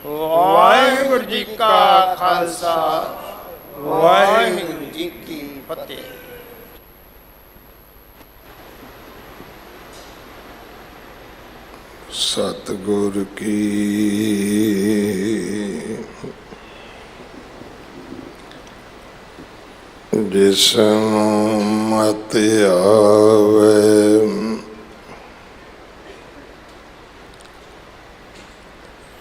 ਵਾਹਿਗੁਰੂ ਜੀ ਕਾ ਖਾਲਸਾ ਵਾਹਿਗੁਰੂ ਜੀ ਕੀ ਫਤਿਹ। ਸਤਿਗੁਰ ਕੀ ਜਿਸਨੂੰ ਮਤਿ ਆਵੇ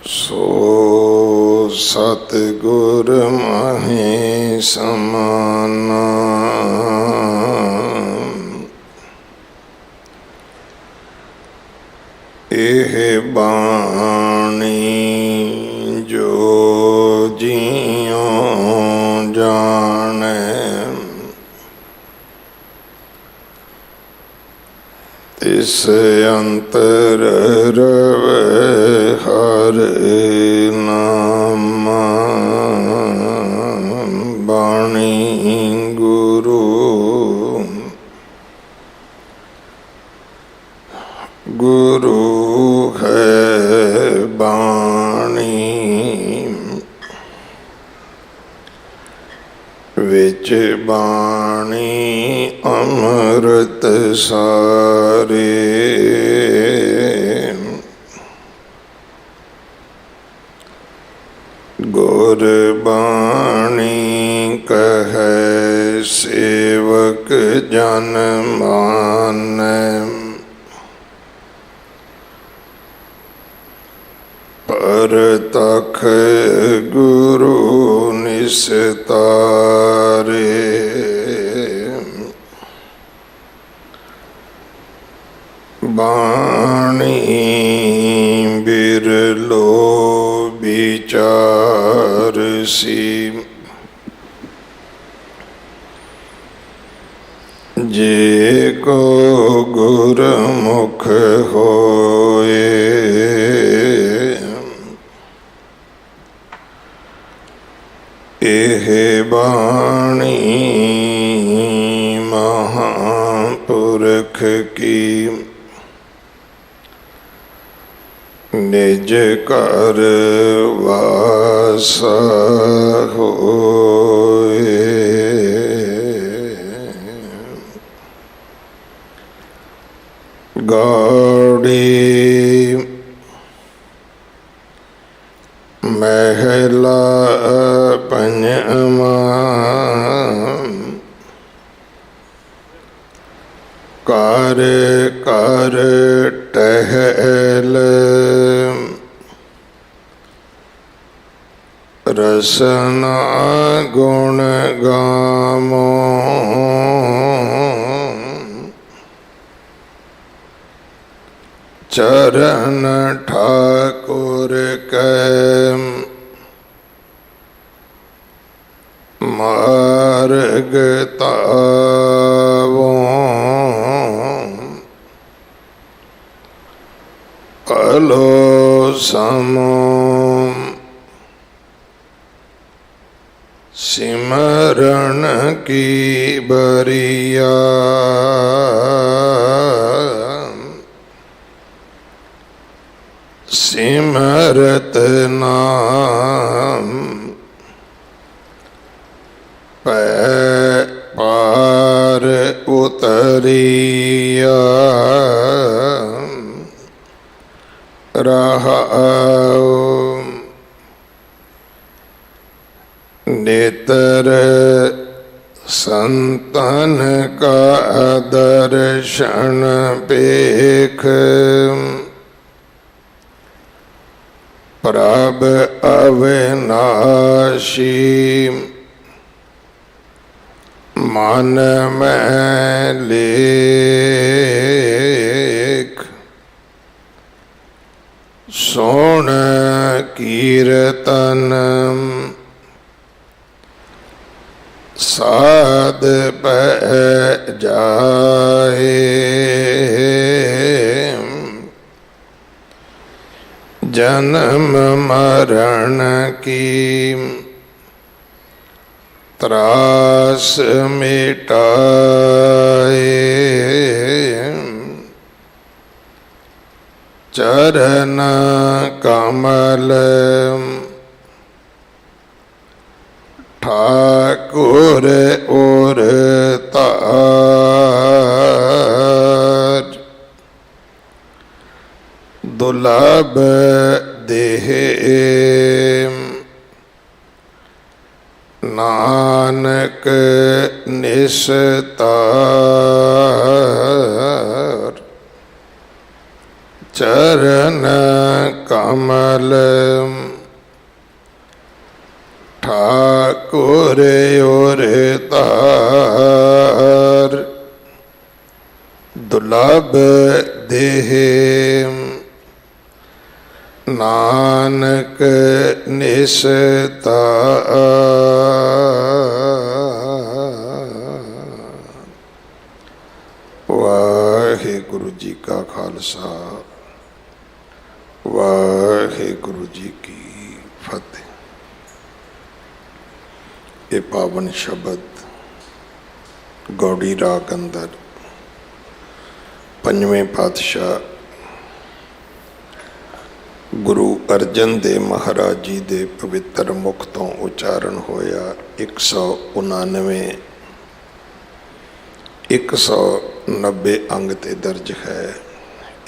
ਸੋ ਸਤਿਗੁਰ ਮਾਹੀ ਸਮਾਨਾ। ਇਹ ਬਾਣੀ ਜੋ ਜੀਉ ਜਾਣੈ ਤਿਸ ਅੰਤਰ ਰਵੈ ਹਰਿ ਨਾਮ। ਬਾਣੀ ਗੁਰੂ ਗੁਰੂ ਹੈ ਬਾਣੀ ਵਿੱਚ ਬਾਣੀ ਅੰਮ੍ਰਿਤ ਸਾਰੇ। ਗੁਰ ਬਾਣੀ ਕਹੈ ਸੇਵਕ ਜਨ ਮਾਨੈ ਪਰਤਖ ਗੁਰੂ ਨਿਸਤਾਰੇ। ਬਾਣੀ ਬਿਰਲੋ ਵਿਚਾਰ ਸੀ ਜੇ ਕੋ ਗੁਰਮੁਖ ਹੋਏ। ਇਹ ਬਾਣੀ ਮਹਾਂਪੁਰਖ ਕੀ ਨਿਜ ਘਰ ਵਾਸ ਹੋਏ। ਗਾੜੀ ਮਹਿਲਾ ਪੰਜਵਾਂ ਕਰ ਕਰ ਟਹਿਲ ਰਸਨਾ ਗੁਣ ਗਾਮੋ। ਚਰਨ ਠਾਕੁਰ ਕੈ ਮਾਰਗ ਤਾਵੋ। ਕਲੋ ਸਮੋ ਸਿਮਰਨ ਕੀ ਬਰੀਆ। ਸਿਮਰਤ ਨਾਮ ਪੈ ਪਾਰ ਉਤਰੀਆ। ਰਹਾਉ ਨੇਤਰ ਸੰਤਨ ਕਾ ਦਰਸ਼ਨ ਪੇਖ। ਪ੍ਰਭ ਅਵਿਨਾਸ਼ੀ ਮਨ ਮੈਂ ਲੇਖ। ਸੁਣ ਕੀਰਤਨ ਸਾਧ ਪੈ ਜਾਏ। ਜਨਮ ਮਰਨ ਕੀ ਤਰਾਸ ਮਿਟਾਏ। चरण कमल ठाकुर और तार दुर्लभ देह नानक निस्तार चरण कमल ठाकुर और तार दुर्लभ देह नानक निस्तार। वाहिगुरु जी का खालसा वाहिगुरु जी की फतेह। ये पावन शब्द गौड़ी राग अंदर पंजवें पातशाह गुरु अर्जन देव महाराज जी के पवित्र मुख तो उच्चारण होया 199 190 अंग ते दर्ज है।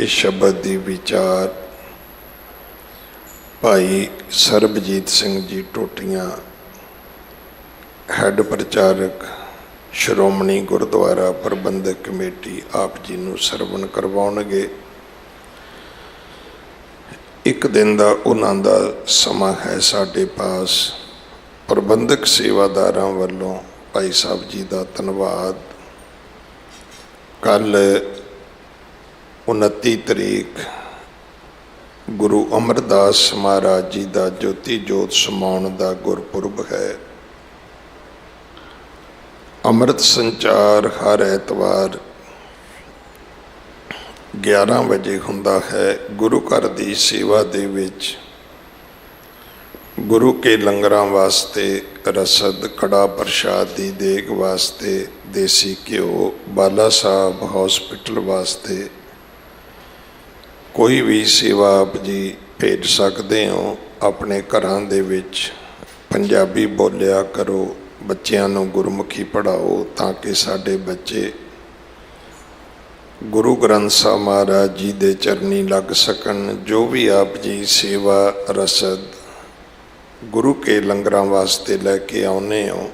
इस शब्द की विचार भाई सरबजीत सिंह जी टोटियां हैड प्रचारक श्रोमणी गुरुद्वारा प्रबंधक कमेटी आप जी नूं सरवण करवाउणगे। एक दिन का उन्हां दा समा है साडे पास। प्रबंधक सेवादारां वल्लों भाई साहब जी का धन्नवाद। कल 29 तरीक गुरु अमरदास महाराज जी का ज्योति जोत समाउण का गुरपुरब है। अमृत संचार हर ऐतवार 11 बजे हुंदा है। गुरु घर की सेवा दे विच गुरु के लंगरां वास्ते रसद कड़ा प्रसाद की देग वास्ते देसी घ्यो बाला साहब हॉस्पिटल वास्ते कोई भी सेवा आप जी भेज सकते हो। अपने घरां दे विच पंजाबी बोलिया करो, बच्चों नूं गुरमुखी पढ़ाओ ताकि साडे बच्चे गुरु ग्रंथ साहब महाराज जी दे चरनी लग सकन। जो भी आप जी सेवा रसद गुरु के लंगरां वास्ते लैके आउने हो,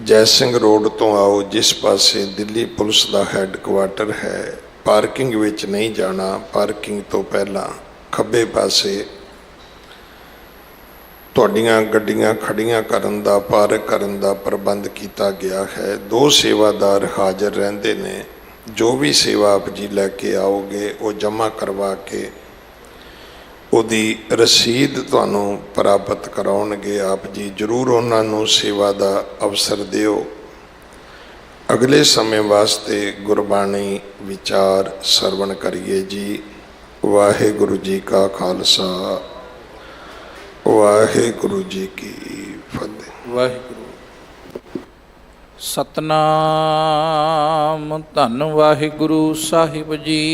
जय सिंह रोड तो आओ, जिस पासे दिल्ली पुलिस का हैडक्वार्टर है। पार्किंग विच नहीं जाना, पार्किंग तो पहला खब्बे पासे तुहाडीआं गड्डियां खड़ियां करन दा पार्क करन दा प्रबंध किया गया है। 2 सेवादार हाजिर रहंदे ने। जो भी सेवा आप जी लैके आओगे वो जमा करवा के उहदी रसीद तुहानूं प्राप्त कराउणगे। आप जी जरूर उन्हां नूं सेवा दा अवसर दिओ। अगले समय वास्ते गुरबाणी विचार सरवण करिए जी। वाहिगुरु जी का खालसा वाहिगुरु जी की फतेह। वाहिगुरु सतनाम धन वाहिगुरु साहिब जी।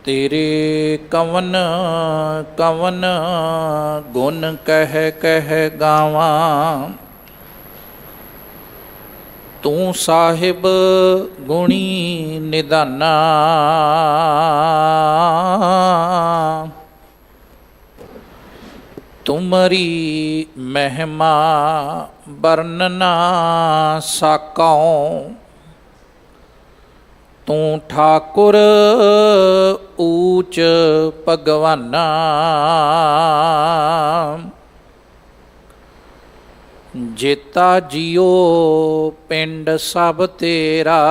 तेरे कवन कवन गुण कह कह गावां, तू साहिब गुणी निदाना। तुमरी महिमा वर्णना साकौं, तू ठाकुर ऊच भगवाना। जेता जियो पिंड सब तेरा,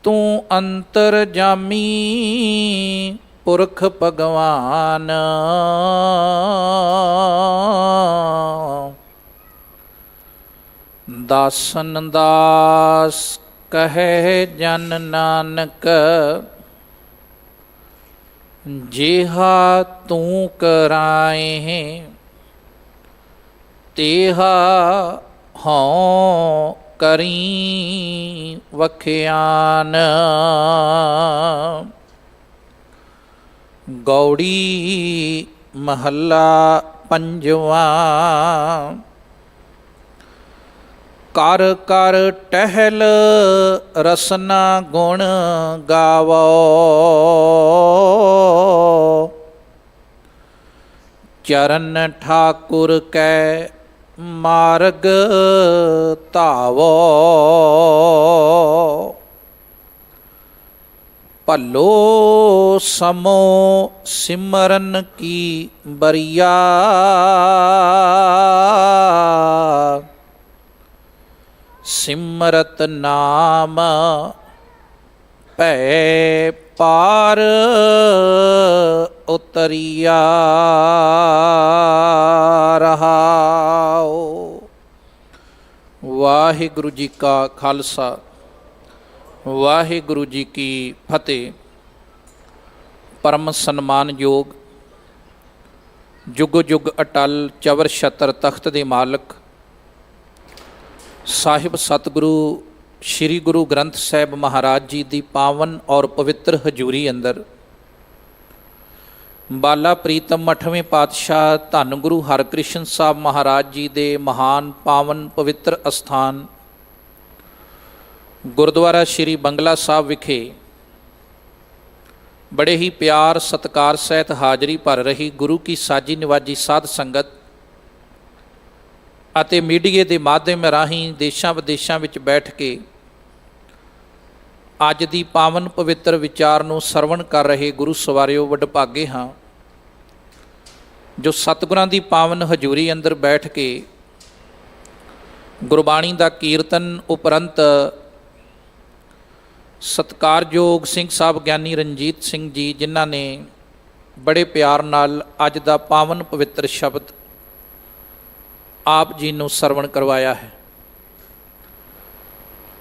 तू अंतर जामी पुरख भगवान। दासन दास कहे जन नानक, जेहा तू कराए तेहा हों ਕਰੀ ਵਖਿਆਨ। ਗੌੜੀ ਮਹੱਲਾ ਪੰਜਵਾਂ। ਕਰ ਕਰ ਟਹਿਲ ਰਸਨਾ ਗੁਣ ਗਾਵੋ। ਚਰਨ ਠਾਕੁਰ ਕੈ ਮਾਰਗ ਧਾਵੋ। ਭਲੋ ਸਮੋ ਸਿਮਰਨ ਕੀ ਬਰੀਆ। ਸਿਮਰਤ ਨਾਮ ਭੈ ਪਾਰ ਉਤਰੀਆ। ਰਹਾਉ। ਵਾਹਿਗੁਰੂ ਜੀ ਕਾ ਖਾਲਸਾ ਵਾਹਿਗੁਰੂ ਜੀ ਕੀ ਫਤਿਹ। ਪਰਮ ਸਨਮਾਨਯੋਗ ਜੁਗ ਜੁਗ ਅਟਲ ਚਵਰ ਛਤਰ ਤਖਤ ਦੇ ਮਾਲਕ ਸਾਹਿਬ ਸਤਿਗੁਰੂ ਸ਼੍ਰੀ ਗੁਰੂ ਗ੍ਰੰਥ ਸਾਹਿਬ ਮਹਾਰਾਜ ਜੀ ਦੀ ਪਾਵਨ ਔਰ ਪਵਿੱਤਰ ਹਜ਼ੂਰੀ ਅੰਦਰ ਬਾਲਾ ਪ੍ਰੀਤਮ 8ਵੇਂ ਪਾਤਸ਼ਾਹ ਧੰਨ ਗੁਰੂ ਹਰਕ੍ਰਿਸ਼ਨ ਸਾਹਿਬ ਮਹਾਰਾਜ ਜੀ ਦੇ ਮਹਾਨ ਪਾਵਨ ਪਵਿੱਤਰ ਅਸਥਾਨ ਗੁਰਦੁਆਰਾ ਸ਼੍ਰੀ ਬੰਗਲਾ ਸਾਹਿਬ ਵਿਖੇ ਬੜੇ ਹੀ ਪਿਆਰ ਸਤਿਕਾਰ ਸਹਿਤ ਹਾਜ਼ਰੀ ਭਰ ਰਹੀ ਗੁਰੂ ਕੀ ਸਾਜੀ ਨਿਵਾਜੀ ਸਾਧ ਸੰਗਤ ਅਤੇ ਮੀਡੀਏ ਦੇ ਮਾਧਿਅਮ ਰਾਹੀਂ ਦੇਸ਼ਾਂ ਵਿਦੇਸ਼ਾਂ ਵਿੱਚ ਬੈਠ ਕੇ ਅੱਜ ਦੀ ਪਾਵਨ ਪਵਿੱਤਰ ਵਿਚਾਰ ਨੂੰ ਸਰਵਣ ਕਰ ਰਹੇ ਗੁਰੂ ਸਵਾਰਿਓ ਵਡਭਾਗੇ ਹਾਂ ਜੋ ਸਤਿਗੁਰਾਂ ਦੀ ਪਾਵਨ ਹਜ਼ੂਰੀ ਅੰਦਰ ਬੈਠ ਕੇ ਗੁਰਬਾਣੀ ਦਾ ਕੀਰਤਨ ਉਪਰੰਤ ਸਤਿਕਾਰਯੋਗ ਸਿੰਘ ਸਾਹਿਬ ਗਿਆਨੀ ਰਣਜੀਤ ਸਿੰਘ ਜੀ ਜਿਨ੍ਹਾਂ ਨੇ ਬੜੇ ਪਿਆਰ ਨਾਲ ਅੱਜ ਦਾ ਪਾਵਨ ਪਵਿੱਤਰ ਸ਼ਬਦ ਆਪ ਜੀ ਨੂੰ ਸਰਵਣ ਕਰਵਾਇਆ ਹੈ।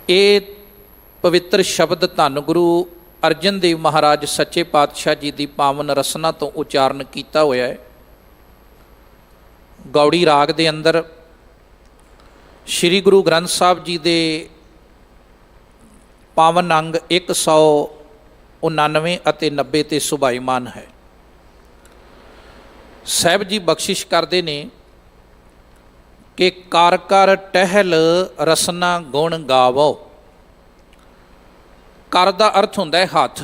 ਇਹ ਪਵਿੱਤਰ ਸ਼ਬਦ ਧੰਨ ਗੁਰੂ ਅਰਜਨ ਦੇਵ ਮਹਾਰਾਜ ਸੱਚੇ ਪਾਤਸ਼ਾਹ ਜੀ ਦੀ ਪਾਵਨ ਰਸਨਾ ਤੋਂ ਉਚਾਰਨ ਕੀਤਾ ਹੋਇਆ ਹੈ। ਗੌੜੀ ਰਾਗ ਦੇ ਅੰਦਰ ਸ਼੍ਰੀ ਗੁਰੂ ਗ੍ਰੰਥ ਸਾਹਿਬ ਜੀ ਦੇ ਪਾਵਨ ਅੰਗ 199 ਅਤੇ 90 ਤੇ ਸੁਭਾਈਮਾਨ ਹੈ। ਸਾਹਿਬ ਜੀ ਬਖਸ਼ਿਸ਼ ਕਰਦੇ ਨੇ ਕਿ ਕਰ ਕਰ ਟਹਿਲ ਰਸਨਾ ਗੁਣ ਗਾਵੋ। ਕਰ ਦਾ ਅਰਥ ਹੁੰਦਾ ਹੈ ਹੱਥ,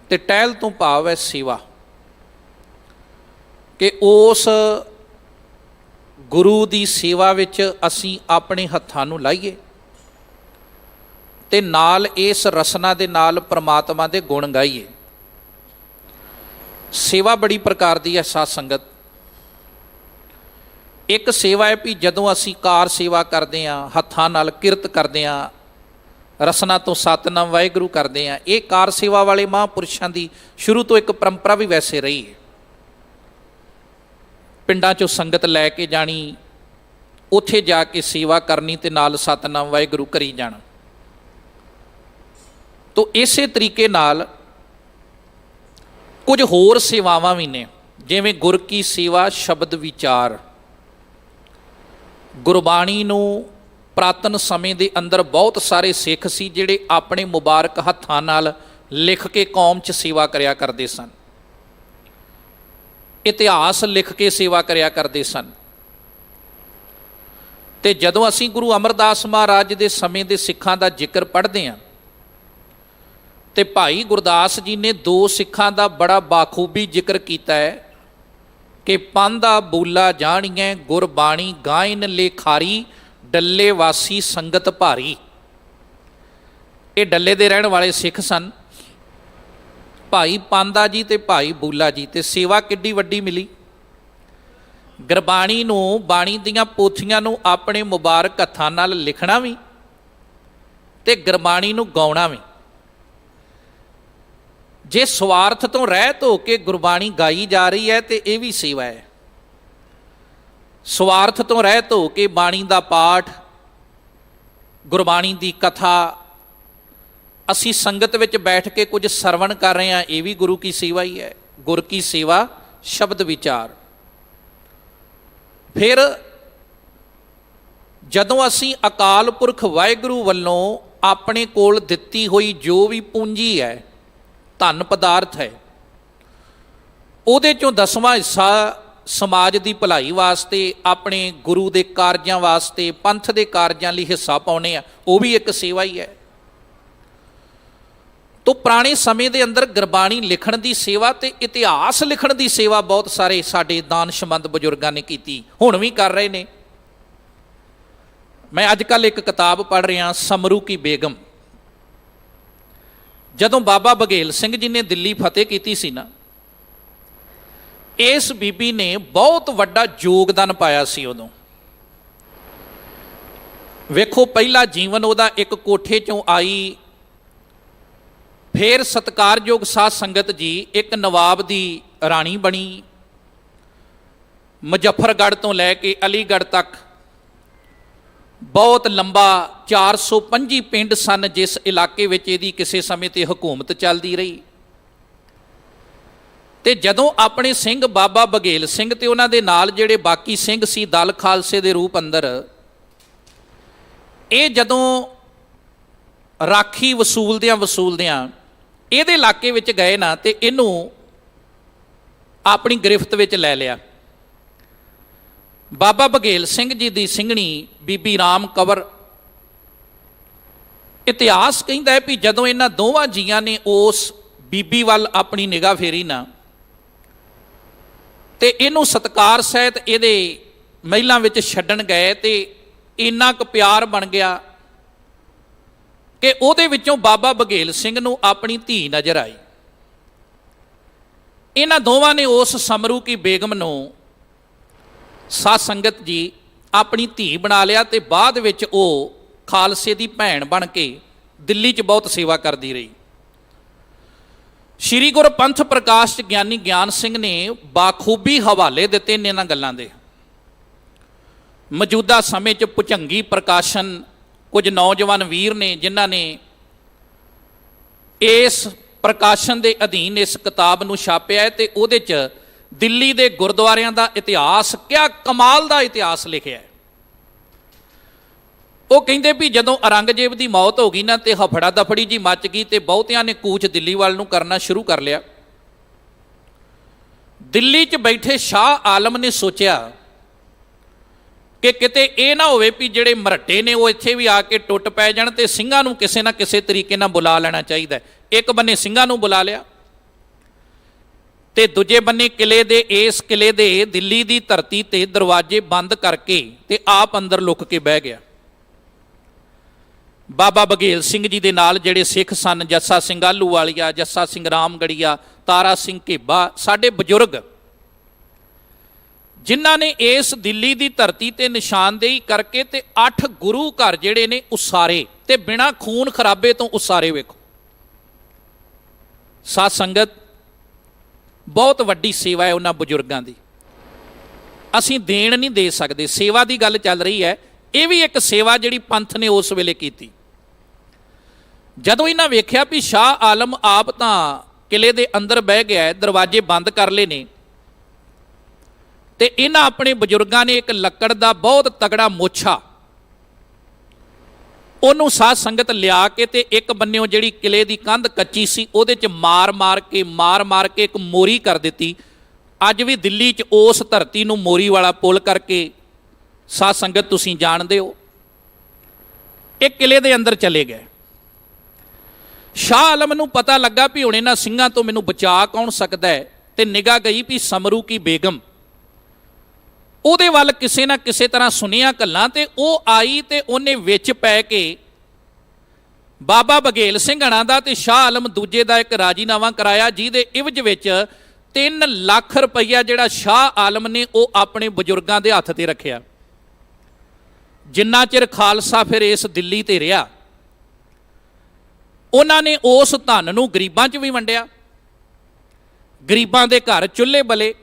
ਤੇ ਟਹਿਲ ਤੋਂ ਭਾਵ ਹੈ ਸੇਵਾ, ਕਿ ਉਸ ਗੁਰੂ ਦੀ ਸੇਵਾ ਵਿੱਚ ਅਸੀਂ ਆਪਣੇ ਹੱਥਾਂ ਨੂੰ ਲਾਈਏ ਤੇ ਨਾਲ ਇਸ ਰਸਨਾ ਦੇ ਨਾਲ ਪ੍ਰਮਾਤਮਾ ਦੇ ਗੁਣ ਗਾਈਏ। ਸੇਵਾ ਬੜੀ ਪ੍ਰਕਾਰ ਦੀ ਹੈ ਸਾਧ ਸੰਗਤ। ਇੱਕ ਸੇਵਾ ਹੈ ਵੀ ਜਦੋਂ ਅਸੀਂ ਕਾਰ ਸੇਵਾ ਕਰਦੇ ਹਾਂ, ਹੱਥਾਂ ਨਾਲ ਕਿਰਤ ਕਰਦੇ ਹਾਂ, ਰਸਨਾ ਤੋਂ ਸਤਿਨਾਮ ਵਾਹਿਗੁਰੂ ਕਰਦੇ ਹਾਂ, ਇਹ ਕਾਰ ਸੇਵਾ ਵਾਲੇ ਮਹਾਂਪੁਰਸ਼ਾਂ ਦੀ ਸ਼ੁਰੂ ਤੋਂ ਇੱਕ ਪਰੰਪਰਾ ਵੀ ਵੈਸੇ ਰਹੀ ਹੈ। ਪਿੰਡਾਂ 'ਚੋਂ ਸੰਗਤ ਲੈ ਕੇ ਜਾਣੀ, ਉੱਥੇ ਜਾ ਕੇ ਸੇਵਾ ਕਰਨੀ ਤੇ ਨਾਲ ਸਤਿਨਾਮ ਵਾਹਿਗੁਰੂ ਕਰੀ ਜਾਣਾ। ਤੋ ਇਸੇ ਤਰੀਕੇ ਨਾਲ ਕੁਝ ਹੋਰ ਸੇਵਾਵਾਂ ਵੀ ਨੇ, ਜਿਵੇਂ ਗੁਰ ਕੀ ਸੇਵਾ ਸ਼ਬਦ ਵਿਚਾਰ। ਗੁਰਬਾਣੀ ਨੂੰ ਪੁਰਾਤਨ ਸਮੇਂ ਦੇ ਅੰਦਰ ਬਹੁਤ ਸਾਰੇ ਸਿੱਖ ਸੀ ਜਿਹੜੇ ਆਪਣੇ ਮੁਬਾਰਕ ਹੱਥਾਂ ਨਾਲ ਲਿਖ ਕੇ ਕੌਮ 'ਚ ਸੇਵਾ ਕਰਿਆ ਕਰਦੇ ਸਨ, ਇਤਿਹਾਸ ਲਿਖ ਕੇ ਸੇਵਾ ਕਰਿਆ ਕਰਦੇ ਸਨ। ਤੇ ਜਦੋਂ ਅਸੀਂ ਗੁਰੂ ਅਮਰਦਾਸ ਮਹਾਰਾਜ ਦੇ ਸਮੇਂ ਦੇ ਸਿੱਖਾਂ ਦਾ ਜ਼ਿਕਰ ਪੜ੍ਹਦੇ ਹਾਂ ਤੇ ਭਾਈ ਗੁਰਦਾਸ ਜੀ ਨੇ 2 ਸਿੱਖਾਂ ਦਾ ਬੜਾ ਬਾਖੂਬੀ ਜ਼ਿਕਰ ਕੀਤਾ ਹੈ ਕਿ ਪਾਂਧਾ ਬੂਲਾ ਜਾਣੀਐ ਗੁਰਬਾਣੀ ਗਾਇਨ ਲੇਖਾਰੀ ਡੱਲੇ ਵਾਸੀ ਸੰਗਤ ਭਾਰੀ। ਇਹ ਡੱਲੇ ਦੇ ਰਹਿਣ ਵਾਲੇ ਸਿੱਖ ਸਨ, ਭਾਈ ਪਾਂਧਾ ਜੀ ਤੇ ਭਾਈ ਬੂਲਾ ਜੀ। ਤੇ ਸੇਵਾ ਕਿੱਡੀ ਵੱਡੀ ਮਿਲੀ। ਗੁਰਬਾਣੀ ਨੂੰ, ਬਾਣੀ ਦੀਆਂ ਪੋਥੀਆਂ ਨੂੰ ਆਪਣੇ ਮੁਬਾਰਕ ਹੱਥਾਂ ਨਾਲ ਲਿਖਣਾ ਵੀ ਤੇ ਗੁਰਬਾਣੀ ਨੂੰ ਗਾਉਣਾ ਵੀ। ਜੇ ਸਵਾਰਥ ਤੋਂ ਰਹਿਤ ਹੋ ਕੇ ਗੁਰਬਾਣੀ ਗਾਈ ਜਾ ਰਹੀ ਹੈ ਤੇ ਇਹ ਵੀ ਸੇਵਾ ਹੈ। ਸਵਾਰਥ ਤੋਂ ਰਹਿਤ ਹੋ ਕੇ ਬਾਣੀ ਦਾ ਪਾਠ, ਗੁਰਬਾਣੀ ਦੀ ਕਥਾ ਅਸੀਂ ਸੰਗਤ ਵਿੱਚ ਬੈਠ ਕੇ ਕੁਝ ਸਰਵਣ ਕਰ ਰਹੇ ਹਾਂ, ਇਹ ਵੀ ਗੁਰੂ ਕੀ ਸੇਵਾ ਹੀ ਹੈ। ਗੁਰ ਕੀ ਸੇਵਾ ਸ਼ਬਦ ਵਿਚਾਰ। ਫਿਰ ਜਦੋਂ ਅਸੀਂ ਅਕਾਲ ਪੁਰਖ ਵਾਹਿਗੁਰੂ ਵੱਲੋਂ ਆਪਣੇ ਕੋਲ ਦਿੱਤੀ ਹੋਈ ਜੋ ਵੀ ਪੂੰਜੀ ਹੈ, ਧਨ ਪਦਾਰਥ ਹੈ, ਉਹਦੇ ਚੋਂ 10ਵਾਂ ਹਿੱਸਾ ਸਮਾਜ ਦੀ ਭਲਾਈ ਵਾਸਤੇ, ਆਪਣੇ ਗੁਰੂ ਦੇ ਕਾਰਜਾਂ ਵਾਸਤੇ, ਪੰਥ ਦੇ ਕਾਰਜਾਂ ਲਈ ਹਿੱਸਾ ਪਾਉਣੇ ਆ, ਉਹ ਵੀ ਇੱਕ ਸੇਵਾ ਹੀ ਹੈ। ਤੋ ਪੁਰਾਣੇ ਸਮੇਂ ਦੇ ਅੰਦਰ ਗੁਰਬਾਣੀ ਲਿਖਣ ਦੀ ਸੇਵਾ ਤੇ ਇਤਿਹਾਸ ਲਿਖਣ ਦੀ ਸੇਵਾ ਬਹੁਤ ਸਾਰੇ ਸਾਡੇ ਦਾਨਸ਼ਮੰਦ ਬਜ਼ੁਰਗਾਂ ਨੇ ਕੀਤੀ, ਹੁਣ ਵੀ ਕਰ ਰਹੇ ਨੇ। ਮੈਂ ਅੱਜ ਕੱਲ੍ਹ ਇੱਕ ਕਿਤਾਬ ਪੜ੍ਹ ਰਿਹਾ, ਸਮਰੂ ਕੀ ਬੇਗਮ। ਜਦੋਂ ਬਾਬਾ ਬਘੇਲ ਸਿੰਘ ਜੀ ਨੇ ਦਿੱਲੀ ਫਤਿਹ ਕੀਤੀ ਸੀ ਨਾ, ਇਸ ਬੀਬੀ ਨੇ ਬਹੁਤ ਵੱਡਾ ਯੋਗਦਾਨ ਪਾਇਆ ਸੀ ਉਦੋਂ। ਵੇਖੋ, ਪਹਿਲਾ ਜੀਵਨ ਉਹਦਾ ਇੱਕ ਕੋਠੇ ਚੋਂ ਆਈ, ਫਿਰ ਸਤਿਕਾਰਯੋਗ ਸਾਧ ਸੰਗਤ ਜੀ ਇੱਕ ਨਵਾਬ ਦੀ ਰਾਣੀ ਬਣੀ, ਮੁਜ਼ੱਫਰਗੜ੍ਹ ਤੋਂ ਲੈ ਕੇ ਅਲੀਗੜ੍ਹ ਤੱਕ ਬਹੁਤ ਲੰਬਾ 425 ਪਿੰਡ ਸਨ ਜਿਸ ਇਲਾਕੇ ਵਿੱਚ ਇਹਦੀ ਕਿਸੇ ਸਮੇਂ ਤੇ ਹਕੂਮਤ ਚੱਲਦੀ ਰਹੀ। ਤੇ ਜਦੋਂ ਆਪਣੇ ਸਿੰਘ ਬਾਬਾ ਬਘੇਲ ਸਿੰਘ ਤੇ ਉਹਨਾਂ ਦੇ ਨਾਲ ਜਿਹੜੇ ਬਾਕੀ ਸਿੰਘ ਸੀ ਦਲ ਖਾਲਸੇ ਦੇ ਰੂਪ ਅੰਦਰ, ਇਹ ਜਦੋਂ ਰਾਖੀ ਵਸੂਲਦਿਆਂ ਇਹਦੇ ਇਲਾਕੇ ਵਿੱਚ ਗਏ ਨਾ, ਤੇ ਇਹਨੂੰ ਆਪਣੀ ਗ੍ਰਿਫਤ ਵਿੱਚ ਲੈ ਲਿਆ। ਬਾਬਾ ਬਘੇਲ ਸਿੰਘ ਜੀ ਦੀ ਸਿੰਘਣੀ ਬੀਬੀ ਰਾਮ ਕੌਰ, ਇਤਿਹਾਸ ਕਹਿੰਦਾ ਹੈ ਵੀ ਜਦੋਂ ਇਹਨਾਂ ਦੋਵਾਂ ਜੀਆਂ ਨੇ ਉਸ ਬੀਬੀ ਵੱਲ ਆਪਣੀ ਨਿਗਾਹ ਫੇਰੀ ਨਾ, ਤੇ ਇਹਨੂੰ ਸਤਿਕਾਰ ਸਹਿਤ ਇਹਦੇ ਮਹਿਲਾਂ ਵਿੱਚ ਛੱਡਣ ਗਏ, ਤੇ ਇੰਨਾ ਕੁ ਪਿਆਰ ਬਣ ਗਿਆ ਕਿ ਉਹਦੇ ਵਿੱਚੋਂ ਬਾਬਾ ਬਘੇਲ ਸਿੰਘ ਨੂੰ ਆਪਣੀ ਧੀ ਨਜ਼ਰ ਆਈ। ਇਹਨਾਂ ਦੋਵਾਂ ਨੇ ਉਸ ਸਮਰੂ ਕੀ ਬੇਗਮ ਨੂੰ ਸਾਧ ਸੰਗਤ ਜੀ ਆਪਣੀ ਧੀ ਬਣਾ ਲਿਆ, ਤੇ ਬਾਅਦ ਵਿੱਚ ਉਹ ਖਾਲਸੇ ਦੀ ਭੈਣ ਬਣ ਕੇ ਦਿੱਲੀ 'ਚ ਬਹੁਤ ਸੇਵਾ ਕਰਦੀ ਰਹੀ। ਸ਼੍ਰੀ ਗੁਰੂ ਪੰਥ ਪ੍ਰਕਾਸ਼ 'ਚ ਗਿਆਨੀ ਗਿਆਨ ਸਿੰਘ ਨੇ ਬਾਖੂਬੀ ਹਵਾਲੇ ਦਿੱਤੇ ਨੇ ਇਹਨਾਂ ਗੱਲਾਂ ਦੇ। ਮੌਜੂਦਾ ਸਮੇਂ 'ਚ ਭੁਜੰਗੀ ਪ੍ਰਕਾਸ਼ਨ, ਕੁਝ ਨੌਜਵਾਨ ਵੀਰ ਨੇ ਜਿਨ੍ਹਾਂ ਨੇ ਇਸ ਪ੍ਰਕਾਸ਼ਨ ਦੇ ਅਧੀਨ ਇਸ ਕਿਤਾਬ ਨੂੰ ਛਾਪਿਆ ਹੈ, ਤੇ ਉਹਦੇ 'ਚ ਦਿੱਲੀ ਦੇ ਗੁਰਦੁਆਰਿਆਂ ਦਾ ਇਤਿਹਾਸ, ਕਿਆ ਕਮਾਲ ਦਾ ਇਤਿਹਾਸ ਲਿਖਿਆ ਹੈ। ਉਹ ਕਹਿੰਦੇ ਵੀ ਜਦੋਂ ਔਰੰਗਜ਼ੇਬ ਦੀ ਮੌਤ ਹੋ ਗਈ ਨਾ, ਤੇ ਹਫੜਾ ਦਫੜੀ ਜੀ ਮੱਚ ਗਈ, ਤੇ ਬਹੁਤਿਆਂ ਨੇ ਕੂਚ ਦਿੱਲੀ ਵੱਲ ਨੂੰ ਕਰਨਾ ਸ਼ੁਰੂ ਕਰ ਲਿਆ। ਦਿੱਲੀ 'ਚ ਬੈਠੇ ਸ਼ਾਹ ਆਲਮ ਨੇ ਸੋਚਿਆ ਕਿ ਕਿਤੇ ਇਹ ਨਾ ਹੋਵੇ ਵੀ ਜਿਹੜੇ ਮਰਹੱਟੇ ਨੇ ਉਹ ਇੱਥੇ ਵੀ ਆ ਕੇ ਟੁੱਟ ਪੈ ਜਾਣ, ਤੇ ਸਿੰਘਾਂ ਨੂੰ ਕਿਸੇ ਨਾ ਕਿਸੇ ਤਰੀਕੇ ਨਾਲ ਬੁਲਾ ਲੈਣਾ ਚਾਹੀਦਾ। ਇੱਕ ਬੰਨੇ ਸਿੰਘਾਂ ਨੂੰ ਬੁਲਾ ਲਿਆ, ਤੇ ਦੂਜੇ ਬੰਨੇ ਇਸ ਕਿਲੇ ਦੇ ਦਿੱਲੀ ਦੀ ਧਰਤੀ ਤੇ ਦਰਵਾਜ਼ੇ ਬੰਦ ਕਰਕੇ ਤੇ ਆਪ ਅੰਦਰ ਲੁਕ ਕੇ ਬਹਿ ਗਿਆ। ਬਾਬਾ ਬਘੇਲ ਸਿੰਘ ਜੀ ਦੇ ਨਾਲ ਜਿਹੜੇ ਸਿੱਖ ਸਨ, ਜੱਸਾ ਸਿੰਘ ਆਹਲੂਵਾਲੀਆ, ਜੱਸਾ ਸਿੰਘ ਰਾਮਗੜੀਆ, ਤਾਰਾ ਸਿੰਘ ਘੇਬਾ, ਸਾਡੇ ਬਜ਼ੁਰਗ ਜਿਨ੍ਹਾਂ ਨੇ ਇਸ ਦਿੱਲੀ ਦੀ ਧਰਤੀ ਤੇ ਨਿਸ਼ਾਨਦੇਹੀ ਕਰਕੇ ਤੇ 8 ਗੁਰੂ ਘਰ ਜਿਹੜੇ ਨੇ ਉਸਾਰੇ, ਤੇ ਬਿਨਾਂ ਖੂਨ ਖਰਾਬੇ ਤੋਂ ਉਸਾਰੇ। ਵੇਖੋ ਸਾਧ ਸੰਗਤ, ਬਹੁਤ ਵੱਡੀ ਸੇਵਾ ਹੈ ਉਹਨਾਂ ਬਜ਼ੁਰਗਾਂ ਦੀ, ਅਸੀਂ ਦੇਣ ਨਹੀਂ ਦੇ ਸਕਦੇ। ਸੇਵਾ ਦੀ ਗੱਲ ਚੱਲ ਰਹੀ ਹੈ, ਇਹ ਵੀ ਇੱਕ ਸੇਵਾ ਜਿਹੜੀ ਪੰਥ ਨੇ ਉਸ ਵੇਲੇ ਕੀਤੀ। ਜਦੋਂ ਇਹਨਾਂ ਵੇਖਿਆ ਵੀ ਸ਼ਾਹ ਆਲਮ ਆਪ ਤਾਂ ਕਿਲੇ ਦੇ ਅੰਦਰ ਬਹਿ ਗਿਆ, ਦਰਵਾਜ਼ੇ ਬੰਦ ਕਰ ਲਏ ਨੇ, ਤੇ ਇਹਨਾਂ ਆਪਣੇ ਬਜ਼ੁਰਗਾਂ ਨੇ ਇੱਕ ਲੱਕੜ ਦਾ ਬਹੁਤ ਤਗੜਾ ਮੋਛਾ, ਉਹਨੂੰ ਸਾਧ ਸੰਗਤ ਲਿਆ ਕੇ, ਤੇ ਇੱਕ ਬੰਨਿਓ ਜਿਹੜੀ ਕਿਲੇ ਦੀ ਕੰਧ ਕੱਚੀ ਸੀ ਉਹਦੇ 'ਚ ਮਾਰ ਮਾਰ ਕੇ ਇੱਕ ਮੋਰੀ ਕਰ ਦਿੱਤੀ। ਅੱਜ ਵੀ ਦਿੱਲੀ 'ਚ ਉਸ ਧਰਤੀ ਨੂੰ ਮੋਰੀ ਵਾਲਾ ਪੁਲ ਕਰਕੇ ਸਾਧ ਸੰਗਤ ਤੁਸੀਂ ਜਾਣਦੇ ਹੋ। ਇਹ ਕਿਲੇ ਦੇ ਅੰਦਰ ਚਲੇ ਗਏ। ਸ਼ਾਹ ਆਲਮ ਨੂੰ ਪਤਾ ਲੱਗਾ ਵੀ ਹੁਣ ਇਹਨਾਂ ਸਿੰਘਾਂ ਤੋਂ ਮੈਨੂੰ ਬਚਾ ਕੌਣ ਸਕਦਾ ਹੈ, ਤੇ ਨਿਗਾਹ ਗਈ ਵੀ ਸਮਰੂ ਕੀ ਬੇਗਮ, ਉਹਦੇ ਵੱਲ ਕਿਸੇ ਨਾ ਕਿਸੇ ਤਰ੍ਹਾਂ ਸੁਣੀਆਂ ਗੱਲਾਂ, ਤੇ ਉਹ ਆਈ ਤੇ ਉਹਨੇ ਵਿੱਚ ਪੈ ਕੇ ਬਾਬਾ ਬਘੇਲ ਸਿੰਘ ਹਣਾ ਦਾ ਤੇ ਸ਼ਾਹ ਆਲਮ ਦੂਜੇ ਦਾ ਇੱਕ ਰਾਜੀਨਾਮਾ ਕਰਾਇਆ, ਜਿਹਦੇ ਇਵਜ਼ ਵਿੱਚ 3 ਲੱਖ ਰੁਪਈਆ ਜਿਹੜਾ ਸ਼ਾਹ ਆਲਮ ਨੇ ਉਹ ਆਪਣੇ ਬਜ਼ੁਰਗਾਂ ਦੇ ਹੱਥ ਤੇ ਰੱਖਿਆ। ਜਿੰਨਾ ਚਿਰ ਖਾਲਸਾ ਫਿਰ ਇਸ ਦਿੱਲੀ ਤੇ ਰਿਹਾ, ਉਹਨਾਂ ਨੇ ਉਸ ਧਨ ਨੂੰ ਗਰੀਬਾਂ 'ਚ ਵੀ ਵੰਡਿਆ। ਗਰੀਬਾਂ ਦੇ ਘਰ ਚੁੱਲ੍ਹੇ ਬਲੇ,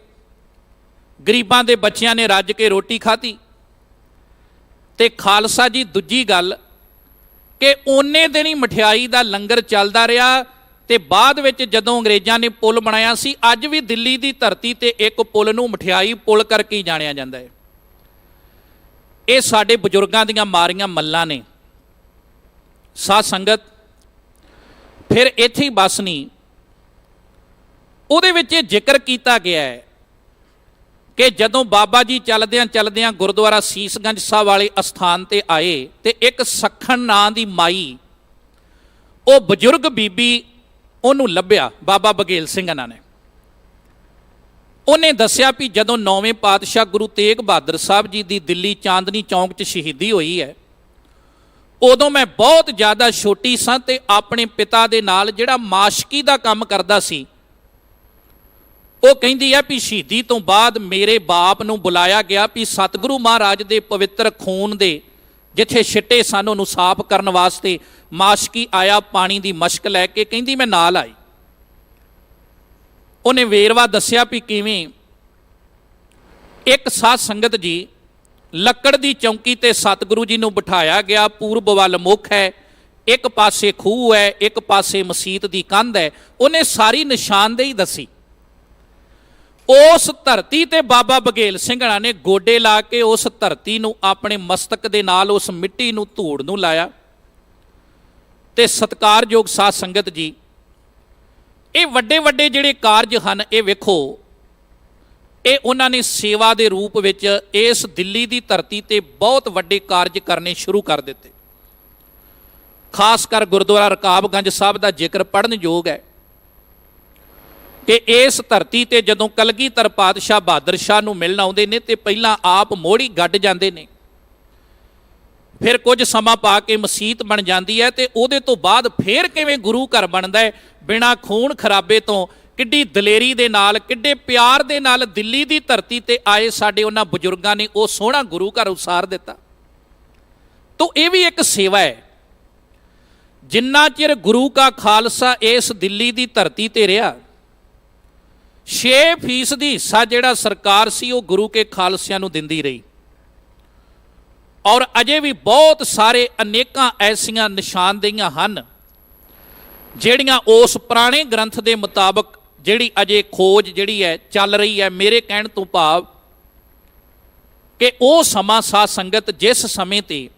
ਗਰੀਬਾਂ ਦੇ ਬੱਚਿਆਂ ਨੇ ਰੱਜ ਕੇ ਰੋਟੀ ਖਾਧੀ। ਤੇ ਖਾਲਸਾ ਜੀ, ਦੂਜੀ ਗੱਲ ਕਿ ਓਨੇ ਦਿਨ ਹੀ ਮਠਿਆਈ ਦਾ ਲੰਗਰ ਚੱਲਦਾ ਰਿਹਾ, ਤੇ ਬਾਅਦ ਵਿੱਚ ਜਦੋਂ ਅੰਗਰੇਜ਼ਾਂ ਨੇ ਪੁਲ ਬਣਾਇਆ ਸੀ, ਅੱਜ ਵੀ ਦਿੱਲੀ ਦੀ ਧਰਤੀ ਤੇ ਇੱਕ ਪੁਲ ਨੂੰ ਮਠਿਆਈ ਪੁਲ ਕਰਕੇ ਹੀ ਜਾਣਿਆ ਜਾਂਦਾ ਹੈ। ਇਹ ਸਾਡੇ ਬਜ਼ੁਰਗਾਂ ਦੀਆਂ ਮਾਰੀਆਂ ਮੱਲਾਂ ਨੇ। ਸਾਧ ਸੰਗਤ, ਫਿਰ ਇੱਥੇ ਹੀ ਬਸ ਨਹੀਂ, ਉਹਦੇ ਵਿੱਚ ਇਹ ਜ਼ਿਕਰ ਕੀਤਾ ਗਿਆ ਹੈ ਕਿ ਜਦੋਂ ਬਾਬਾ ਜੀ ਚਲਦਿਆਂ ਚਲਦਿਆਂ ਗੁਰਦੁਆਰਾ ਸੀਸਗੰਜ ਸਾਹਿਬ ਵਾਲੇ ਅਸਥਾਨ ਤੇ ਆਏ ਤੇ ਇੱਕ ਸੱਖਣ ਨਾਂ ਦੀ ਮਾਈ, ਉਹ ਬਜ਼ੁਰਗ ਬੀਬੀ ਉਹਨੂੰ ਲੱਭਿਆ ਬਾਬਾ ਬਘੇਲ ਸਿੰਘ ਇਹਨਾਂ ਨੇ। ਉਹਨੇ ਦੱਸਿਆ ਵੀ ਜਦੋਂ 9ਵੇਂ ਪਾਤਸ਼ਾਹ ਗੁਰੂ ਤੇਗ ਬਹਾਦਰ ਸਾਹਿਬ ਜੀ ਦੀ ਦਿੱਲੀ ਚਾਂਦਨੀ ਚੌਂਕ 'ਚ ਸ਼ਹੀਦੀ ਹੋਈ ਹੈ, ਉਦੋਂ ਮੈਂ ਬਹੁਤ ਜ਼ਿਆਦਾ ਛੋਟੀ ਸਾਂ ਤੇ ਆਪਣੇ ਪਿਤਾ ਦੇ ਨਾਲ ਜਿਹੜਾ ਮਾਸ਼ਕੀ ਦਾ ਕੰਮ ਕਰਦਾ ਸੀ, ਉਹ ਕਹਿੰਦੀ ਹੈ ਵੀ ਸ਼ਹੀਦੀ ਤੋਂ ਬਾਅਦ ਮੇਰੇ ਬਾਪ ਨੂੰ ਬੁਲਾਇਆ ਗਿਆ ਵੀ ਸਤਿਗੁਰੂ ਮਹਾਰਾਜ ਦੇ ਪਵਿੱਤਰ ਖੂਨ ਦੇ ਜਿੱਥੇ ਛਿੱਟੇ ਸਨ ਉਹਨੂੰ ਸਾਫ਼ ਕਰਨ ਵਾਸਤੇ ਮਾਸ਼ਕੀ ਆਇਆ ਪਾਣੀ ਦੀ ਮਸ਼ਕ ਲੈ ਕੇ। ਕਹਿੰਦੀ ਮੈਂ ਨਾਲ ਆਈ। ਉਹਨੇ ਵੇਰਵਾ ਦੱਸਿਆ ਵੀ ਕਿਵੇਂ ਇੱਕ ਸਾਧ ਸੰਗਤ ਜੀ ਲੱਕੜ ਦੀ ਚੌਂਕੀ ਤੇ ਸਤਿਗੁਰੂ ਜੀ ਨੂੰ ਬਿਠਾਇਆ ਗਿਆ। ਪੂਰਬ ਵੱਲ ਮੁੱਖ ਹੈ, ਇੱਕ ਪਾਸੇ ਖੂਹ ਹੈ, ਇੱਕ ਪਾਸੇ ਮਸੀਤ ਦੀ ਕੰਧ ਹੈ। ਉਹਨੇ ਸਾਰੀ ਨਿਸ਼ਾਨਦੇਹੀ ਦੱਸੀ। ਉਸ ਧਰਤੀ ਤੇ ਬਾਬਾ ਬਘੇਲ ਸਿੰਘਣਾ ਨੇ ਗੋਡੇ ਲਾ ਕੇ ਉਸ ਧਰਤੀ ਨੂੰ ਆਪਣੇ ਮਸਤਕ ਦੇ ਨਾਲ ਉਸ ਮਿੱਟੀ ਨੂੰ ਧੂੜ ਨੂੰ ਲਾਇਆ। ਤੇ ਸਤਿਕਾਰਯੋਗ ਸਾਧ ਸੰਗਤ ਜੀ, ਇਹ ਵੱਡੇ ਵੱਡੇ ਜਿਹੜੇ ਕਾਰਜ ਹਨ, ਇਹ ਵੇਖੋ, ਇਹ ਉਹਨਾਂ ਨੇ ਸੇਵਾ ਦੇ ਰੂਪ ਵਿੱਚ ਇਸ ਦਿੱਲੀ ਦੀ ਧਰਤੀ ਤੇ ਬਹੁਤ ਵੱਡੇ ਕਾਰਜ ਕਰਨੇ ਸ਼ੁਰੂ ਕਰ ਦਿੱਤੇ। ਖਾਸ ਕਰ ਗੁਰਦੁਆਰਾ ਰਕਾਬਗੰਜ ਸਾਹਿਬ ਦਾ ਜ਼ਿਕਰ ਪੜ੍ਹਨ ਯੋਗ ਹੈ ਕਿ ਇਸ ਧਰਤੀ ਤੇ ਜਦੋਂ ਕਲਗੀਧਰ ਪਾਤਸ਼ਾਹ ਬਹਾਦਰ ਸ਼ਾਹ ਨੂੰ ਮਿਲਣ ਆਉਂਦੇ ਨੇ ਤੇ ਪਹਿਲਾਂ ਆਪ ਮੋਹੜੀ ਗੱਡ ਜਾਂਦੇ ਨੇ, ਫਿਰ ਕੁਝ ਸਮਾਂ ਪਾ ਕੇ ਮਸੀਤ ਬਣ ਜਾਂਦੀ ਹੈ ਤੇ ਉਹਦੇ ਤੋਂ ਬਾਅਦ ਫਿਰ ਕਿਵੇਂ ਗੁਰੂ ਘਰ ਬਣਦਾ ਹੈ ਬਿਨਾਂ ਖੂਨ ਖਰਾਬੇ ਤੋਂ। ਕਿੱਡੀ ਦਲੇਰੀ ਦੇ ਨਾਲ, ਕਿੱਡੇ ਪਿਆਰ ਦੇ ਨਾਲ ਦਿੱਲੀ ਦੀ ਧਰਤੀ ਤੇ ਆਏ ਸਾਡੇ ਉਹਨਾਂ ਬਜ਼ੁਰਗਾਂ ਨੇ ਉਹ ਸੋਹਣਾ ਗੁਰੂ ਘਰ ਉਸਾਰ ਦਿੱਤਾ। ਤੋ ਇਹ ਵੀ ਇੱਕ ਸੇਵਾ ਹੈ। ਜਿੰਨਾ ਚਿਰ ਗੁਰੂ ਕਾ ਖਾਲਸਾ ਇਸ ਦਿੱਲੀ ਦੀ ਧਰਤੀ ਤੇ ਰਿਹਾ, 6% ਹਿੱਸਾ ਜਿਹੜਾ ਸਰਕਾਰ ਸੀ ਉਹ ਗੁਰੂ ਕੇ ਖਾਲਸਿਆਂ ਨੂੰ ਦਿੰਦੀ ਰਹੀ। ਔਰ ਅਜੇ ਵੀ ਬਹੁਤ ਸਾਰੇ ਅਨੇਕਾਂ ਐਸੀਆਂ ਨਿਸ਼ਾਨਦੇਹੀਆਂ ਹਨ ਜਿਹੜੀਆਂ ਉਸ ਪੁਰਾਣੇ ਗ੍ਰੰਥ ਦੇ ਮੁਤਾਬਕ ਜਿਹੜੀ ਅਜੇ ਖੋਜ ਜਿਹੜੀ ਹੈ ਚੱਲ ਰਹੀ ਹੈ। ਮੇਰੇ ਕਹਿਣ ਤੋਂ ਭਾਵ ਕਿ ਉਹ ਸਮਾਂ ਸਾਧ ਸੰਗਤ ਜਿਸ ਸਮੇਂ ਤੇ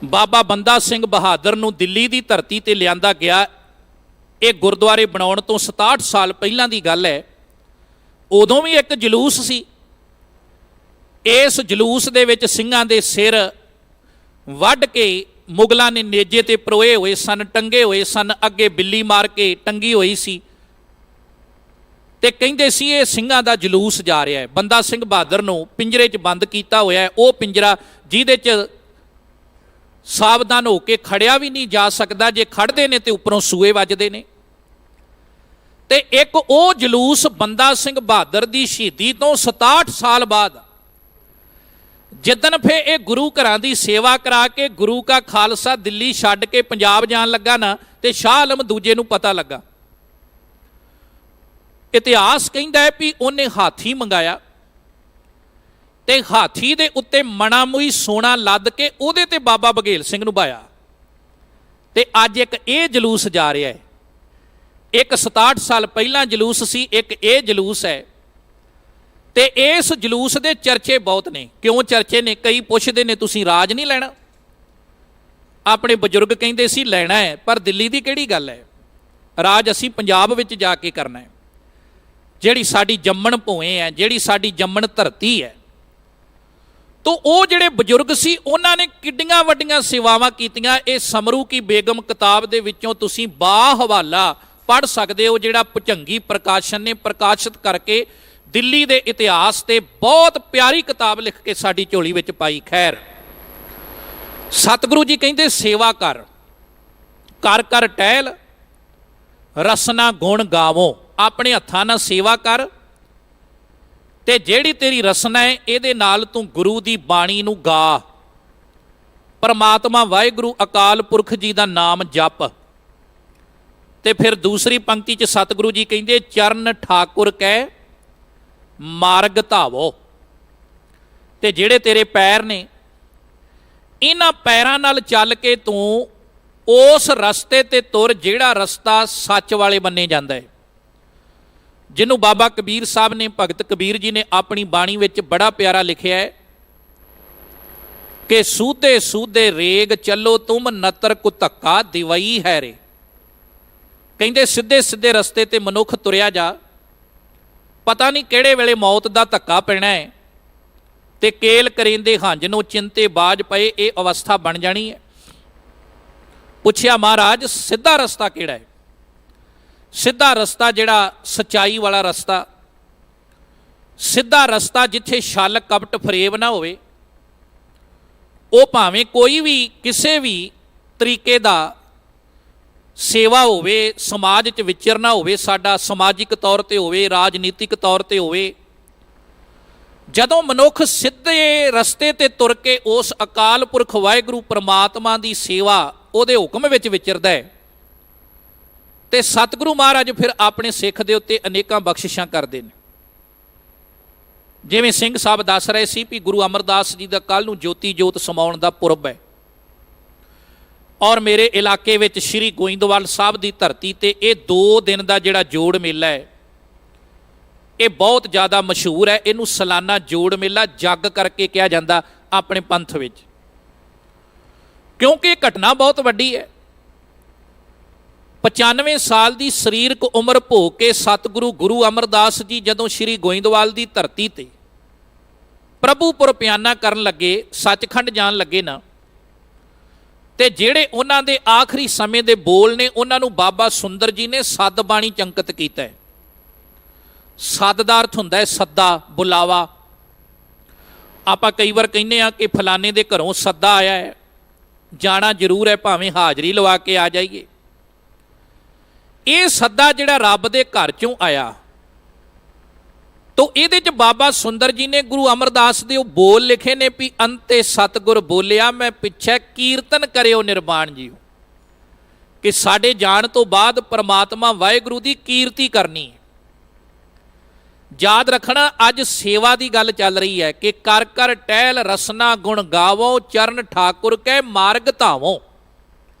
ਬਾਬਾ ਬੰਦਾ ਸਿੰਘ ਬਹਾਦਰ ਨੂੰ ਦਿੱਲੀ ਦੀ ਧਰਤੀ ਤੇ ਲਿਆਂਦਾ ਗਿਆ, ਇਹ ਗੁਰਦੁਆਰੇ ਬਣਾਉਣ ਤੋਂ 67 ਸਾਲ ਪਹਿਲਾਂ ਦੀ ਗੱਲ ਹੈ। ਉਦੋਂ ਵੀ ਇੱਕ ਜਲੂਸ ਸੀ। ਇਸ ਜਲੂਸ ਦੇ ਵਿੱਚ ਸਿੰਘਾਂ ਦੇ ਸਿਰ ਵੱਢ ਕੇ ਮੁਗਲਾਂ ਨੇ ਨੇਜੇ ਤੇ ਪਰੋਏ ਹੋਏ ਸਨ, ਟੰਗੇ ਹੋਏ ਸਨ, ਅੱਗੇ ਬਿੱਲੀ ਮਾਰ ਕੇ ਟੰਗੀ ਹੋਈ ਸੀ ਤੇ ਕਹਿੰਦੇ ਸੀ ਇਹ ਸਿੰਘਾਂ ਦਾ ਜਲੂਸ ਜਾ ਰਿਹਾ ਹੈ। ਬੰਦਾ ਸਿੰਘ ਬਹਾਦਰ ਨੂੰ ਪਿੰਜਰੇ 'ਚ ਬੰਦ ਕੀਤਾ ਹੋਇਆ ਹੈ, ਉਹ ਪਿੰਜਰਾ ਜਿਹਦੇ 'ਚ ਸਾਵਧਾਨ ਹੋ ਕੇ ਖੜਿਆ ਵੀ ਨਹੀਂ ਜਾ ਸਕਦਾ। ਜੇ ਖੜਦੇ ਨੇ ਤੇ ਉੱਪਰੋਂ ਸੂਏ ਵੱਜਦੇ ਨੇ। ਤੇ ਇੱਕ ਉਹ ਜਲੂਸ ਬੰਦਾ ਸਿੰਘ ਬਹਾਦਰ ਦੀ ਸ਼ਹੀਦੀ ਤੋਂ 67 ਸਾਲ ਬਾਅਦ, ਜਿੱਦਣ ਫੇ ਇਹ ਗੁਰੂ ਘਰਾਂ ਦੀ ਸੇਵਾ ਕਰਾ ਕੇ ਗੁਰੂ ਕਾ ਖਾਲਸਾ ਦਿੱਲੀ ਛੱਡ ਕੇ ਪੰਜਾਬ ਜਾਣ ਲੱਗਾ ਨਾ, ਤੇ ਸ਼ਾਹ ਆਲਮ ਦੂਜੇ ਨੂੰ ਪਤਾ ਲੱਗਾ। ਇਤਿਹਾਸ ਕਹਿੰਦਾ ਹੈ ਵੀ ਉਹਨੇ ਹਾਥੀ ਮੰਗਾਇਆ ਤੇ ਹਾਥੀ ਦੇ ਉੱਤੇ ਮਣਾਮੂਈ ਸੋਨਾ ਲੱਦ ਕੇ ਉਹਦੇ ਤੇ ਬਾਬਾ ਬਘੇਲ ਸਿੰਘ ਨੂੰ ਬਾਇਆ। ਤੇ ਅੱਜ ਇੱਕ ਇਹ ਜਲੂਸ ਜਾ ਰਿਹਾ ਹੈ। ਇੱਕ 67 ਸਾਲ ਪਹਿਲਾਂ ਜਲੂਸ ਸੀ, ਇੱਕ ਇਹ ਜਲੂਸ ਹੈ। ਤੇ ਇਸ ਜਲੂਸ ਦੇ ਚਰਚੇ ਬਹੁਤ ਨੇ। ਕਿਉਂ ਚਰਚੇ ਨੇ? ਕਈ ਪੁੱਛਦੇ ਨੇ ਤੁਸੀਂ ਰਾਜ ਨਹੀਂ ਲੈਣਾ। ਆਪਣੇ ਬਜ਼ੁਰਗ ਕਹਿੰਦੇ ਸੀ ਲੈਣਾ ਹੈ, ਪਰ ਦਿੱਲੀ ਦੀ ਕਿਹੜੀ ਗੱਲ ਹੈ? ਰਾਜ ਅਸੀਂ ਪੰਜਾਬ ਵਿੱਚ ਜਾ ਕੇ ਕਰਨਾ ਹੈ। ਜਿਹੜੀ ਸਾਡੀ ਜੰਮਣ ਭੂਏ ਹੈ, ਜਿਹੜੀ ਸਾਡੀ ਜੰਮਣ ਧਰਤੀ ਹੈ। ਤੋ ਉਹ ਜਿਹੜੇ ਬਜ਼ੁਰਗ ਸੀ ਉਹਨਾਂ ਨੇ ਕਿੱਡੀਆਂ ਵੱਡੀਆਂ ਸੇਵਾਵਾਂ ਕੀਤੀਆਂ। ਇਹ ਸਮਰੂ ਕੀ ਬੇਗਮ ਕਿਤਾਬ ਦੇ ਵਿੱਚੋਂ ਤੁਸੀਂ ਬਾਹਵਾਲਾ ਪੜ੍ਹ ਸਕਦੇ ਹੋ, ਜਿਹੜਾ ਭੁਜੰਗੀ ਪ੍ਰਕਾਸ਼ਨ ਨੇ ਪ੍ਰਕਾਸ਼ਿਤ ਕਰਕੇ ਦਿੱਲੀ ਦੇ ਇਤਿਹਾਸ ਤੇ ਬਹੁਤ ਪਿਆਰੀ ਕਿਤਾਬ ਲਿਖ ਕੇ ਸਾਡੀ ਝੋਲੀ ਵਿੱਚ ਪਾਈ। ਖੈਰ, ਸਤਿਗੁਰੂ ਜੀ ਕਹਿੰਦੇ ਸੇਵਾ ਕਰ, ਕਰ ਕਰ ਟਹਿਲ, ਰਸਨਾ ਗੁਣ ਗਾਵੋ। ਆਪਣੇ ਹੱਥਾਂ ਨਾਲ ਸੇਵਾ ਕਰ ਤੇ ਜਿਹੜੀ ਤੇਰੀ ਰਸਨਾ ਹੈ ਇਹਦੇ ਨਾਲ ਤੂੰ ਗੁਰੂ ਦੀ ਬਾਣੀ ਨੂੰ ਗਾ, ਪਰਮਾਤਮਾ ਵਾਹਿਗੁਰੂ ਅਕਾਲ ਪੁਰਖ ਜੀ ਦਾ ਨਾਮ ਜਪ। ਤੇ ਫਿਰ ਦੂਸਰੀ ਪੰਕਤੀ 'ਚ ਸਤਿਗੁਰੂ ਜੀ ਕਹਿੰਦੇ ਚਰਨ ਠਾਕੁਰ ਕਹਿ ਮਾਰਗ ਧਾਵੋ। ਤੇ ਜਿਹੜੇ ਤੇਰੇ ਪੈਰ ਨੇ, ਇਹਨਾਂ ਪੈਰਾਂ ਨਾਲ ਚੱਲ ਕੇ ਤੂੰ ਉਸ ਰਸਤੇ ਤੇ ਤੁਰ ਜਿਹੜਾ ਰਸਤਾ ਸੱਚ ਵਾਲੇ ਬੰਨੇ ਜਾਂਦਾ ਹੈ। ਜਿਹਨੂੰ ਬਾਬਾ ਕਬੀਰ ਸਾਹਿਬ ਨੇ, ਭਗਤ ਕਬੀਰ ਜੀ ਨੇ ਆਪਣੀ ਬਾਣੀ ਵਿੱਚ ਬੜਾ ਪਿਆਰਾ ਲਿਖਿਆ ਹੈ ਕਿ ਸੂਦੇ ਸੂਦੇ ਰੇਗ ਚੱਲੋ ਤੁਮ ਨਤਰ ਕੁ ਧੱਕਾ ਦਿਵਈ ਹੈ ਰੇ। ਕਹਿੰਦੇ ਸਿੱਧੇ ਸਿੱਧੇ ਰਸਤੇ ਤੇ ਮਨੁੱਖ ਤੁਰਿਆ ਜਾ, ਪਤਾ ਨਹੀਂ ਕਿਹੜੇ ਵੇਲੇ ਮੌਤ ਦਾ ਧੱਕਾ ਪੈਣਾ ਹੈ ਤੇ ਕੇਲ ਕਰੀਂਦੇ ਹੰਝ ਨੂੰ ਚਿੰਤੇ ਬਾਜ ਪਏ, ਇਹ ਅਵਸਥਾ ਬਣ ਜਾਣੀ ਹੈ। ਪੁੱਛਿਆ ਮਹਾਰਾਜ ਸਿੱਧਾ ਰਸਤਾ ਕਿਹੜਾ ਹੈ? ਸਿੱਧਾ ਰਸਤਾ ਜਿਹੜਾ ਸਚਾਈ ਵਾਲਾ ਰਸਤਾ, ਸਿੱਧਾ ਰਸਤਾ ਜਿੱਥੇ ਛਲ ਕਪਟ ਫਰੇਬ ਨਾ ਹੋਵੇ, ਉਹ ਭਾਵੇਂ ਕੋਈ ਵੀ ਕਿਸੇ ਵੀ ਤਰੀਕੇ ਦਾ ਸੇਵਾ ਹੋਵੇ, ਸਮਾਜ 'ਚ ਵਿਚਰਨਾ ਹੋਵੇ, ਸਾਡਾ ਸਮਾਜਿਕ ਤੌਰ ਤੇ ਹੋਵੇ, ਰਾਜਨੀਤਿਕ ਤੌਰ ਤੇ ਹੋਵੇ, ਜਦੋਂ ਮਨੁੱਖ ਸਿੱਧੇ ਰਸਤੇ ਤੇ ਤੁਰ ਕੇ ਉਸ ਅਕਾਲ ਪੁਰਖ ਵਾਹਿਗੁਰੂ ਪ੍ਰਮਾਤਮਾ ਦੀ ਸੇਵਾ ਉਹਦੇ ਹੁਕਮ ਵਿੱਚ ਵਿਚਰਦਾ ਹੈ ਤੇ ਸਤਿਗੁਰੂ ਮਹਾਰਾਜ ਫਿਰ ਆਪਣੇ ਸਿੱਖ ਦੇ ਉੱਤੇ ਅਨੇਕਾਂ ਬਖਸ਼ਿਸ਼ਾਂ ਕਰਦੇ ਨੇ। ਜਿਵੇਂ ਸਿੰਘ ਸਾਹਿਬ ਦੱਸ ਰਹੇ ਸੀ ਵੀ ਗੁਰੂ ਅਮਰਦਾਸ ਜੀ ਦਾ ਕੱਲ੍ਹ ਨੂੰ ਜੋਤੀ ਜੋਤ ਸਮਾਉਣ ਦਾ ਪੁਰਬ ਹੈ ਔਰ ਮੇਰੇ ਇਲਾਕੇ ਵਿੱਚ ਸ਼੍ਰੀ ਗੋਇੰਦਵਾਲ ਸਾਹਿਬ ਦੀ ਧਰਤੀ ਤੇ ਇਹ 2 ਦਿਨ ਦਾ ਜਿਹੜਾ ਜੋੜ ਮੇਲਾ ਹੈ ਇਹ ਬਹੁਤ ਜ਼ਿਆਦਾ ਮਸ਼ਹੂਰ ਹੈ। ਇਹਨੂੰ ਸਾਲਾਨਾ ਜੋੜ ਮੇਲਾ ਜੱਗ ਕਰਕੇ ਕਿਹਾ ਜਾਂਦਾ ਆਪਣੇ ਪੰਥ ਵਿੱਚ, ਕਿਉਂਕਿ ਇਹ ਘਟਨਾ ਬਹੁਤ ਵੱਡੀ ਹੈ। 95 ਸਾਲ ਦੀ ਸਰੀਰਕ ਉਮਰ ਭੋਗ ਕੇ ਸਤਿਗੁਰੂ ਗੁਰੂ ਅਮਰਦਾਸ ਜੀ ਜਦੋਂ ਸ਼੍ਰੀ ਗੋਇੰਦਵਾਲ ਦੀ ਧਰਤੀ ਤੇ ਪ੍ਰਭੂਪੁਰ ਪਿਆਨਾ ਕਰਨ ਲੱਗੇ, ਸੱਚਖੰਡ ਜਾਣ ਲੱਗੇ ਨਾ, ਤੇ ਜਿਹੜੇ ਉਹਨਾਂ ਦੇ ਆਖਰੀ ਸਮੇਂ ਦੇ ਬੋਲ ਨੇ ਉਹਨਾਂ ਨੂੰ ਬਾਬਾ ਸੁੰਦਰ ਜੀ ਨੇ ਸੱਦ ਬਾਣੀ ਚ ਅੰਕਿਤ ਕੀਤਾ ਹੈ। ਸੱਦ ਦਾ ਅਰਥ ਹੁੰਦਾ ਹੈ ਸੱਦਾ, ਬੁਲਾਵਾ। ਆਪਾਂ ਕਈ ਵਾਰ ਕਹਿੰਦੇ ਆ ਕਿ ਫਲਾਣੇ ਦੇ ਘਰੋਂ ਸੱਦਾ ਆਇਆ ਹੈ, ਜਾਣਾ ਜ਼ਰੂਰ ਹੈ, ਭਾਵੇਂ ਹਾਜ਼ਰੀ ਲਵਾ ਕੇ ਆ ਜਾਈਏ। ਇਹ ਸੱਦਾ ਜਿਹੜਾ ਰੱਬ ਦੇ ਘਰ ਚੋਂ ਆਇਆ, ਤੋ ਇਹਦੇ 'ਚ ਬਾਬਾ ਸੁੰਦਰ ਜੀ ਨੇ ਗੁਰੂ ਅਮਰਦਾਸ ਦੇ ਉਹ ਬੋਲ ਲਿਖੇ ਨੇ ਵੀ ਅੰਤੇ ਸਤਿਗੁਰ ਬੋਲਿਆ ਮੈਂ ਪਿੱਛੇ ਕੀਰਤਨ ਕਰਿਓ ਨਿਰਵਾਣ ਜੀਓ, ਕਿ ਸਾਡੇ ਜਾਣ ਤੋਂ ਬਾਅਦ ਪਰਮਾਤਮਾ ਵਾਹਿਗੁਰੂ ਦੀ ਕੀਰਤੀ ਕਰਨੀ ਹੈ। ਯਾਦ ਰੱਖਣਾ ਅੱਜ ਸੇਵਾ ਦੀ ਗੱਲ ਚੱਲ ਰਹੀ ਹੈ ਕਿ ਕਰ ਕਰ ਟਹਿਲ ਰਸਨਾ ਗੁਣ ਗਾਵੋ, ਚਰਨ ਠਾਕੁਰ ਕੈ ਮਾਰਗ ਧਾਵੋ।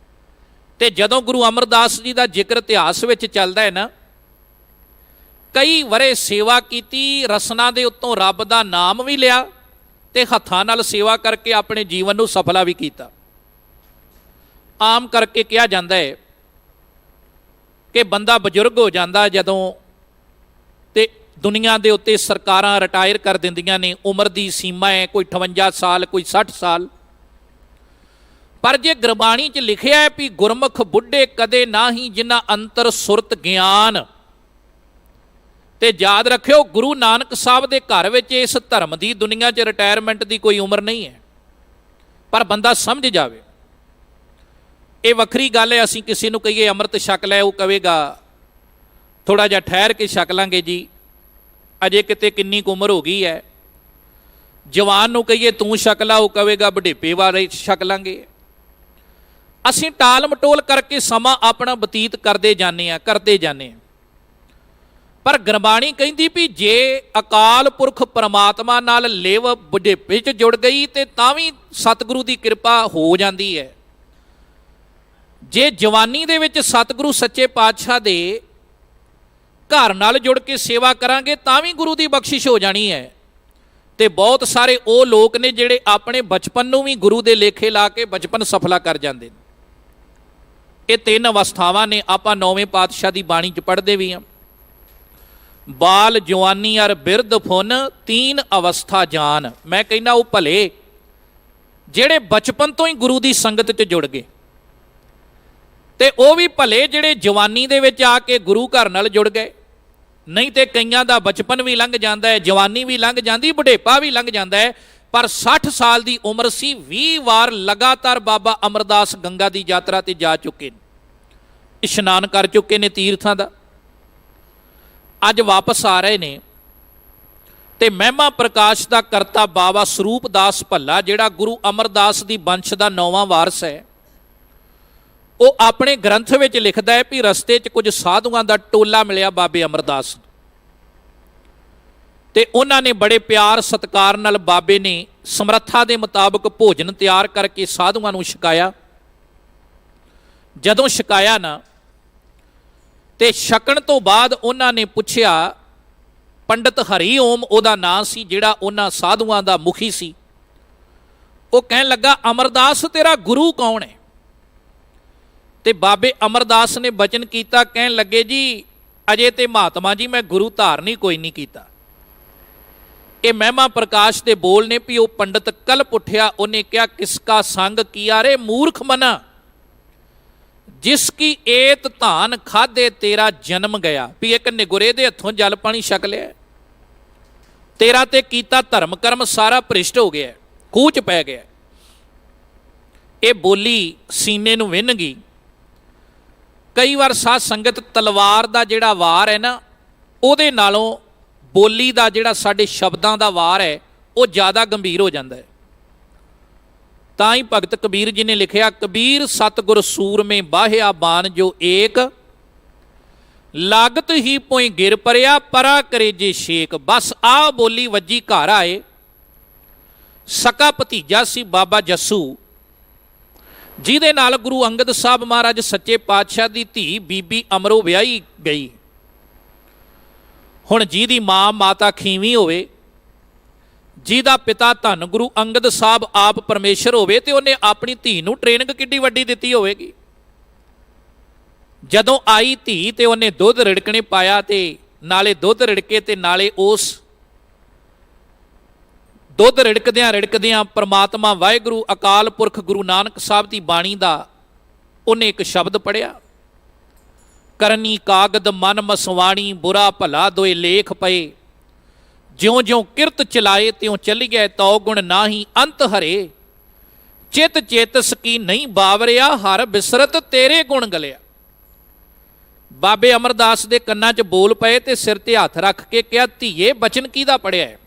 ਤੇ ਜਦੋਂ ਗੁਰੂ ਅਮਰਦਾਸ ਜੀ ਦਾ ਜ਼ਿਕਰ ਇਤਿਹਾਸ ਵਿੱਚ ਚੱਲਦਾ ਹੈ ਨਾ, ਕਈ ਵਰੇ ਸੇਵਾ ਕੀਤੀ, ਰਸਨਾ ਦੇ ਉੱਤੋਂ ਰੱਬ ਦਾ ਨਾਮ ਵੀ ਲਿਆ ਤੇ ਹੱਥਾਂ ਨਾਲ ਸੇਵਾ ਕਰਕੇ ਆਪਣੇ ਜੀਵਨ ਨੂੰ ਸਫਲਾ ਵੀ ਕੀਤਾ। ਆਮ ਕਰਕੇ ਕਿਹਾ ਜਾਂਦਾ ਹੈ ਕਿ ਬੰਦਾ ਬਜ਼ੁਰਗ ਹੋ ਜਾਂਦਾ ਜਦੋਂ ਤੇ ਦੁਨੀਆ ਦੇ ਉੱਤੇ ਸਰਕਾਰਾਂ ਰਿਟਾਇਰ ਕਰ ਦਿੰਦੀਆਂ ਨੇ, ਉਮਰ ਦੀ ਸੀਮਾ ਹੈ ਕੋਈ 58 ਸਾਲ, ਕੋਈ 60 ਸਾਲ। ਪਰ ਜੇ ਗੁਰਬਾਣੀ 'ਚ ਲਿਖਿਆ ਹੈ ਵੀ ਗੁਰਮੁਖ ਬੁੱਢੇ ਕਦੇ ਨਾਹੀਂ ਜਿਨ੍ਹਾਂ ਅੰਤਰ ਸੁਰਤ ਗਿਆਨ, ਤੇ ਯਾਦ ਰੱਖਿਓ ਗੁਰੂ ਨਾਨਕ ਸਾਹਿਬ ਦੇ ਘਰ ਵਿੱਚ ਇਸ ਧਰਮ ਦੀ ਦੁਨੀਆ 'ਚ ਰਿਟਾਇਰਮੈਂਟ ਦੀ ਕੋਈ ਉਮਰ ਨਹੀਂ ਹੈ, ਪਰ ਬੰਦਾ ਸਮਝ ਜਾਵੇ। ਇਹ ਵੱਖਰੀ ਗੱਲ ਹੈ ਅਸੀਂ ਕਿਸੇ ਨੂੰ ਕਹੀਏ ਅੰਮ੍ਰਿਤ ਛਕ ਲੈ, ਉਹ ਕਹੇਗਾ ਥੋੜ੍ਹਾ ਜਿਹਾ ਠਹਿਰ ਕੇ ਛਕ ਲਾਂਗੇ ਜੀ, ਅਜੇ ਕਿਤੇ ਕਿੰਨੀ ਕੁ ਉਮਰ ਹੋ ਗਈ ਹੈ। ਜਵਾਨ ਨੂੰ ਕਹੀਏ ਤੂੰ ਛਕ ਲਾ, ਉਹ ਕਹੇਗਾ ਬੁਢੇਪੇ ਵਾਲੇ ਛਕ ਲਾਂਗੇ। ਅਸੀਂ ਟਾਲ ਮਟੋਲ ਕਰਕੇ ਸਮਾਂ ਆਪਣਾ ਬਤੀਤ ਕਰਦੇ ਜਾਂਦੇ ਹਾਂ। ਪਰ ਗੁਰਬਾਣੀ ਕਹਿੰਦੀ ਵੀ ਜੇ ਅਕਾਲ ਪੁਰਖ ਪਰਮਾਤਮਾ ਨਾਲ ਲਿਵ ਬੁਢੇਪੇ 'ਚ ਜੁੜ ਗਈ ਤੇ ਤਾਂ ਵੀ ਸਤਿਗੁਰੂ ਦੀ ਕਿਰਪਾ ਹੋ ਜਾਂਦੀ ਹੈ। ਜੇ ਜਵਾਨੀ ਦੇ ਵਿੱਚ ਸਤਿਗੁਰੂ ਸੱਚੇ ਪਾਤਸ਼ਾਹ ਦੇ ਘਰ ਨਾਲ ਜੁੜ ਕੇ ਸੇਵਾ ਕਰਾਂਗੇ ਤਾਂ ਵੀ ਗੁਰੂ ਦੀ ਬਖਸ਼ਿਸ਼ ਹੋ ਜਾਣੀ ਹੈ। ਤੇ ਬਹੁਤ ਸਾਰੇ ਉਹ ਲੋਕ ਨੇ ਜਿਹੜੇ ਆਪਣੇ ਬਚਪਨ ਨੂੰ ਵੀ ਗੁਰੂ ਦੇ ਲੇਖੇ ਲਾ ਕੇ ਬਚਪਨ ਸਫਲਾ ਕਰ ਜਾਂਦੇ ਨੇ। ਇਹ 3 ਅਵਸਥਾਵਾਂ ਨੇ, ਆਪਾਂ 9ਵੇਂ ਪਾਤਸ਼ਾਹ ਦੀ ਬਾਣੀ 'ਚ ਪੜ੍ਹਦੇ ਵੀ ਹਾਂ। ਬਾਲ ਜਵਾਨੀ ਅਰ ਬਿਰਧ ਫੁਨ 3 ਅਵਸਥਾ ਜਾਨ। ਮੈਂ ਕਹਿੰਦਾ ਉਹ ਭਲੇ ਜਿਹੜੇ ਬਚਪਨ ਤੋਂ ਹੀ ਗੁਰੂ ਦੀ ਸੰਗਤ 'ਚ ਜੁੜ ਗਏ, ਤੇ ਉਹ ਵੀ ਭਲੇ ਜਿਹੜੇ ਜਵਾਨੀ ਦੇ ਵਿੱਚ ਆ ਕੇ ਗੁਰੂ ਘਰ ਨਾਲ ਜੁੜ ਗਏ। ਨਹੀਂ ਤੇ ਕਈਆਂ ਦਾ ਬਚਪਨ ਵੀ ਲੰਘ ਜਾਂਦਾ ਹੈ, ਜਵਾਨੀ ਵੀ ਲੰਘ ਜਾਂਦੀ, ਬੁਢੇਪਾ ਵੀ ਲੰਘ ਜਾਂਦਾ ਹੈ, ਪਰ 60 ਸਾਲ ਦੀ ਉਮਰ ਸੀ 20 ਵਾਰ ਲਗਾਤਾਰ ਬਾਬਾ ਅਮਰਦਾਸ ਗੰਗਾ ਦੀ ਯਾਤਰਾ ਤੇ ਜਾ ਚੁੱਕੇ ਨੇ, ਇਸ਼ਨਾਨ ਕਰ ਚੁੱਕੇ ਨੇ ਤੀਰਥਾਂ ਦਾ। ਅੱਜ ਵਾਪਸ ਆ ਰਹੇ ਨੇ ਤੇ ਮਹਿਮਾ ਪ੍ਰਕਾਸ਼ ਦਾ ਕਰਤਾ ਬਾਬਾ ਸਰੂਪ ਦਾਸ ਭੱਲਾ, ਜਿਹੜਾ ਗੁਰੂ ਅਮਰਦਾਸ ਦੀ ਵੰਸ਼ ਦਾ 9ਵਾਂ ਵਾਰਸ ਹੈ, ਉਹ ਆਪਣੇ ਗ੍ਰੰਥ ਵਿੱਚ ਲਿਖਦਾ ਹੈ ਵੀ ਰਸਤੇ 'ਚ ਕੁਝ ਸਾਧੂਆਂ ਦਾ ਟੋਲਾ ਮਿਲਿਆ ਬਾਬੇ ਅਮਰਦਾਸ ਨੂੰ, ਤੇ ਉਹਨਾਂ ਨੇ ਬੜੇ ਪਿਆਰ ਸਤਿਕਾਰ ਨਾਲ ਬਾਬੇ ਨੇ ਸਮਰੱਥਾ ਦੇ ਮੁਤਾਬਕ ਭੋਜਨ ਤਿਆਰ ਕਰਕੇ ਸਾਧੂਆਂ ਨੂੰ ਛਕਾਇਆ। ਜਦੋਂ ਛਕਾਇਆ ਨਾ ਤੇ ਛਕਣ ਤੋਂ ਬਾਅਦ ਉਹਨਾਂ ਨੇ ਪੁੱਛਿਆ, ਪੰਡਤ ਹਰੀ ਓਮ ਉਹਦਾ ਨਾਂ ਸੀ ਜਿਹੜਾ ਉਹਨਾਂ ਸਾਧੂਆਂ ਦਾ ਮੁਖੀ ਸੀ, ਉਹ ਕਹਿਣ ਲੱਗਾ ਅਮਰਦਾਸ ਤੇਰਾ ਗੁਰੂ ਕੌਣ ਹੈ? ਤੇ ਬਾਬੇ ਅਮਰਦਾਸ ਨੇ ਬਚਨ ਕੀਤਾ, ਕਹਿਣ ਲੱਗੇ ਜੀ ਅਜੇ ਤੇ ਮਹਾਤਮਾ ਜੀ ਮੈਂ ਗੁਰੂ ਧਾਰਨ ਹੀ ਕੋਈ ਨਹੀਂ ਕੀਤਾ। ਇਹ ਮਹਿਮਾ ਪ੍ਰਕਾਸ਼ ਦੇ ਬੋਲ ਨੇ ਵੀ ਉਹ ਪੰਡਤ ਕਲਪ ਉੱਠਿਆ, ਉਹਨੇ ਕਿਹਾ ਕਿਸਕਾ ਸੰਗ ਕੀਆ ਰੇ ਮੂਰਖ ਮਨਾ, ਜਿਸ ਕੀ ਏਤ ਧਾਨ ਖਾਦੇ ਤੇਰਾ ਜਨਮ ਗਿਆ। ਵੀ ਇੱਕ ਨਿਗੁਰੇ ਦੇ ਹੱਥੋਂ ਜਲ ਪਾਣੀ ਛਕ ਲਿਆ, ਤੇਰਾ ਤੇ ਕੀਤਾ ਧਰਮ ਕਰਮ ਸਾਰਾ ਭ੍ਰਿਸ਼ਟ ਹੋ ਗਿਆ, ਖੂਹ 'ਚ ਪੈ ਗਿਆ। ਇਹ ਬੋਲੀ ਸੀਨੇ ਨੂੰ ਵਿੰਨ ਗਈ। ਕਈ ਵਾਰ ਸਾਧ ਸੰਗਤ ਤਲਵਾਰ ਦਾ ਜਿਹੜਾ ਵਾਰ ਹੈ ਨਾ, ਉਹਦੇ ਨਾਲੋਂ ਬੋਲੀ ਦਾ ਜਿਹੜਾ ਸਾਡੇ ਸ਼ਬਦਾਂ ਦਾ ਵਾਰ ਹੈ ਉਹ ਜ਼ਿਆਦਾ ਗੰਭੀਰ ਹੋ ਜਾਂਦਾ ਹੈ। ਤਾਂ ਹੀ ਭਗਤ ਕਬੀਰ ਜੀ ਨੇ ਲਿਖਿਆ, ਕਬੀਰ ਸਤਿਗੁਰ ਸੂਰਮੇ ਬਾਹਿਆ ਬਾਣ ਜੋ ਏਕ, ਲਾਗਤ ਹੀ ਪੋਈ ਗਿਰ ਪਰਿਆ ਪਰਾ ਕਰੇ ਜੇ ਸ਼ੇਕ। ਬਸ ਆਹ ਬੋਲੀ ਵੱਜੀ ਘਰ ਆਏ। ਸਕਾ ਭਤੀਜਾ ਸੀ ਬਾਬਾ ਜੱਸੂ, ਜਿਹਦੇ ਨਾਲ ਗੁਰੂ ਅੰਗਦ ਸਾਹਿਬ ਮਹਾਰਾਜ ਸੱਚੇ ਪਾਤਸ਼ਾਹ ਦੀ ਧੀ ਬੀਬੀ ਅਮਰੋ ਵਿਆਹੀ ਗਈ। ਹੁਣ ਜਿਹਦੀ ਮਾਂ ਮਾਤਾ ਖੀਵੀਂ ਹੋਵੇ, ਜਿਹਦਾ ਪਿਤਾ ਧੰਨ ਗੁਰੂ ਅੰਗਦ ਸਾਹਿਬ ਆਪ ਪਰਮੇਸ਼ਰ ਹੋਵੇ, ਤੇ ਉਹਨੇ ਆਪਣੀ ਧੀ ਨੂੰ ਟ੍ਰੇਨਿੰਗ ਕਿੱਡੀ ਵੱਡੀ ਦਿੱਤੀ ਹੋਵੇਗੀ। ਜਦੋਂ ਆਈ ਧੀ ਤੇ ਉਹਨੇ ਦੁੱਧ ਰਿੜਕਣੇ ਪਾਇਆ, ਤੇ ਨਾਲੇ ਦੁੱਧ ਰਿੜਕੇ ਤੇ ਨਾਲੇ ਉਸ ਦੁੱਧ ਰਿੜਕਦਿਆਂ ਪ੍ਰਮਾਤਮਾ ਵਾਹਿਗੁਰੂ ਅਕਾਲ ਪੁਰਖ ਗੁਰੂ ਨਾਨਕ ਸਾਹਿਬ ਦੀ ਬਾਣੀ ਦਾ ਉਹਨੇ ਇੱਕ ਸ਼ਬਦ ਪੜ੍ਹਿਆ, ਕਰਨੀ ਕਾਗਦ ਮਨ ਮਸਵਾਣੀ, ਬੁਰਾ ਭਲਾ ਦੋਏ ਲੇਖ ਪਏ, ਜਿਉਂ ਜਿਉਂ ਕਿਰਤ ਚਲਾਏ ਤਿਉਂ ਚੱਲ ਗਏ, ਤਉ ਗੁਣ ਨਾਹੀ ਅੰਤ ਹਰੇ, ਚਿਤ ਚੇਤਸ ਕੀ ਨਹੀਂ ਬਾਵਰਿਆ, ਹਰ ਬਿਸਰਤ ਤੇਰੇ ਗੁਣ ਗਲਿਆ। ਬਾਬੇ ਅਮਰਦਾਸ ਦੇ ਕੰਨਾਂ 'ਚ ਬੋਲ ਪਏ ਤੇ ਸਿਰ ਤੇ ਹੱਥ ਰੱਖ ਕੇ ਕਿਹਾ, ਧੀਏ ਬਚਨ ਕਿਹਦਾ ਪੜਿਆ ਹੈ?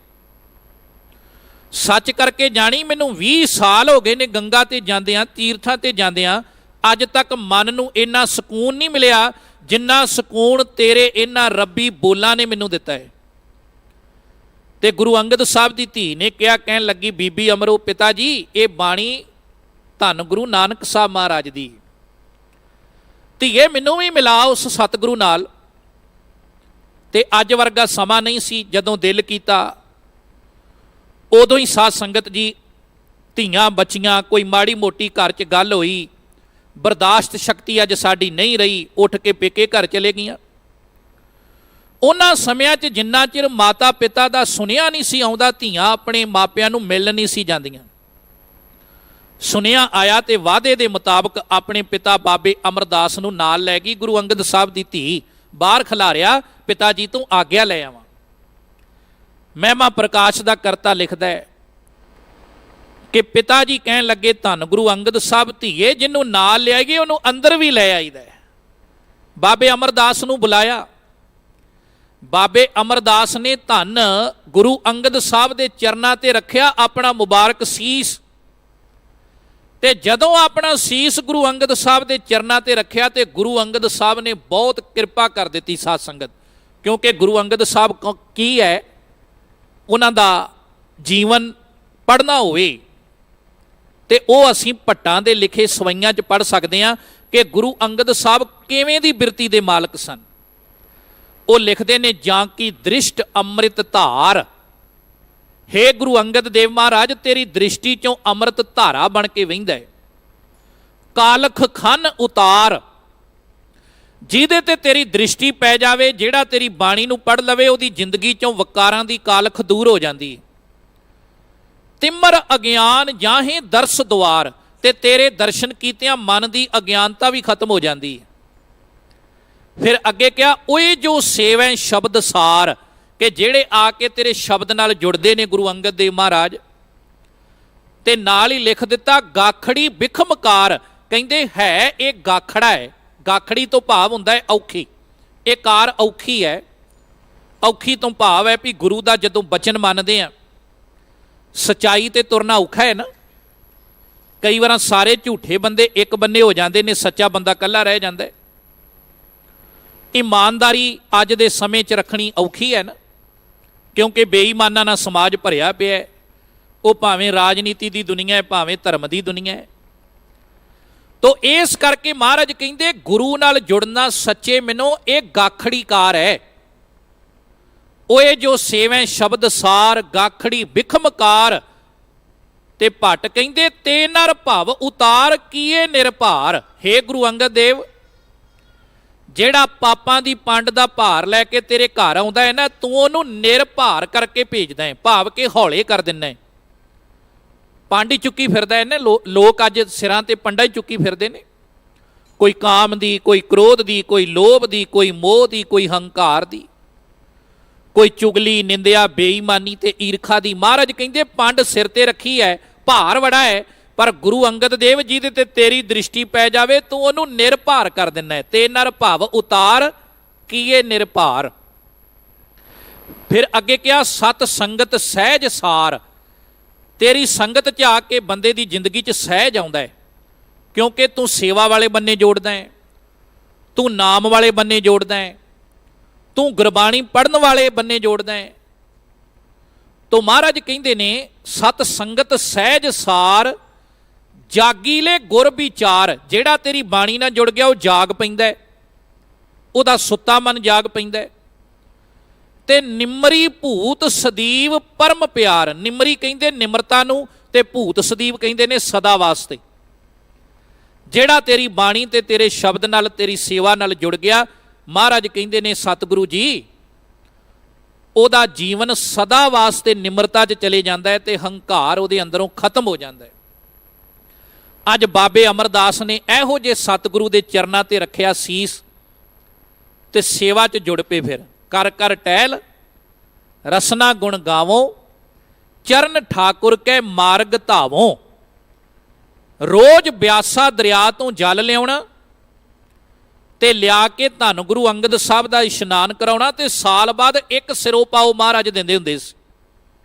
ਸੱਚ ਕਰਕੇ ਜਾਣੀ, ਮੈਨੂੰ 20 ਸਾਲ ਹੋ ਗਏ ਨੇ ਗੰਗਾ ਤੇ ਜਾਂਦਿਆਂ, ਤੀਰਥਾਂ ਤੇ ਜਾਂਦਿਆਂ, ਅੱਜ ਤੱਕ ਮਨ ਨੂੰ ਇੰਨਾ ਸਕੂਨ ਨਹੀਂ ਮਿਲਿਆ ਜਿੰਨਾ ਸਕੂਨ ਤੇਰੇ ਇਹਨਾਂ ਰੱਬੀ ਬੋਲਾਂ ਨੇ ਮੈਨੂੰ ਦਿੱਤਾ ਹੈ। ਤੇ ਗੁਰੂ ਅੰਗਦ ਸਾਹਿਬ ਦੀ ਧੀ ਨੇ ਕਿਹਾ, ਕਹਿਣ ਲੱਗੀ, ਬੀਬੀ ਅਮਰੋ ਪਿਤਾ ਜੀ ਇਹ ਬਾਣੀ ਧੰਨ ਗੁਰੂ ਨਾਨਕ ਸਾਹਿਬ ਮਹਾਰਾਜ ਦੀ, ਧੀਏ ਮੈਨੂੰ ਵੀ ਮਿਲਾ ਉਸ ਸਤਿਗੁਰੂ ਨਾਲ। ਤੇ ਅੱਜ ਵਰਗਾ ਸਮਾਂ ਨਹੀਂ ਸੀ, ਜਦੋਂ ਦਿਲ ਕੀਤਾ ਉਦੋਂ ਹੀ ਸਾਧ ਸੰਗਤ ਜੀ, ਧੀਆਂ ਬੱਚੀਆਂ, ਕੋਈ ਮਾੜੀ ਮੋਟੀ ਘਰ 'ਚ ਗੱਲ ਹੋਈ, ਬਰਦਾਸ਼ਤ ਸ਼ਕਤੀ ਅੱਜ ਸਾਡੀ ਨਹੀਂ ਰਹੀ, ਉੱਠ ਕੇ ਪੇਕੇ ਘਰ ਚਲੇ ਗਈਆਂ। ਉਹਨਾਂ ਸਮਿਆਂ 'ਚ ਜਿੰਨਾ ਚਿਰ ਮਾਤਾ ਪਿਤਾ ਦਾ ਸੁਨੇਹਾ ਨਹੀਂ ਸੀ ਆਉਂਦਾ, ਧੀਆਂ ਆਪਣੇ ਮਾਪਿਆਂ ਨੂੰ ਮਿਲਣ ਨਹੀਂ ਸੀ ਜਾਂਦੀਆਂ। ਸੁਨੇਹਾ ਆਇਆ ਤੇ ਵਾਅਦੇ ਦੇ ਮੁਤਾਬਕ ਆਪਣੇ ਪਿਤਾ ਬਾਬੇ ਅਮਰਦਾਸ ਨੂੰ ਨਾਲ ਲੈ ਗਈ। ਗੁਰੂ ਅੰਗਦ ਸਾਹਿਬ ਦੀ ਧੀ ਬਾਹਰ ਖਿਲਾਰਿਆ, ਪਿਤਾ ਜੀ ਤੋਂ ਆਗਿਆ ਲੈ ਆਵਾਂ। ਮਹਿਮਾ ਪ੍ਰਕਾਸ਼ ਦਾ ਕਰਤਾ ਲਿਖਦਾ ਹੈ ਕਿ ਪਿਤਾ ਜੀ ਕਹਿਣ ਲੱਗੇ, ਧੰਨ ਗੁਰੂ ਅੰਗਦ ਸਾਹਿਬ ਧੀਏ ਜਿਹਨੂੰ ਨਾਲ ਲਿਆ ਗਏ ਉਹਨੂੰ ਅੰਦਰ ਵੀ ਲੈ ਆਈਦਾ। ਬਾਬੇ ਅਮਰਦਾਸ ਨੂੰ ਬੁਲਾਇਆ। ਬਾਬੇ ਅਮਰਦਾਸ ਨੇ ਧੰਨ ਗੁਰੂ ਅੰਗਦ ਸਾਹਿਬ ਦੇ ਚਰਨਾਂ ਤੇ ਰੱਖਿਆ ਆਪਣਾ ਮੁਬਾਰਕ ਸੀਸ। ਤੇ ਜਦੋਂ ਆਪਣਾ ਸੀਸ ਗੁਰੂ ਅੰਗਦ ਸਾਹਿਬ ਦੇ ਚਰਨਾਂ ਤੇ ਰੱਖਿਆ ਤੇ ਗੁਰੂ ਅੰਗਦ ਸਾਹਿਬ ਨੇ ਬਹੁਤ ਕਿਰਪਾ ਕਰ ਦਿੱਤੀ ਸਾਧ ਸੰਗਤ। ਕਿਉਂਕਿ ਗੁਰੂ ਅੰਗਦ ਸਾਹਿਬ ਕੀ ਹੈ, ਉਹਨਾਂ ਦਾ ਜੀਵਨ ਪੜ੍ਹਨਾ ਹੋਵੇ ਤੇ ਉਹ ਅਸੀਂ ਭੱਟਾਂ ਦੇ ਲਿਖੇ ਸਵਈਆਂ 'ਚ ਪੜ੍ਹ ਸਕਦੇ ਹਾਂ ਕਿ ਗੁਰੂ ਅੰਗਦ ਸਾਹਿਬ ਕਿਵੇਂ ਦੀ ਬਿਰਤੀ ਦੇ ਮਾਲਕ ਸਨ। ਉਹ ਲਿਖਦੇ ਨੇ, ਜਾਂ ਕੀ ਦ੍ਰਿਸ਼ਟ ਅੰਮ੍ਰਿਤ ਧਾਰ, ਹੇ ਗੁਰੂ ਅੰਗਦ ਦੇਵ ਮਹਾਰਾਜ ਤੇਰੀ ਦ੍ਰਿਸ਼ਟੀ 'ਚੋਂ ਅੰਮ੍ਰਿਤ ਧਾਰਾ ਬਣ ਕੇ ਵਹਿੰਦਾ ਹੈ। ਕਾਲਖ ਖੰਨ ਉਤਾਰ, ਜਿਹਦੇ ਤੇ ਤੇਰੀ ਦ੍ਰਿਸ਼ਟੀ ਪੈ ਜਾਵੇ, ਜਿਹੜਾ ਤੇਰੀ ਬਾਣੀ ਨੂੰ ਪੜ੍ਹ ਲਵੇ, ਉਹਦੀ ਜ਼ਿੰਦਗੀ 'ਚੋਂ ਵਕਾਰਾਂ ਦੀ ਕਾਲਖ ਦੂਰ ਹੋ ਜਾਂਦੀ। ਤਿਮਰ ਅਗਿਆਨ ਜਾਹੇ ਦਰਸ ਦੁਆਰ, ਤੇ ਤੇਰੇ ਦਰਸ਼ਨ ਕੀਤਿਆਂ ਮਨ ਦੀ ਅਗਿਆਨਤਾ ਵੀ ਖਤਮ ਹੋ ਜਾਂਦੀ। ਫਿਰ ਅੱਗੇ ਕਿਹਾ, ਓਏ ਜੋ ਸੇਵੈ ਸ਼ਬਦ ਸਾਰ, ਕਿ ਜਿਹੜੇ ਆ ਕੇ ਤੇਰੇ ਸ਼ਬਦ ਨਾਲ ਜੁੜਦੇ ਨੇ ਗੁਰੂ ਅੰਗਦ ਦੇਵ ਮਹਾਰਾਜ। ਤੇ ਨਾਲ ਹੀ ਲਿਖ ਦਿੱਤਾ, ਗਾਖੜੀ ਬਿਖਮਕਾਰ, ਕਹਿੰਦੇ ਹੈ ਇਹ ਗਾਖੜਾ ਹੈ। ਗਾਖੜੀ ਤੋਂ ਭਾਵ ਹੁੰਦਾ ਹੈ ਔਖੀ, ਇਹ ਕਾਰ ਔਖੀ ਹੈ। ਔਖੀ ਤੋਂ ਭਾਵ ਹੈ ਵੀ ਗੁਰੂ ਦਾ ਜਦੋਂ ਬਚਨ ਮੰਨਦੇ ਆ, ਸਚਾਈ ਤੇ ਤੁਰਨਾ ਔਖਾ ਹੈ ਨਾ। ਕਈ ਵਾਰ ਸਾਰੇ ਝੂਠੇ ਬੰਦੇ ਇੱਕ ਬੰਨੇ ਹੋ ਜਾਂਦੇ ਨੇ, ਸੱਚਾ ਬੰਦਾ ਇਕੱਲਾ ਰਹਿ ਜਾਂਦਾ ਹੈ। ਇਮਾਨਦਾਰੀ ਅੱਜ ਦੇ ਸਮੇਂ 'ਚ ਰੱਖਣੀ ਔਖੀ ਹੈ ਨਾ, ਕਿਉਂਕਿ ਬੇਈਮਾਨਾਂ ਨਾਲ ਸਮਾਜ ਭਰਿਆ ਪਿਆ ਹੈ। ਉਹ ਭਾਵੇਂ ਰਾਜਨੀਤੀ ਦੀ ਦੁਨੀਆ ਹੈ, ਭਾਵੇਂ ਧਰਮ ਦੀ ਦੁਨੀਆ ਹੈ। ਤੋ ਇਸ ਕਰਕੇ ਮਹਾਰਾਜ ਕਹਿੰਦੇ, ਗੁਰੂ ਨਾਲ ਜੁੜਨਾ ਸੱਚੇ ਮੈਨੂੰ ਇਹ ਗਾਖੜੀ ਕਾਰ ਹੈ। ਓਏ ਜੋ ਸੇਵੈ ਸ਼ਬਦ ਸਾਰ, ਗਾਖੜੀ ਬਿਖਮਕਾਰ, ਤੇ ਭੱਟ ਕਹਿੰਦੇ ਤੇ ਨਰ ਭਵ ਉਤਾਰ ਕੀਏ ਨਿਰਭਾਰ। ਹੇ ਗੁਰੂ ਅੰਗਦ ਦੇਵ, ਜਿਹੜਾ ਪਾਪਾਂ ਦੀ ਪੰਡ ਦਾ ਭਾਰ ਲੈ ਕੇ ਤੇਰੇ ਘਰ ਆਉਂਦਾ ਹੈ ਨਾ, ਤੂੰ ਉਹਨੂੰ ਨਿਰਭਾਰ ਕਰਕੇ ਭੇਜਦਾ ਹੈ, ਭਾਵ ਕਿ ਹੌਲੇ ਕਰ ਦਿੰਦਾ ਹੈ। ਪੰਡ ਹੀ ਚੁੱਕੀ ਫਿਰਦਾ ਹੈ ਨਾ, ਲੋਕ ਅੱਜ ਸਿਰਾਂ ਤੇ ਪੰਡਾ ਹੀ ਚੁੱਕੀ ਫਿਰਦੇ ਨੇ, ਕੋਈ ਕਾਮ ਦੀ, ਕੋਈ ਕ੍ਰੋਧ ਦੀ, ਕੋਈ ਲੋਭ ਦੀ, ਕੋਈ ਮੋਹ ਦੀ, ਕੋਈ ਹੰਕਾਰ ਦੀ, ਕੋਈ ਚੁਗਲੀ, ਨਿੰਦਿਆ, ਬੇਈਮਾਨੀ ਤੇ ਈਰਖਾ ਦੀ। ਮਹਾਰਾਜ ਕਹਿੰਦੇ ਪੰਡ ਸਿਰ ਤੇ ਰੱਖੀ ਹੈ, ਭਾਰ ਬੜਾ ਹੈ, ਪਰ ਗੁਰੂ ਅੰਗਦ ਦੇਵ ਜਿਹਦੇ ਤੇ ਤੇਰੀ ਦ੍ਰਿਸ਼ਟੀ ਪੈ ਜਾਵੇ ਤੂੰ ਉਹਨੂੰ ਨਿਰਭਾਰ ਕਰ ਦਿੰਦਾ ਹੈ। ਤੇ ਨਰ ਭਵ ਉਤਾਰ ਕੀਏ ਨਿਰਭਾਰ। ਫਿਰ ਅੱਗੇ ਕਿਹਾ ਸਤ ਸੰਗਤ ਸਹਿਜ ਸਾਰ। ਤੇਰੀ ਸੰਗਤ 'ਚ ਆ ਕੇ ਬੰਦੇ ਦੀ ਜ਼ਿੰਦਗੀ 'ਚ ਸਹਿਜ ਆਉਂਦਾ ਹੈ, ਕਿਉਂਕਿ ਤੂੰ ਸੇਵਾ ਵਾਲੇ ਬੰਨੇ ਜੋੜਦਾ ਹੈ, ਤੂੰ ਨਾਮ ਵਾਲੇ ਬੰਨੇ ਜੋੜਦਾ ਹੈ, ਤੂੰ ਗੁਰਬਾਣੀ ਪੜ੍ਹਨ ਵਾਲੇ ਬੰਨੇ ਜੋੜਦਾ ਹੈ। ਤੋ ਮਹਾਰਾਜ ਕਹਿੰਦੇ ਨੇ ਸਤ ਸੰਗਤ ਸਹਿਜ ਸਾਰ ਜਾਗੀਲੇ ਗੁਰ ਵਿਚਾਰ। ਜਿਹੜਾ ਤੇਰੀ ਬਾਣੀ ਨਾਲ ਜੁੜ ਗਿਆ ਉਹ ਜਾਗ ਪੈਂਦਾ ਹੈ, ਉਹਦਾ ਸੁੱਤਾ ਮਨ ਜਾਗ ਪੈਂਦਾ ਹੈ। ਤੇ ਨਿਮਰੀ ਭੂਤ ਸਦੀਵ ਪਰਮ ਪਿਆਰ। ਨਿਮਰੀ ਕਹਿੰਦੇ ਨਿਮਰਤਾ ਨੂੰ, ਤੇ ਭੂਤ ਸਦੀਵ ਕਹਿੰਦੇ ਨੇ ਸਦਾ ਵਾਸਤੇ। ਜਿਹੜਾ ਤੇਰੀ ਬਾਣੀ ਤੇ ਤੇਰੇ ਸ਼ਬਦ ਨਾਲ, ਤੇਰੀ ਸੇਵਾ ਨਾਲ ਜੁੜ ਗਿਆ, ਮਹਾਰਾਜ ਕਹਿੰਦੇ ਨੇ ਸਤਿਗੁਰੂ ਜੀ, ਉਹਦਾ ਜੀਵਨ ਸਦਾ ਵਾਸਤੇ ਨਿਮਰਤਾ 'ਚ ਚਲੇ ਜਾਂਦਾ ਹੈ ਤੇ ਹੰਕਾਰ ਉਹਦੇ ਅੰਦਰੋਂ ਖਤਮ ਹੋ ਜਾਂਦਾ ਹੈ। ਅੱਜ ਬਾਬੇ ਅਮਰਦਾਸ ਨੇ ਇਹੋ ਜਿਹੇ ਸਤਿਗੁਰੂ ਦੇ ਚਰਨਾਂ ਤੇ ਰੱਖਿਆ ਸੀਸ ਤੇ ਸੇਵਾ 'ਚ ਜੁੜ ਪਏ। ਫਿਰ ਕਰ ਕਰ ਟਹਿਲ ਰਸਨਾ ਗੁਣ ਗਾਵੋਂ, ਚਰਨ ਠਾਕੁਰ ਕੈ ਮਾਰਗ ਧਾਵੋਂ। ਰੋਜ਼ ਬਿਆਸਾ ਦਰਿਆ ਤੋਂ ਜਲ ਲਿਆਉਣਾ ਤੇ ਲਿਆ ਕੇ ਧੰਨ ਗੁਰੂ ਅੰਗਦ ਸਾਹਿਬ ਦਾ ਇਸ਼ਨਾਨ ਕਰਾਉਣਾ, ਤੇ ਸਾਲ ਬਾਅਦ ਇੱਕ ਸਿਰੋਂ ਪਾਓ ਮਹਾਰਾਜ ਦਿੰਦੇ ਹੁੰਦੇ ਸੀ।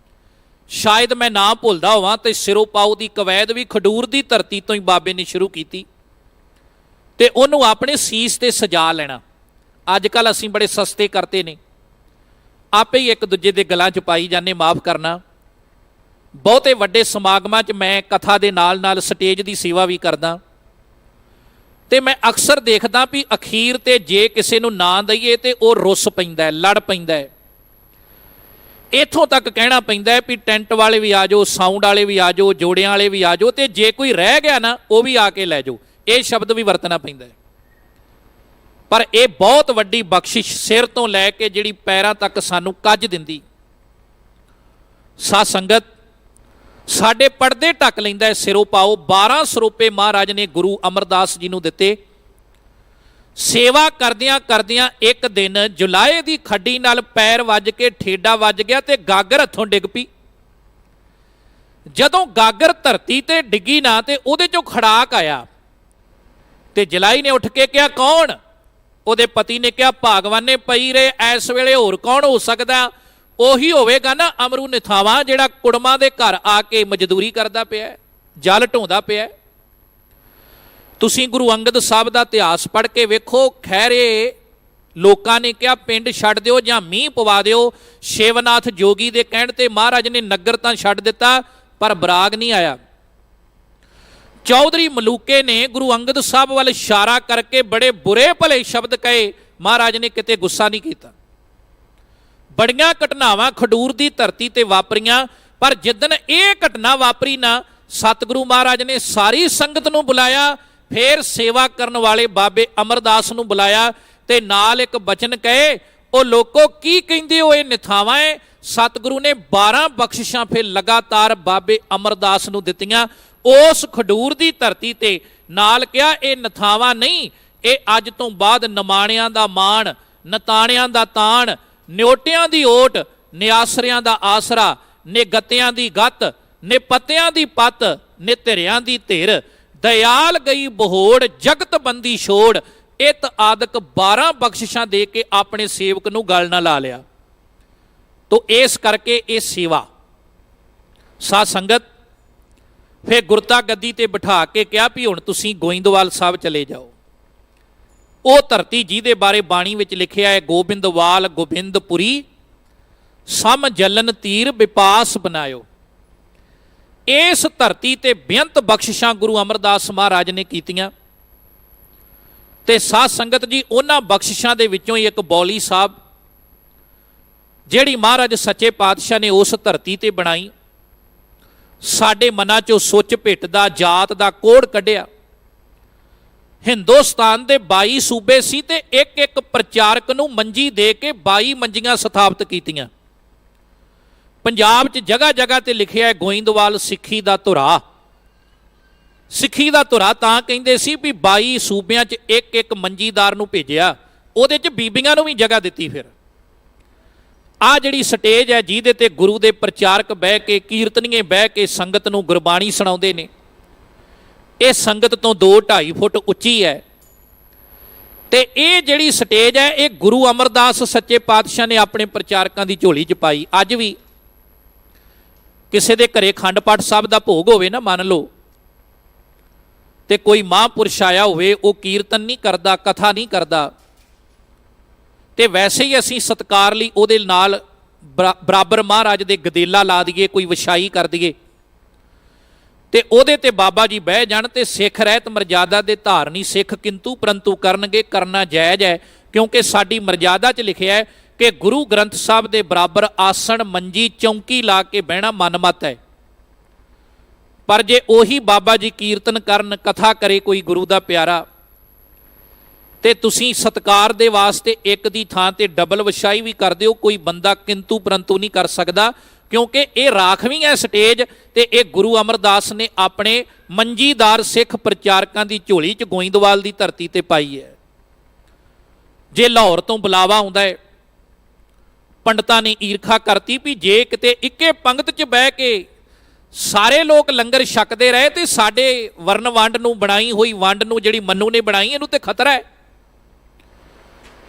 ਸ਼ਾਇਦ ਮੈਂ ਨਾ ਭੁੱਲਦਾ ਹੋਵਾਂ ਤੇ ਸਿਰੋਂ ਪਾਓ ਦੀ ਕਵੈਦ ਵੀ ਖਡੂਰ ਦੀ ਧਰਤੀ ਤੋਂ ਹੀ ਬਾਬੇ ਨੇ ਸ਼ੁਰੂ ਕੀਤੀ, ਤੇ ਉਹਨੂੰ ਆਪਣੇ ਸੀਸ ਤੇ ਸਜਾ ਲੈਣਾ। ਅੱਜ ਕੱਲ੍ਹ ਅਸੀਂ ਬੜੇ ਸਸਤੇ ਕਰਤੇ ਨੇ, ਆਪੇ ਹੀ ਇੱਕ ਦੂਜੇ ਦੇ ਗਲਾਂ 'ਚ ਪਾਈ ਜਾਂਦੇ, ਮਾਫ ਕਰਨਾ। ਬਹੁਤੇ ਵੱਡੇ ਸਮਾਗਮਾਂ 'ਚ ਮੈਂ ਕਥਾ ਦੇ ਨਾਲ ਨਾਲ ਸਟੇਜ ਦੀ ਸੇਵਾ ਵੀ ਕਰਦਾ, ਤੇ ਮੈਂ ਅਕਸਰ ਦੇਖਦਾ ਵੀ ਅਖੀਰ ਤੇ ਜੇ ਕਿਸੇ ਨੂੰ ਨਾ ਦਈਏ ਤੇ ਉਹ ਰੁੱਸ ਪੈਂਦਾ, ਲੜ ਪੈਂਦਾ। ਇੱਥੋਂ ਤੱਕ ਕਹਿਣਾ ਪੈਂਦਾ ਵੀ ਟੈਂਟ ਵਾਲੇ ਵੀ ਆ ਜਾਓ, ਸਾਊਂਡ ਵਾਲੇ ਵੀ ਆ ਜਾਓ, ਜੋੜਿਆਂ ਵਾਲੇ ਵੀ ਆ ਜਾਓ, ਤੇ ਜੇ ਕੋਈ ਰਹਿ ਗਿਆ ਨਾ ਉਹ ਵੀ ਆ ਕੇ ਲੈ ਜਾਓ। ਇਹ ਸ਼ਬਦ ਵੀ ਵਰਤਣਾ ਪੈਂਦਾ। ਪਰ ਇਹ ਬਹੁਤ ਵੱਡੀ ਬਖਸ਼ਿਸ਼, ਸਿਰ ਤੋਂ ਲੈ ਕੇ ਜਿਹੜੀ ਪੈਰਾਂ ਤੱਕ ਸਾਨੂੰ ਕੱਜ ਦਿੰਦੀ। ਸਾਧ ਸੰਗਤ, ਸਾਡੇ ਪਰਦੇ ਢੱਕ ਲੈਂਦਾ ਸਿਰੋਂ ਪਾਓ। 12 ਸਰੋਪੇ ਮਹਾਰਾਜ ਨੇ ਗੁਰੂ ਅਮਰਦਾਸ ਜੀ ਨੂੰ ਦਿੱਤੇ। ਸੇਵਾ ਕਰਦਿਆਂ ਕਰਦਿਆਂ ਇੱਕ ਦਿਨ ਜੁਲਾਏ ਦੀ ਖੱਡੀ ਨਾਲ ਪੈਰ ਵੱਜ ਕੇ ਠੇਡਾ ਵੱਜ ਗਿਆ ਤੇ ਗਾਗਰ ਹੱਥੋਂ ਡਿੱਗ ਪਈ। ਜਦੋਂ ਗਾਗਰ ਧਰਤੀ ਤੇ ਡਿੱਗੀ ਨਾ ਤੇ ਉਹਦੇ ਚੋਂ ਖੜਾਕ ਆਇਆ, ਤੇ ਜਲਾਈ ਨੇ ਉੱਠ ਕੇ ਕਿਹਾ ਕੌਣ? ਉਹਦੇ ਪਤੀ ਨੇ ਕਿਹਾ ਭਾਗਵਾਨੇ ਪਈ ਰਹੇ, ਇਸ ਵੇਲੇ ਹੋਰ ਕੌਣ ਹੋ ਸਕਦਾ? ਉਹੀ ਹੋਵੇਗਾ ਨਾ ਅਮਰੂ ਨਿਥਾਵਾਂ, ਜਿਹੜਾ ਕੁੜਮਾਂ ਦੇ ਘਰ ਆ ਕੇ ਮਜ਼ਦੂਰੀ ਕਰਦਾ ਪਿਆ, ਜਲ ਢੋਂਦਾ ਪਿਆ। ਤੁਸੀਂ ਗੁਰੂ ਅੰਗਦ ਸਾਹਿਬ ਦਾ ਇਤਿਹਾਸ ਪੜ੍ਹ ਕੇ ਵੇਖੋ। ਖੈਰੇ ਲੋਕਾਂ ਨੇ ਕਿਹਾ ਪਿੰਡ ਛੱਡ ਦਿਓ ਜਾਂ ਮੀਂਹ ਪਵਾ ਦਿਓ। ਸ਼ਿਵਨਾਥ ਜੋਗੀ ਦੇ ਕਹਿਣ ਤੇ ਮਹਾਰਾਜ ਨੇ ਨਗਰ ਤਾਂ ਛੱਡ ਦਿੱਤਾ, ਪਰ ਬਰਾਗ ਨਹੀਂ ਆਇਆ। ਚੌਧਰੀ ਮਲੂਕੇ ਨੇ ਗੁਰੂ ਅੰਗਦ ਸਾਹਿਬ ਵੱਲ ਇਸ਼ਾਰਾ ਕਰਕੇ ਬੜੇ ਬੁਰੇ ਭਲੇ ਸ਼ਬਦ ਕਹੇ, ਮਹਾਰਾਜ ਨੇ ਕਿਤੇ ਗੁੱਸਾ ਨਹੀਂ ਕੀਤਾ। ਬੜੀਆਂ ਘਟਨਾਵਾਂ ਖਡੂਰ ਦੀ ਧਰਤੀ ਤੇ ਵਾਪਰੀਆਂ, ਪਰ ਜਿੱਦਣ ਇਹ ਘਟਨਾ ਵਾਪਰੀ ਨਾ, ਸਤਿਗੁਰੂ ਮਹਾਰਾਜ ਨੇ ਸਾਰੀ ਸੰਗਤ ਨੂੰ ਬੁਲਾਇਆ, ਫੇਰ ਸੇਵਾ ਕਰਨ ਵਾਲੇ ਬਾਬੇ ਅਮਰਦਾਸ ਨੂੰ ਬੁਲਾਇਆ, ਤੇ ਨਾਲ ਇੱਕ ਬਚਨ ਕਹੇ, ਉਹ ਲੋਕੋ ਕੀ ਕਹਿੰਦੇ ਹੋ ਇਹ ਨਿਥਾਵਾਂ ਹੈ। ਸਤਿਗੁਰੂ ਨੇ 12 ਬਖਸ਼ਿਸ਼ਾਂ ਫਿਰ ਲਗਾਤਾਰ ਬਾਬੇ ਅਮਰਦਾਸ ਨੂੰ ਦਿੱਤੀਆਂ ਉਸ ਖਡੂਰ ਦੀ ਧਰਤੀ ਤੇ। ਨਾਲ ਕਿਹਾ ਇਹ ਨਿਥਾਵਾਂ ਨਹੀਂ, ਇਹ ਅੱਜ ਤੋਂ ਬਾਅਦ ਨਿਮਾਣਿਆਂ ਦਾ ਮਾਣ, ਨਤਾਣਿਆਂ ਦਾ ਤਾਣ, ਨਿਓਟਿਆਂ ਦੀ ਓਟ, ਨਿਆਸਰਿਆਂ ਦਾ ਆਸਰਾ, ਨਿਗਤਿਆਂ ਦੀ ਗੱਤ, ਨਿਪੱਤਿਆਂ ਦੀ ਪੱਤ, ਨਿਧਿਰਿਆਂ ਦੀ ਧਿਰ, ਦਇਆਲ ਗਈ ਬਹੋੜ, ਜਗਤ ਬੰਦੀ ਛੋੜ। ਇਤ ਆਦਿਕ 12 ਬਖਸ਼ਿਸ਼ਾਂ ਦੇ ਕੇ ਆਪਣੇ ਸੇਵਕ ਨੂੰ ਗਲ ਨਾ ਲਾ ਲਿਆ। ਤੋ ਇਸ ਕਰਕੇ ਇਹ ਸੇਵਾ। ਸਾਧ ਸੰਗਤ, ਫਿਰ ਗੁਰਤਾ ਗੱਦੀ ਤੇ ਬਿਠਾ ਕੇ ਕਿਹਾ ਵੀ ਹੁਣ ਤੁਸੀਂ ਗੋਇੰਦਵਾਲ ਸਾਹਿਬ ਚਲੇ ਜਾਓ। ਉਹ ਧਰਤੀ ਜਿਹਦੇ ਬਾਰੇ ਬਾਣੀ ਵਿੱਚ ਲਿਖਿਆ ਹੈ, ਗੋਬਿੰਦਵਾਲ ਗੋਬਿੰਦਪੁਰੀ ਸਮ ਜਲਨ ਤੀਰ ਵਿਪਾਸ ਬਣਾਇਓ। ਇਸ ਧਰਤੀ ਤੇ ਬੇਅੰਤ ਬਖਸ਼ਿਸ਼ਾਂ ਗੁਰੂ ਅਮਰਦਾਸ ਮਹਾਰਾਜ ਨੇ ਕੀਤੀਆਂ। ਤੇ ਸਾਧ ਸੰਗਤ ਜੀ, ਉਹਨਾਂ ਬਖਸ਼ਿਸ਼ਾਂ ਦੇ ਵਿੱਚੋਂ ਹੀ ਇੱਕ ਬੌਲੀ ਸਾਹਿਬ, ਜਿਹੜੀ ਮਹਾਰਾਜ ਸੱਚੇ ਪਾਤਸ਼ਾਹ ਨੇ ਉਸ ਧਰਤੀ ਤੇ ਬਣਾਈ, ਸਾਡੇ ਮਨਾਂ 'ਚੋਂ ਸੁੱਚ ਭਿੱਟ ਦਾ, ਜਾਤ ਦਾ ਕੋੜ ਕੱਢਿਆ। ਹਿੰਦੁਸਤਾਨ ਦੇ 22 ਸੂਬੇ ਸੀ ਤੇ ਇੱਕ ਇੱਕ ਪ੍ਰਚਾਰਕ ਨੂੰ ਮੰਜੀ ਦੇ ਕੇ 22 ਮੰਜੀਆਂ ਸਥਾਪਿਤ ਕੀਤੀਆਂ। ਪੰਜਾਬ 'ਚ ਜਗ੍ਹਾ ਜਗ੍ਹਾ ਤੇ ਲਿਖਿਆ ਹੈ ਗੋਇੰਦਵਾਲ ਸਿੱਖੀ ਦਾ ਧੁਰਾ। ਸਿੱਖੀ ਦਾ ਧੁਰਾ ਤਾਂ ਕਹਿੰਦੇ ਸੀ ਵੀ 22 ਸੂਬਿਆਂ 'ਚ ਇੱਕ ਇੱਕ ਮੰਜੀਦਾਰ ਨੂੰ ਭੇਜਿਆ, ਉਹਦੇ 'ਚ ਬੀਬੀਆਂ ਨੂੰ ਵੀ ਜਗ੍ਹਾ ਦਿੱਤੀ। ਫਿਰ ਆਹ ਜਿਹੜੀ ਸਟੇਜ ਹੈ ਜਿਹਦੇ ਤੇ ਗੁਰੂ ਦੇ ਪ੍ਰਚਾਰਕ ਬਹਿ ਕੇ, ਕੀਰਤਨੀਏ ਬਹਿ ਕੇ ਸੰਗਤ ਨੂੰ ਗੁਰਬਾਣੀ ਸੁਣਾਉਂਦੇ ਨੇ, ਇਹ ਸੰਗਤ ਤੋਂ 2-2.5 ਫੁੱਟ ਉੱਚੀ ਹੈ। ਤੇ ਇਹ ਜਿਹੜੀ ਸਟੇਜ ਹੈ ਇਹ ਗੁਰੂ ਅਮਰਦਾਸ ਸੱਚੇ ਪਾਤਸ਼ਾਹ ਨੇ ਆਪਣੇ ਪ੍ਰਚਾਰਕਾਂ ਦੀ ਝੋਲੀ 'ਚ ਪਾਈ। ਅੱਜ ਵੀ ਕਿਸੇ ਦੇ ਘਰੇ ਅਖੰਡ ਪਾਠ ਸਾਹਿਬ ਦਾ ਭੋਗ ਹੋਵੇ ਨਾ, ਮੰਨ ਲਓ, ਤੇ ਕੋਈ ਮਹਾਂਪੁਰਸ਼ ਆਇਆ ਹੋਵੇ, ਉਹ ਕੀਰਤਨ ਨਹੀਂ ਕਰਦਾ, ਕਥਾ ਨਹੀਂ ਕਰਦਾ, ਤੇ ਵੈਸੇ ਹੀ ਅਸੀਂ ਸਤਿਕਾਰ ਲਈ ਉਹਦੇ ਨਾਲ ਬਰਾਬਰ ਮਹਾਰਾਜ ਦੇ ਗਦੇਲਾ ਲਾ ਦਈਏ, ਕੋਈ ਵਿਛਾਈ ਕਰ ਦਈਏ, ਤੇ ਉਹਦੇ ਤੇ ਬਾਬਾ ਜੀ ਬਹਿ ਜਾਣ, ਤੇ ਸਿੱਖ ਰਹਿਤ ਮਰਜ਼ਾਦਾ ਦੇ ਧਾਰਨੀ ਸਿੱਖ ਕਿੰਤੂ ਪਰੰਤੂ ਕਰਨਗੇ, ਕਰਨਾ ਜਾਇਜ਼ ਹੈ। ਕਿਉਂਕਿ ਸਾਡੀ ਮਰਜ਼ਾਦਾ 'ਚ ਲਿਖਿਆ ਹੈ ਕਿ ਗੁਰੂ ਗ੍ਰੰਥ ਸਾਹਿਬ ਦੇ ਬਰਾਬਰ ਆਸਣ, ਮੰਜੀ, ਚੌਂਕੀ ਲਾ ਕੇ ਬਹਿਣਾ ਮਨਮਤ ਹੈ। ਪਰ ਜੇ ਉਹੀ ਬਾਬਾ ਜੀ ਕੀਰਤਨ ਕਰਨ, ਕਥਾ ਕਰੇ ਕੋਈ ਗੁਰੂ ਦਾ ਪਿਆਰਾ, ਤੇ ਤੁਸੀਂ ਸਤਿਕਾਰ ਦੇ ਵਾਸਤੇ ਇੱਕ ਦੀ ਥਾਂ ਤੇ ਡਬਲ ਵਿਛਾਈ ਵੀ ਕਰ ਦਿਓ, ਕੋਈ ਬੰਦਾ ਕਿੰਤੂ ਪਰੰਤੂ ਨਹੀਂ ਕਰ ਸਕਦਾ। ਕਿਉਂਕਿ ਇਹ ਰਾਖਵੀਂ ਹੈ ਸਟੇਜ, ਤੇ ਇਹ ਗੁਰੂ ਅਮਰਦਾਸ ਨੇ ਆਪਣੇ ਮੰਜੀਦਾਰ ਸਿੱਖ ਪ੍ਰਚਾਰਕਾਂ ਦੀ ਝੋਲੀ 'ਚ ਗੋਇੰਦਵਾਲ ਦੀ ਧਰਤੀ ਤੇ ਪਾਈ ਹੈ। ਜੇ ਲਾਹੌਰ ਤੋਂ ਬੁਲਾਵਾ ਆਉਂਦਾ ਹੈ, ਪੰਡਤਾਂ ਨੇ ਈਰਖਾ ਕਰਤੀ ਵੀ ਜੇ ਕਿਤੇ ਇੱਕੇ ਪੰਗਤ 'ਚ ਬਹਿ ਕੇ ਸਾਰੇ ਲੋਕ ਲੰਗਰ ਛਕਦੇ ਰਹੇ ਤੇ ਸਾਡੇ ਵਰਨ ਵੰਡ ਨੂੰ ਬਣਾਈ ਹੋਈ ਵੰਡ ਨੂੰ, ਜਿਹੜੀ ਮਨੂੰ ਨੇ ਬਣਾਈ, ਇਹਨੂੰ ਤੇ ਖਤਰਾ ਹੈ।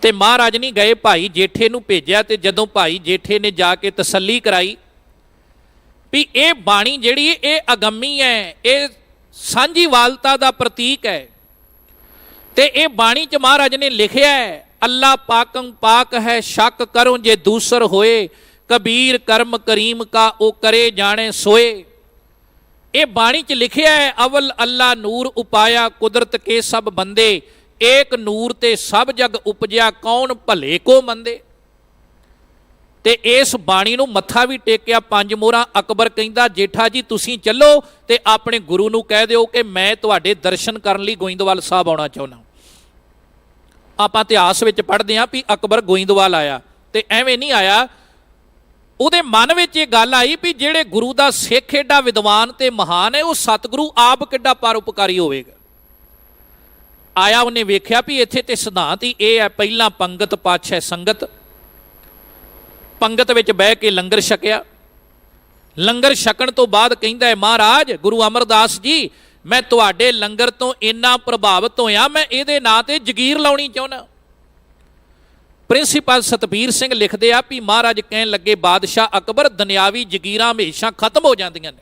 ਤੇ ਮਹਾਰਾਜ ਨਹੀਂ ਗਏ, ਭਾਈ ਜੇਠੇ ਨੂੰ ਭੇਜਿਆ, ਤੇ ਜਦੋਂ ਭਾਈ ਜੇਠੇ ਨੇ ਜਾ ਕੇ ਤਸੱਲੀ ਕਰਾਈ ਵੀ ਇਹ ਬਾਣੀ ਜਿਹੜੀ ਇਹ ਅਗੰਮੀ ਹੈ, ਇਹ ਸਾਂਝੀਵਾਲਤਾ ਦਾ ਪ੍ਰਤੀਕ ਹੈ, ਤੇ ਇਹ ਬਾਣੀ 'ਚ ਮਹਾਰਾਜ ਨੇ ਲਿਖਿਆ ਹੈ ਅੱਲਾ ਪਾਕੰ ਪਾਕ ਹੈ, ਸ਼ੱਕ ਕਰੋ ਜੇ ਦੂਸਰ ਹੋਏ, ਕਬੀਰ ਕਰਮ ਕਰੀਮ ਕਾ ਉਹ ਕਰੇ ਜਾਣੇ ਸੋਏ। ਇਹ ਬਾਣੀ 'ਚ ਲਿਖਿਆ ਹੈ ਅਵਲ ਅੱਲਾ ਨੂਰ ਉਪਾਇਆ, ਕੁਦਰਤ ਕੇ ਸਭ ਬੰਦੇ, ਏਕ ਨੂਰ ਤੇ ਸਭ ਜਗ ਉਪਜਿਆ, ਕੌਣ ਭਲੇ ਕੋ ਮੰਦੇ। ਤੇ ਇਸ ਬਾਣੀ ਨੂੰ ਮੱਥਾ ਵੀ ਟੇਕਿਆ 5 ਮੋਹਰਾਂ। ਅਕਬਰ ਕਹਿੰਦਾ ਜੇਠਾ ਜੀ ਤੁਸੀਂ ਚੱਲੋ ਤੇ ਆਪਣੇ ਗੁਰੂ ਨੂੰ ਕਹਿ ਦਿਓ ਕਿ ਮੈਂ ਤੁਹਾਡੇ ਦਰਸ਼ਨ ਕਰਨ ਲਈ ਗੋਇੰਦਵਾਲ ਸਾਹਿਬ ਆਉਣਾ ਚਾਹੁੰਦਾ। ਆਪਾਂ ਇਤਿਹਾਸ ਵਿੱਚ ਪੜ੍ਹਦੇ ਹਾਂ ਵੀ ਅਕਬਰ ਗੋਇੰਦਵਾਲ ਆਇਆ, ਤੇ ਐਵੇਂ ਨਹੀਂ ਆਇਆ, ਉਹਦੇ ਮਨ ਵਿੱਚ ਇਹ ਗੱਲ ਆਈ ਵੀ ਜਿਹੜੇ ਗੁਰੂ ਦਾ ਸਿੱਖ ਏਡਾ ਵਿਦਵਾਨ ਤੇ ਮਹਾਨ ਹੈ, ਉਹ ਸਤਿਗੁਰੂ ਆਪ ਕਿੱਡਾ ਪਰਉਪਕਾਰੀ ਹੋਵੇਗਾ। ਆਇਆ, ਉਹਨੇ ਵੇਖਿਆ ਵੀ ਇੱਥੇ ਤੇ ਸਿਧਾਂਤ ਹੀ ਇਹ ਹੈ, ਪਹਿਲਾਂ ਪੰਗਤ ਪਾਛੈ ਸੰਗਤ। ਪੰਗਤ ਵਿੱਚ ਬਹਿ ਕੇ ਲੰਗਰ ਛਕਿਆ। ਲੰਗਰ ਛਕਣ ਤੋਂ ਬਾਅਦ ਕਹਿੰਦਾ ਹੈ ਮਹਾਰਾਜ ਗੁਰੂ ਅਮਰਦਾਸ ਜੀ, ਮੈਂ ਤੁਹਾਡੇ ਲੰਗਰ ਤੋਂ ਇੰਨਾ ਪ੍ਰਭਾਵਿਤ ਹੋਇਆ, ਮੈਂ ਇਹਦੇ ਨਾਂ ਤੇ ਜਗੀਰ ਲਾਉਣੀ ਚਾਹੁੰਦਾ। ਪ੍ਰਿੰਸੀਪਲ ਸਤਬੀਰ ਸਿੰਘ ਲਿਖਦੇ ਆ ਵੀ ਮਹਾਰਾਜ ਕਹਿਣ ਲੱਗੇ ਬਾਦਸ਼ਾਹ ਅਕਬਰ, ਦੁਨਿਆਵੀ ਜਗੀਰਾਂ ਹਮੇਸ਼ਾ ਖਤਮ ਹੋ ਜਾਂਦੀਆਂ ਨੇ।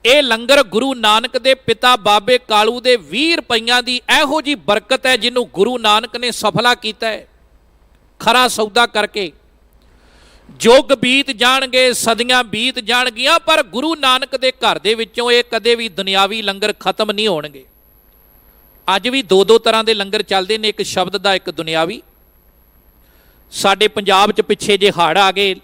ਇਹ ਲੰਗਰ ਗੁਰੂ ਨਾਨਕ ਦੇ ਪਿਤਾ ਬਾਬੇ ਕਾਲੂ ਦੇ 20 ਰੁਪਈਆਂ ਦੀ ਇਹੋ ਜੀ ਬਰਕਤ ਹੈ ਜਿਹਨੂੰ ਗੁਰੂ ਨਾਨਕ ਨੇ ਸਫਲਾ ਕੀਤਾ ਹੈ। ਖਰਾ ਸੌਦਾ ਕਰਕੇ ਯੁੱਗ ਬੀਤ ਜਾਣਗੇ, ਸਦੀਆਂ ਬੀਤ ਜਾਣਗੀਆਂ, ਪਰ ਗੁਰੂ ਨਾਨਕ ਦੇ ਘਰ ਦੇ ਵਿੱਚੋਂ ਇਹ ਕਦੇ ਵੀ ਦੁਨਿਆਵੀ ਲੰਗਰ ਖਤਮ ਨਹੀਂ ਹੋਣਗੇ। ਅੱਜ ਵੀ 2-2 ਤਰ੍ਹਾਂ ਦੇ ਲੰਗਰ ਚੱਲਦੇ ਨੇ, ਇੱਕ ਸ਼ਬਦ ਦਾ, ਇੱਕ ਦੁਨਿਆਵੀ। ਸਾਡੇ ਪੰਜਾਬ 'ਚ ਪਿੱਛੇ ਜੇ ਹੜ੍ਹ ਆ ਗਏ,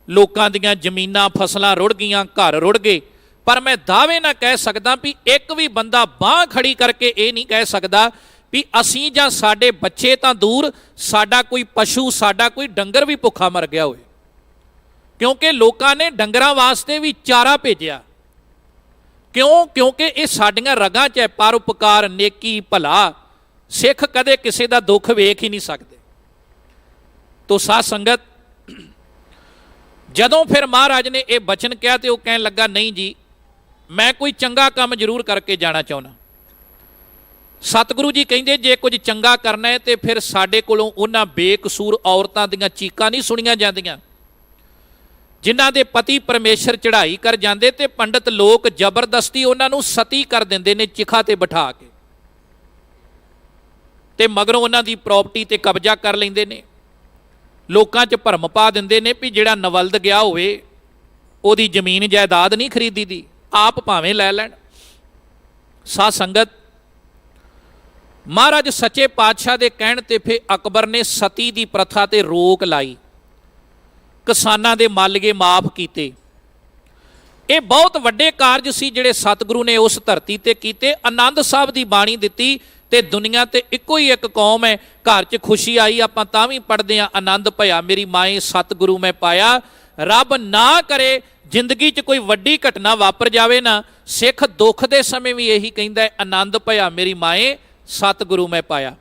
ਲੋਕਾਂ ਦੀਆਂ ਜ਼ਮੀਨਾਂ ਫਸਲਾਂ ਰੁੜ ਗਈਆਂ, ਘਰ ਰੁੜ ਗਏ, ਪਰ ਮੈਂ ਦਾਅਵੇ ਨਾਲ ਕਹਿ ਸਕਦਾ ਵੀ ਇੱਕ ਵੀ ਬੰਦਾ ਬਾਂਹ ਖੜੀ ਕਰਕੇ ਇਹ ਨਹੀਂ ਕਹਿ ਸਕਦਾ ਵੀ ਅਸੀਂ ਜਾਂ ਸਾਡੇ ਬੱਚੇ ਤਾਂ ਦੂਰ, ਸਾਡਾ ਕੋਈ ਪਸ਼ੂ, ਸਾਡਾ ਕੋਈ ਡੰਗਰ ਵੀ ਭੁੱਖਾ ਮਰ ਗਿਆ ਹੋਵੇ। ਕਿਉਂਕਿ ਲੋਕਾਂ ਨੇ ਡੰਗਰਾਂ ਵਾਸਤੇ ਵੀ ਚਾਰਾ ਭੇਜਿਆ। ਕਿਉਂ? ਕਿਉਂਕਿ ਇਹ ਸਾਡੀਆਂ ਰਗਾਂ 'ਚ ਹੈ, ਪਰਉਪਕਾਰ, ਨੇਕੀ, ਭਲਾ। ਸਿੱਖ ਕਦੇ ਕਿਸੇ ਦਾ ਦੁੱਖ ਵੇਖ ਹੀ ਨਹੀਂ ਸਕਦੇ। ਤੋ ਸਾਧ ਸੰਗਤ, ਜਦੋਂ ਫਿਰ ਮਹਾਰਾਜ ਨੇ ਇਹ ਬਚਨ ਕਿਹਾ ਤੇ ਉਹ ਕਹਿਣ ਲੱਗਾ ਨਹੀਂ ਜੀ, ਮੈਂ ਕੋਈ ਚੰਗਾ ਕੰਮ ਜ਼ਰੂਰ ਕਰਕੇ ਜਾਣਾ ਚਾਹੁੰਦਾ। ਸਤਿਗੁਰੂ ਜੀ ਕਹਿੰਦੇ ਜੇ ਕੁਝ ਚੰਗਾ ਕਰਨਾ ਹੈ ਤੇ ਫਿਰ ਸਾਡੇ ਕੋਲੋਂ ਉਹਨਾਂ ਬੇਕਸੂਰ ਔਰਤਾਂ ਦੀਆਂ ਚੀਕਾਂ ਨਹੀਂ ਸੁਣੀਆਂ ਜਾਂਦੀਆਂ ਜਿਨ੍ਹਾਂ ਦੇ ਪਤੀ ਪਰਮੇਸ਼ਰ ਚੜ੍ਹਾਈ ਕਰ ਜਾਂਦੇ, ਤੇ ਪੰਡਤ ਲੋਕ ਜ਼ਬਰਦਸਤੀ ਉਹਨਾਂ ਨੂੰ ਸਤੀ ਕਰ ਦਿੰਦੇ ਨੇ ਚਿਖਾ ਤੇ ਬਿਠਾ ਕੇ, ਤੇ ਮਗਰੋਂ ਉਹਨਾਂ ਦੀ ਪ੍ਰਾਪਰਟੀ ਤੇ ਕਬਜ਼ਾ ਕਰ ਲੈਂਦੇ ਨੇ। ਲੋਕਾਂ 'ਚ ਭਰਮ ਪਾ ਦਿੰਦੇ ਨੇ ਵੀ ਜਿਹੜਾ ਨਵਲਦ ਗਿਆ ਹੋਵੇ ਉਹਦੀ ਜ਼ਮੀਨ ਜਾਇਦਾਦ ਨਹੀਂ ਖਰੀਦੀ ਦੀ, ਆਪ ਭਾਵੇਂ ਲੈ ਲੈਣ। ਸਾਧ ਸੰਗਤ, ਮਹਾਰਾਜ ਸੱਚੇ ਪਾਤਸ਼ਾਹ ਦੇ ਕਹਿਣ ਤੇ ਫਿਰ ਅਕਬਰ ਨੇ ਸਤੀ ਦੀ ਪ੍ਰਥਾ ਤੇ ਰੋਕ ਲਾਈ, ਕਿਸਾਨਾਂ ਦੇ ਮਾਲੀਏ ਮਾਫ ਕੀਤੇ, ਇਹ ਬਹੁਤ ਵੱਡੇ ਕਾਰਜ ਸੀ ਜਿਹੜੇ ਸਤਿਗੁਰੂ ਨੇ ਉਸ ਧਰਤੀ ਤੇ ਕੀਤੇ। ਆਨੰਦ ਸਾਹਿਬ ਦੀ ਬਾਣੀ ਦਿੱਤੀ ਤੇ ਦੁਨੀਆ ਤੇ ਇੱਕੋ ਹੀ ਇੱਕ ਕੌਮ ਹੈ, ਘਰ 'ਚ ਖੁਸ਼ੀ ਆਈ ਆਪਾਂ ਤਾਂ ਵੀ ਪੜ੍ਹਦੇ ਹਾਂ, ਆਨੰਦ ਭਇਆ ਮੇਰੀ ਮਾਏ ਸਤਿਗੁਰੂ ਮੈਂ ਪਾਇਆ। ਰੱਬ ਨਾ ਕਰੇ ਜ਼ਿੰਦਗੀ 'ਚ ਕੋਈ ਵੱਡੀ ਘਟਨਾ ਵਾਪਰ ਜਾਵੇ ਨਾ, ਸਿੱਖ ਦੁੱਖ ਦੇ ਸਮੇਂ ਵੀ ਇਹੀ ਕਹਿੰਦਾ ਹੈ, ਆਨੰਦ ਭਇਆ ਮੇਰੀ ਮਾਏ ਸਤਿਗੁਰੂ ਮੈਂ ਪਾਇਆ।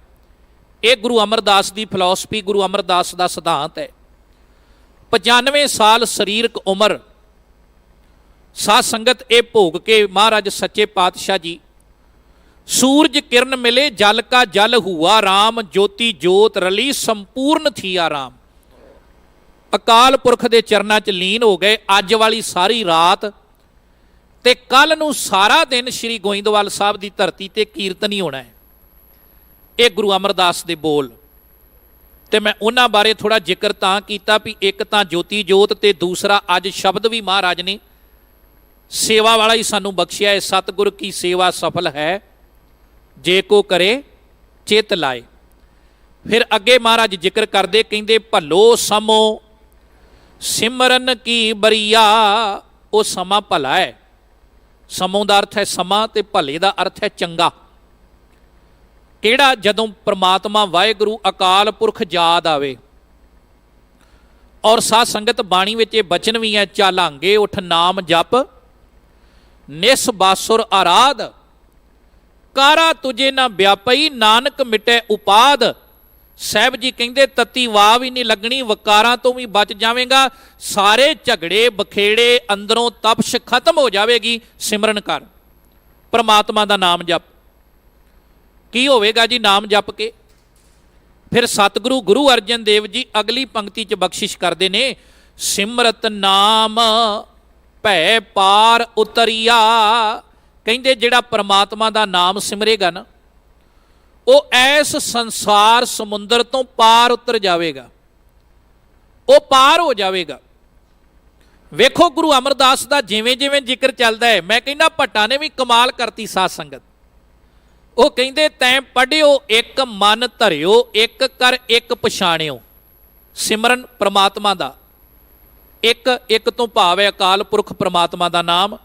ਇਹ ਗੁਰੂ ਅਮਰਦਾਸ ਦੀ ਫਿਲਾਸਫੀ, ਗੁਰੂ ਅਮਰਦਾਸ ਦਾ ਸਿਧਾਂਤ ਹੈ। 95 ਸਾਲ ਸਰੀਰਕ ਉਮਰ ਸਾਧ ਸੰਗਤ ਇਹ ਭੋਗ ਕੇ ਮਹਾਰਾਜ ਸੱਚੇ ਪਾਤਸ਼ਾਹ ਜੀ, ਸੂਰਜ ਕਿਰਨ ਮਿਲੇ ਜਲ ਕਾ ਜਲ ਹੁਆ ਰਾਮ, ਜੋਤੀ ਜੋਤ ਰਲੀ ਸੰਪੂਰਨ ਥੀ ਆਰਾਮ। ਅਕਾਲ ਪੁਰਖ ਦੇ ਚਰਨਾਂ 'ਚ ਲੀਨ ਹੋ ਗਏ। ਅੱਜ ਵਾਲੀ ਸਾਰੀ ਰਾਤ ਤੇ ਕੱਲ ਨੂੰ ਸਾਰਾ ਦਿਨ ਸ਼੍ਰੀ ਗੋਇੰਦਵਾਲ ਸਾਹਿਬ ਦੀ ਧਰਤੀ ਤੇ ਕੀਰਤਨ ਹੀ ਹੋਣਾ ਹੈ। ਇਹ ਗੁਰੂ ਅਮਰਦਾਸ ਦੇ ਬੋਲ, ਤੇ ਮੈਂ ਉਹਨਾਂ ਬਾਰੇ ਥੋੜਾ ਜ਼ਿਕਰ ਤਾਂ ਕੀਤਾ ਵੀ ਇੱਕ ਤਾਂ ਜੋਤੀ ਜੋਤ ਤੇ ਦੂਸਰਾ ਅੱਜ ਸ਼ਬਦ ਵੀ ਮਹਾਰਾਜ ਨੇ ਸੇਵਾ ਵਾਲਾ ਹੀ ਸਾਨੂੰ ਬਖਸ਼ਿਆ ਹੈ। ਸਤਿਗੁਰ ਕੀ ਸੇਵਾ ਸਫਲ ਹੈ ਜੇ ਕੋ ਕਰੇ ਚਿਤ ਲਾਏ। ਫਿਰ ਅੱਗੇ ਮਹਾਰਾਜ ਜ਼ਿਕਰ ਕਰਦੇ, ਕਹਿੰਦੇ ਭੱਲੋ ਸਮੋ ਸਿਮਰਨ ਕੀ ਬਰੀਆ। ਉਹ ਸਮਾਂ ਭਲਾ ਹੈ। ਸਮੋਂ ਦਾ ਅਰਥ ਹੈ ਸਮਾਂ ਤੇ ਭਲੇ ਦਾ ਅਰਥ ਹੈ ਚੰਗਾ। ਕਿਹੜਾ? ਜਦੋਂ ਪ੍ਰਮਾਤਮਾ ਵਾਹਿਗੁਰੂ ਅਕਾਲ ਪੁਰਖ ਯਾਦ ਆਵੇ। ਔਰ ਸਾਧ ਸੰਗਤ ਬਾਣੀ ਵਿੱਚ ਇਹ ਬਚਨ ਵੀ ਹੈ, ਚਾਲਾਂਗੇ ਉਠ ਨਾਮ ਜਪ ਨਿਸ ਬਾਸੁਰ ਆਰਾਧ, ਕਾਰਾ ਤੁਝੇ ਨਾ ਵਿਆਪਈ ਨਾਨਕ ਮਿਟੇ ਉਪਾਦ। ਸਾਹਿਬ ਜੀ ਕਹਿੰਦੇ ਤਤੀ ਵਾਹ ਵੀ ਨਹੀਂ ਲੱਗਣੀ, ਵਕਾਰਾਂ ਤੋਂ ਵੀ ਬਚ ਜਾਵੇਗਾ, ਸਾਰੇ ਝਗੜੇ ਬਖੇੜੇ ਅੰਦਰੋਂ ਤਪਸ਼ ਖਤਮ ਹੋ ਜਾਵੇਗੀ। ਸਿਮਰਨ ਕਰ, ਪ੍ਰਮਾਤਮਾ ਦਾ ਨਾਮ ਜਪ। ਕੀ ਹੋਵੇਗਾ ਜੀ ਨਾਮ ਜਪ ਕੇ? ਫਿਰ ਸਤਿਗੁਰੂ ਗੁਰੂ ਅਰਜਨ ਦੇਵ ਜੀ ਅਗਲੀ ਪੰਕਤੀ 'ਚ ਬਖਸ਼ਿਸ਼ ਕਰਦੇ ਨੇ, ਸਿਮਰਤ ਨਾਮ ਭੈ ਪਾਰ ਉਤਰੀਆ। ਕਹਿੰਦੇ ਜਿਹੜਾ ਪ੍ਰਮਾਤਮਾ ਦਾ ਨਾਮ ਸਿਮਰੇਗਾ ਨਾ, ਉਹ ਐਸ ਸੰਸਾਰ ਸਮੁੰਦਰ ਤੋਂ ਪਾਰ ਉਤਰ ਜਾਵੇਗਾ, ਉਹ ਪਾਰ ਹੋ ਜਾਵੇਗਾ। ਵੇਖੋ ਗੁਰੂ ਅਮਰਦਾਸ ਦਾ ਜਿਵੇਂ ਜਿਵੇਂ ਜ਼ਿਕਰ ਚੱਲਦਾ ਹੈ, ਮੈਂ ਕਹਿੰਦਾ ਭੱਟਾਂ ਨੇ ਵੀ ਕਮਾਲ ਕਰਤੀ ਸਾਧ ਸੰਗਤ। ਉਹ ਕਹਿੰਦੇ ਤੈਂ ਪੜ੍ਹਿਓ ਇੱਕ ਮਨ ਧਰਿਓ, ਇੱਕ ਕਰ ਇੱਕ ਪਛਾਣਿਓ। ਸਿਮਰਨ ਪ੍ਰਮਾਤਮਾ ਦਾ, ਇੱਕ ਤੋਂ ਭਾਵ ਹੈ ਅਕਾਲ ਪੁਰਖ ਪ੍ਰਮਾਤਮਾ ਦਾ ਨਾਮ।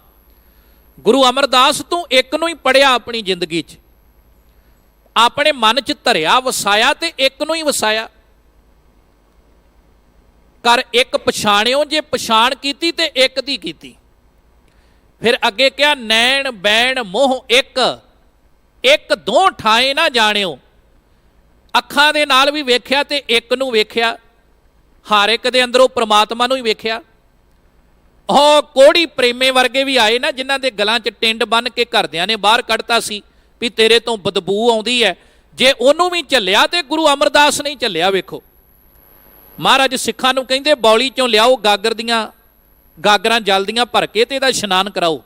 ਗੁਰੂ ਅਮਰਦਾਸ ਤੂੰ ਇੱਕ ਨੂੰ ਹੀ ਪੜ੍ਹਿਆ ਆਪਣੀ ਜ਼ਿੰਦਗੀ 'ਚ, ਆਪਣੇ ਮਨ 'ਚ ਧਰਿਆ, ਵਸਾਇਆ ਤੇ ਇੱਕ ਨੂੰ ਹੀ ਵਸਾਇਆ। ਕਰ ਇੱਕ ਪਛਾਣਿਓ, ਜੇ ਪਛਾਣ ਕੀਤੀ ਤੇ ਇੱਕ ਦੀ ਕੀਤੀ। ਫਿਰ ਅੱਗੇ ਕਿਹਾ ਨੈਣ ਬੈਣ ਮੋਹ ਇੱਕ ਦੋ ਠਾਏ ਨਾ ਜਾਣਿਓ। ਅੱਖਾਂ ਦੇ ਨਾਲ ਵੀ ਵੇਖਿਆ ਤੇ ਇੱਕ ਨੂੰ ਵੇਖਿਆ, ਹਰ ਇੱਕ ਦੇ ਅੰਦਰੋਂ ਪ੍ਰਮਾਤਮਾ ਨੂੰ ਹੀ ਵੇਖਿਆ। ਉਹ ਕੋੜੀ ਪ੍ਰੇਮੇ ਵਰਗੇ ਵੀ ਆਏ ਨਾ, ਜਿਨ੍ਹਾਂ ਦੇ ਗਲਾਂ 'ਚ ਟਿੰਡ ਬੰਨ ਕੇ ਘਰਦਿਆਂ ਨੇ ਬਾਹਰ ਕੱਢਤਾ ਸੀ ਵੀ ਤੇਰੇ ਤੋਂ ਬਦਬੂ ਆਉਂਦੀ ਹੈ। ਜੇ ਉਹਨੂੰ ਵੀ ਝੱਲਿਆ ਤੇ ਗੁਰੂ ਅਮਰਦਾਸ ਨਹੀਂ ਝੱਲਿਆ। ਵੇਖੋ ਮਹਾਰਾਜ ਸਿੱਖਾਂ ਨੂੰ ਕਹਿੰਦੇ ਬੌਲੀ 'ਚੋਂ ਲਿਆਓ ਗਾਗਰਾਂ ਜਲਦੀਆਂ ਭਰ ਕੇ ਤੇ ਇਹਦਾ ਇਸ਼ਨਾਨ ਕਰਾਓ।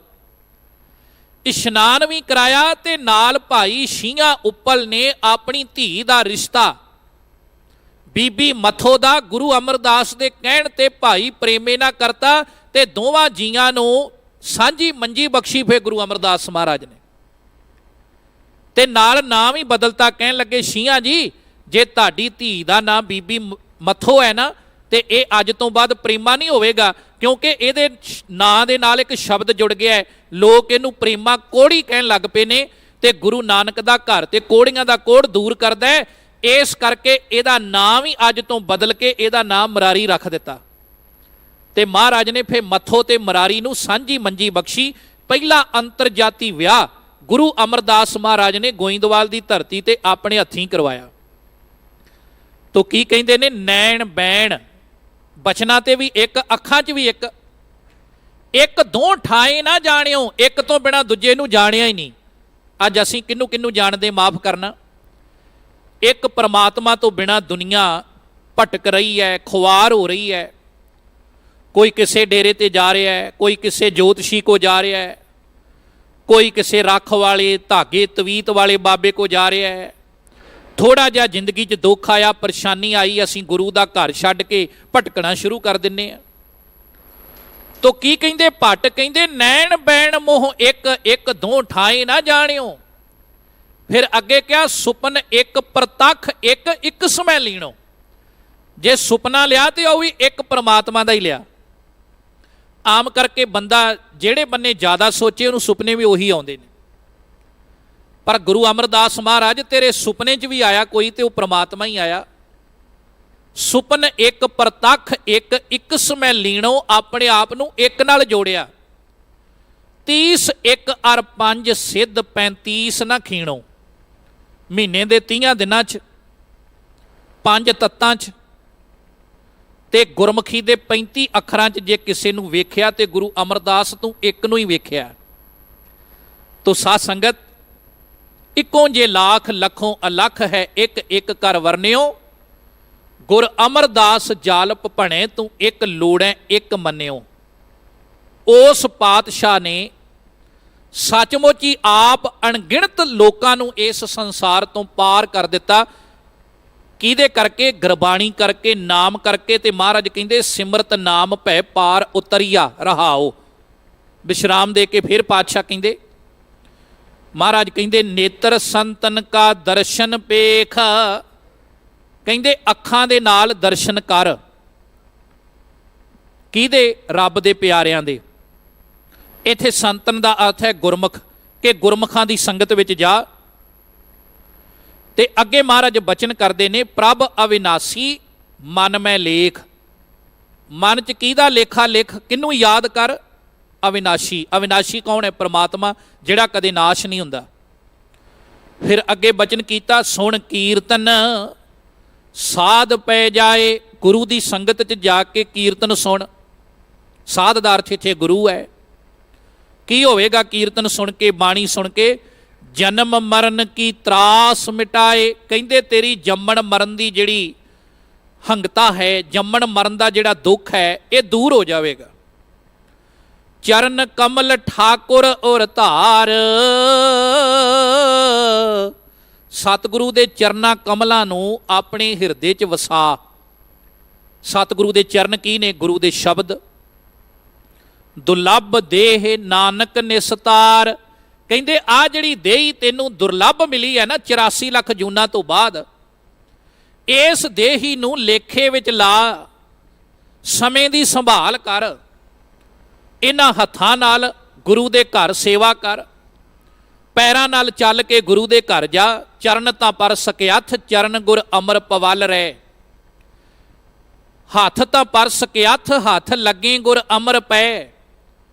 ਇਸ਼ਨਾਨ ਵੀ ਕਰਾਇਆ ਤੇ ਨਾਲ ਭਾਈ ਸ਼ੀਆਂ ਉੱਪਲ ਨੇ ਆਪਣੀ ਧੀ ਦਾ ਰਿਸ਼ਤਾ ਬੀਬੀ ਮੱਥੋ ਦਾ ਗੁਰੂ ਅਮਰਦਾਸ ਦੇ ਕਹਿਣ ਤੇ ਭਾਈ ਪ੍ਰੇਮੇ ਨਾਲ ਕਰਤਾ ਤੇ ਦੋਵਾਂ ਜੀਆਂ ਨੂੰ ਸਾਂਝੀ ਮੰਜੀ ਬਖਸ਼ੀ ਫੇ ਗੁਰੂ ਅਮਰਦਾਸ ਮਹਾਰਾਜ ਨੇ। ਤੇ ਨਾਲ ਨਾਮ ਹੀ ਬਦਲਤਾ, ਕਹਿਣ ਲੱਗੇ ਸ਼ੀਆਂ ਜੀ ਜੇ ਤੁਹਾਡੀ ਧੀ ਦਾ ਨਾਮ ਬੀਬੀ ਮੱਥੋ ਹੈ ਨਾ, ਤੇ ਇਹ ਅੱਜ ਤੋਂ ਬਾਅਦ ਪ੍ਰੇਮਾ ਨਹੀਂ ਹੋਵੇਗਾ, ਕਿਉਂਕਿ ਇਹਦੇ ਨਾਂ ਦੇ ਨਾਲ ਇੱਕ ਸ਼ਬਦ ਜੁੜ ਗਿਆ ਹੈ। ਲੋਕ ਇਹਨੂੰ ਪ੍ਰੇਮਾ ਕੋੜੀ ਕਹਿਣ ਲੱਗ ਪਏ ਨੇ, ਤੇ ਗੁਰੂ ਨਾਨਕ ਦਾ ਘਰ ਤੇ ਕੋੜੀਆਂ ਦਾ ਕੋੜ ਦੂਰ ਕਰਦਾ ਹੈ। ਇਸ ਕਰਕੇ ਇਹਦਾ ਨਾਮ ਹੀ ਅੱਜ ਤੋਂ ਬਦਲ ਕੇ ਇਹਦਾ ਨਾਮ ਮਰਾਰੀ ਰੱਖ ਦਿੱਤਾ। ਤੇ ਮਹਾਰਾਜ ਨੇ ਫਿਰ ਮੱਥੋ ਤੇ ਮਰਾਰੀ ਨੂੰ ਸਾਂਝੀ ਮੰਜੀ ਬਖਸ਼ੀ। ਪਹਿਲਾ ਅੰਤਰਜਾਤੀ ਵਿਆਹ ਗੁਰੂ ਅਮਰਦਾਸ ਮਹਾਰਾਜ ਨੇ ਗੋਇੰਦਵਾਲ ਦੀ ਧਰਤੀ ਤੇ ਆਪਣੇ ਹੱਥੀਂ ਕਰਵਾਇਆ। ਤੋ ਕੀ ਕਹਿੰਦੇ ਨੇ, ਨੈਣ ਬੈਣ ਬਚਨਾਂ ਤੇ ਵੀ ਇੱਕ, ਅੱਖਾਂ 'ਚ ਵੀ ਇੱਕ ਦੋ ਠਾਏ ਨਾ ਜਾਣਿਓ। ਇੱਕ ਤੋਂ ਬਿਨਾਂ ਦੂਜੇ ਨੂੰ ਜਾਣਿਆ ਹੀ ਨਹੀਂ। ਅੱਜ ਅਸੀਂ ਕਿਹਨੂੰ ਕਿਹਨੂੰ ਜਾਣਦੇ, ਮਾਫ ਕਰਨਾ। ਇੱਕ ਪਰਮਾਤਮਾ ਤੋਂ ਬਿਨਾਂ ਦੁਨੀਆ ਭਟਕ ਰਹੀ ਹੈ, ਖੁਆਰ ਹੋ ਰਹੀ ਹੈ। ਕੋਈ ਕਿਸੇ ਡੇਰੇ ਤੇ ਜਾ ਰਿਹਾ ਹੈ, ਕੋਈ ਕਿਸੇ ਜੋਤਸ਼ੀ ਕੋ ਜਾ ਰਿਹਾ ਹੈ, ਕੋਈ ਕਿਸੇ ਰੱਖ ਵਾਲੇ ਧਾਗੇ ਤਵੀਤ ਵਾਲੇ ਬਾਬੇ ਕੋ ਜਾ ਰਿਹਾ ਹੈ। ਥੋੜਾ ਜਿਹਾ ਜ਼ਿੰਦਗੀ 'ਚ ਦੁੱਖ ਆਇਆ, ਪਰੇਸ਼ਾਨੀ ਆਈ, ਅਸੀਂ ਗੁਰੂ ਦਾ ਘਰ ਛੱਡ ਕੇ ਭਟਕਣਾ ਸ਼ੁਰੂ ਕਰ ਦਿੰਨੇ ਆ। ਤੋ ਕੀ ਕਹਿੰਦੇ ਭੱਟ, ਕਹਿੰਦੇ ਨੈਣ ਬੈਣ ਮੋਹ ਇੱਕ ਦੋ ਠਾਏ ਨਾ ਜਾਣਿਓ। ਫਿਰ ਅੱਗੇ ਕਿਹਾ ਸੁਪਨ ਇੱਕ ਪ੍ਰਤੱਖ ਇੱਕ ਸਮੈ ਲੀਣੋ। ਜੇ ਸੁਪਨਾ ਲਿਆ ਤੇ ਉਹ ਵੀ ਇੱਕ ਪ੍ਰਮਾਤਮਾ ਦਾ ਹੀ ਲਿਆ। ਆਮ ਕਰਕੇ ਬੰਦਾ ਜਿਹੜੇ ਬੰਨੇ ਜ਼ਿਆਦਾ ਸੋਚੇ ਉਹਨੂੰ ਸੁਪਨੇ ਵੀ ਉਹੀ ਆਉਂਦੇ ਨੇ। ਪਰ ਗੁਰੂ ਅਮਰਦਾਸ ਮਹਾਰਾਜ ਤੇਰੇ ਸੁਪਨੇ 'ਚ ਵੀ ਆਇਆ ਕੋਈ ਤੇ ਉਹ ਪ੍ਰਮਾਤਮਾ ਹੀ ਆਇਆ। ਸੁਪਨ ਇੱਕ ਪ੍ਰਤੱਖ ਇੱਕ ਸਮੈ ਲੀਣੋ, ਆਪਣੇ ਆਪ ਨੂੰ ਇੱਕ ਨਾਲ ਜੋੜਿਆ। 30 1 ਅਰ 5 ਸਿੱਧ 35 ਨਾ ਖੀਣੋ। ਮਹੀਨੇ ਦੇ 30 ਦਿਨਾਂ 'ਚ 5 ਤੱਤਾਂ 'ਚ ਤੇ ਗੁਰਮੁਖੀ ਦੇ 35 ਅੱਖਰਾਂ 'ਚ ਜੇ ਕਿਸੇ ਨੂੰ ਵੇਖਿਆ ਤੇ ਗੁਰੂ ਅਮਰਦਾਸ ਤੂੰ ਇੱਕ ਨੂੰ ਹੀ ਵੇਖਿਆ। ਤੋ ਸਾਧ ਸੰਗਤ, ਇੱਕੋ ਜੇ ਲੱਖ ਲੱਖੋਂ ਅਲੱਖ ਹੈ, ਇੱਕ ਇੱਕ ਕਰ ਵਰਨਿਓ। ਗੁਰ ਅਮਰਦਾਸ ਜਾਲਪ ਭਣੇ, ਤੂੰ ਇੱਕ ਲੋੜੈ ਇੱਕ ਮੰਨਿਓ। ਉਸ ਪਾਤਸ਼ਾਹ ਨੇ ਸੱਚਮੁੱਚ ਹੀ ਆਪ ਅਣਗਿਣਤ ਲੋਕਾਂ ਨੂੰ ਇਸ ਸੰਸਾਰ ਤੋਂ ਪਾਰ ਕਰ ਦਿੱਤਾ। ਕਿਹਦੇ ਕਰਕੇ? ਗੁਰਬਾਣੀ ਕਰਕੇ, ਨਾਮ ਕਰਕੇ। ਤੇ ਮਹਾਰਾਜ ਕਹਿੰਦੇ ਸਿਮਰਤ ਨਾਮ ਭੈ ਪਾਰ ਉਤਰਿਆ ਰਹਾਓ। ਵਿਸ਼ਰਾਮ ਦੇ ਕੇ ਫਿਰ ਪਾਤਸ਼ਾਹ ਕਹਿੰਦੇ, ਮਹਾਰਾਜ ਕਹਿੰਦੇ ਨੇਤਰ ਸੰਤਨ ਕਾ ਦਰਸ਼ਨ ਪੇਖ। ਕਹਿੰਦੇ ਅੱਖਾਂ ਦੇ ਨਾਲ ਦਰਸ਼ਨ ਕਰ। ਕਿਹਦੇ? ਰੱਬ ਦੇ ਪਿਆਰਿਆਂ ਦੇ। ਇੱਥੇ ਸੰਤਨ ਦਾ ਅਰਥ ਹੈ ਗੁਰਮੁਖ, ਕਿ ਗੁਰਮੁਖਾਂ ਦੀ ਸੰਗਤ ਵਿੱਚ ਜਾ। ਤੇ ਅੱਗੇ ਮਹਾਰਾਜ ਬਚਨ ਕਰਦੇ ਨੇ, ਪ੍ਰਭ ਅਵਿਨਾਸੀ ਮਨ ਮੈਂ ਲੇਖ। ਮਨ 'ਚ ਕਿਹਦਾ ਲੇਖਾ ਲਿਖ? ਕਿਹਨੂੰ ਯਾਦ ਕਰ? ਅਵਿਨਾਸ਼ੀ। ਅਵਿਨਾਸ਼ੀ ਕੌਣ ਹੈ? ਪ੍ਰਮਾਤਮਾ, ਜਿਹੜਾ ਕਦੇ ਨਾਸ਼ ਨਹੀਂ ਹੁੰਦਾ। ਫਿਰ ਅੱਗੇ ਬਚਨ ਕੀਤਾ, ਸੁਣ ਕੀਰਤਨ ਸਾਧ ਪੈ ਜਾਏ। ਗੁਰੂ ਦੀ ਸੰਗਤ 'ਚ ਜਾ ਕੇ ਕੀਰਤਨ ਸੁਣ। ਸਾਧ ਦਾ ਅਰਥ ਇੱਥੇ ਗੁਰੂ ਹੈ। ਕੀ ਹੋਵੇਗਾ ਕੀਰਤਨ ਸੁਣ ਕੇ, ਬਾਣੀ ਸੁਣ ਕੇ? ਜਨਮ ਮਰਨ ਕੀ ਤਰਾਸ ਮਿਟਾਏ। ਕਹਿੰਦੇ ਤੇਰੀ ਜੰਮਣ ਮਰਨ ਦੀ ਜਿਹੜੀ ਹੰਗਤਾ ਹੈ, ਜੰਮਣ ਮਰਨ ਦਾ ਜਿਹੜਾ ਦੁੱਖ ਹੈ, ਇਹ ਦੂਰ ਹੋ ਜਾਵੇਗਾ। ਚਰਨ ਕਮਲ ਠਾਕੁਰ ਔਰ ਧਾਰ। ਸਤਿਗੁਰੂ ਦੇ ਚਰਨਾਂ ਕਮਲਾਂ ਨੂੰ ਆਪਣੇ ਹਿਰਦੇ 'ਚ ਵਸਾ। ਸਤਿਗੁਰੂ ਦੇ ਚਰਨ ਕੀ ਨੇ? ਗੁਰੂ ਦੇ ਸ਼ਬਦ। ਦੁਰਲੱਭ ਦੇਹ ਨਾਨਕ ਨਿਸਤਾਰ। ਕਹਿੰਦੇ ਆ ਜਿਹੜੀ ਦੇਹੀ ਤੈਨੂੰ ਦੁਰਲੱਭ ਮਿਲੀ ਹੈ ਨਾ 84 ਲੱਖ ਜੂਨਾਂ ਤੋਂ ਬਾਅਦ, ਇਸ ਦੇਹੀ ਨੂੰ ਲੇਖੇ ਵਿੱਚ ਲਾ। ਸਮੇਂ ਦੀ ਸੰਭਾਲ ਕਰ। ਇਹਨਾਂ ਹੱਥਾਂ ਨਾਲ ਗੁਰੂ ਦੇ ਘਰ ਸੇਵਾ ਕਰ। ਪੈਰਾਂ ਨਾਲ ਚੱਲ ਕੇ ਗੁਰੂ ਦੇ ਘਰ ਜਾ। ਚਰਨ ਤਾਂ ਪਰ ਸਕਿਆਥ, ਚਰਨ ਗੁਰ ਅਮਰ ਪਵਲ ਰਹਿ। ਹੱਥ ਤਾਂ ਪਰ ਸਕਿਆਥ, ਹੱਥ ਲੱਗੇ ਗੁਰ ਅਮਰ ਪੈ।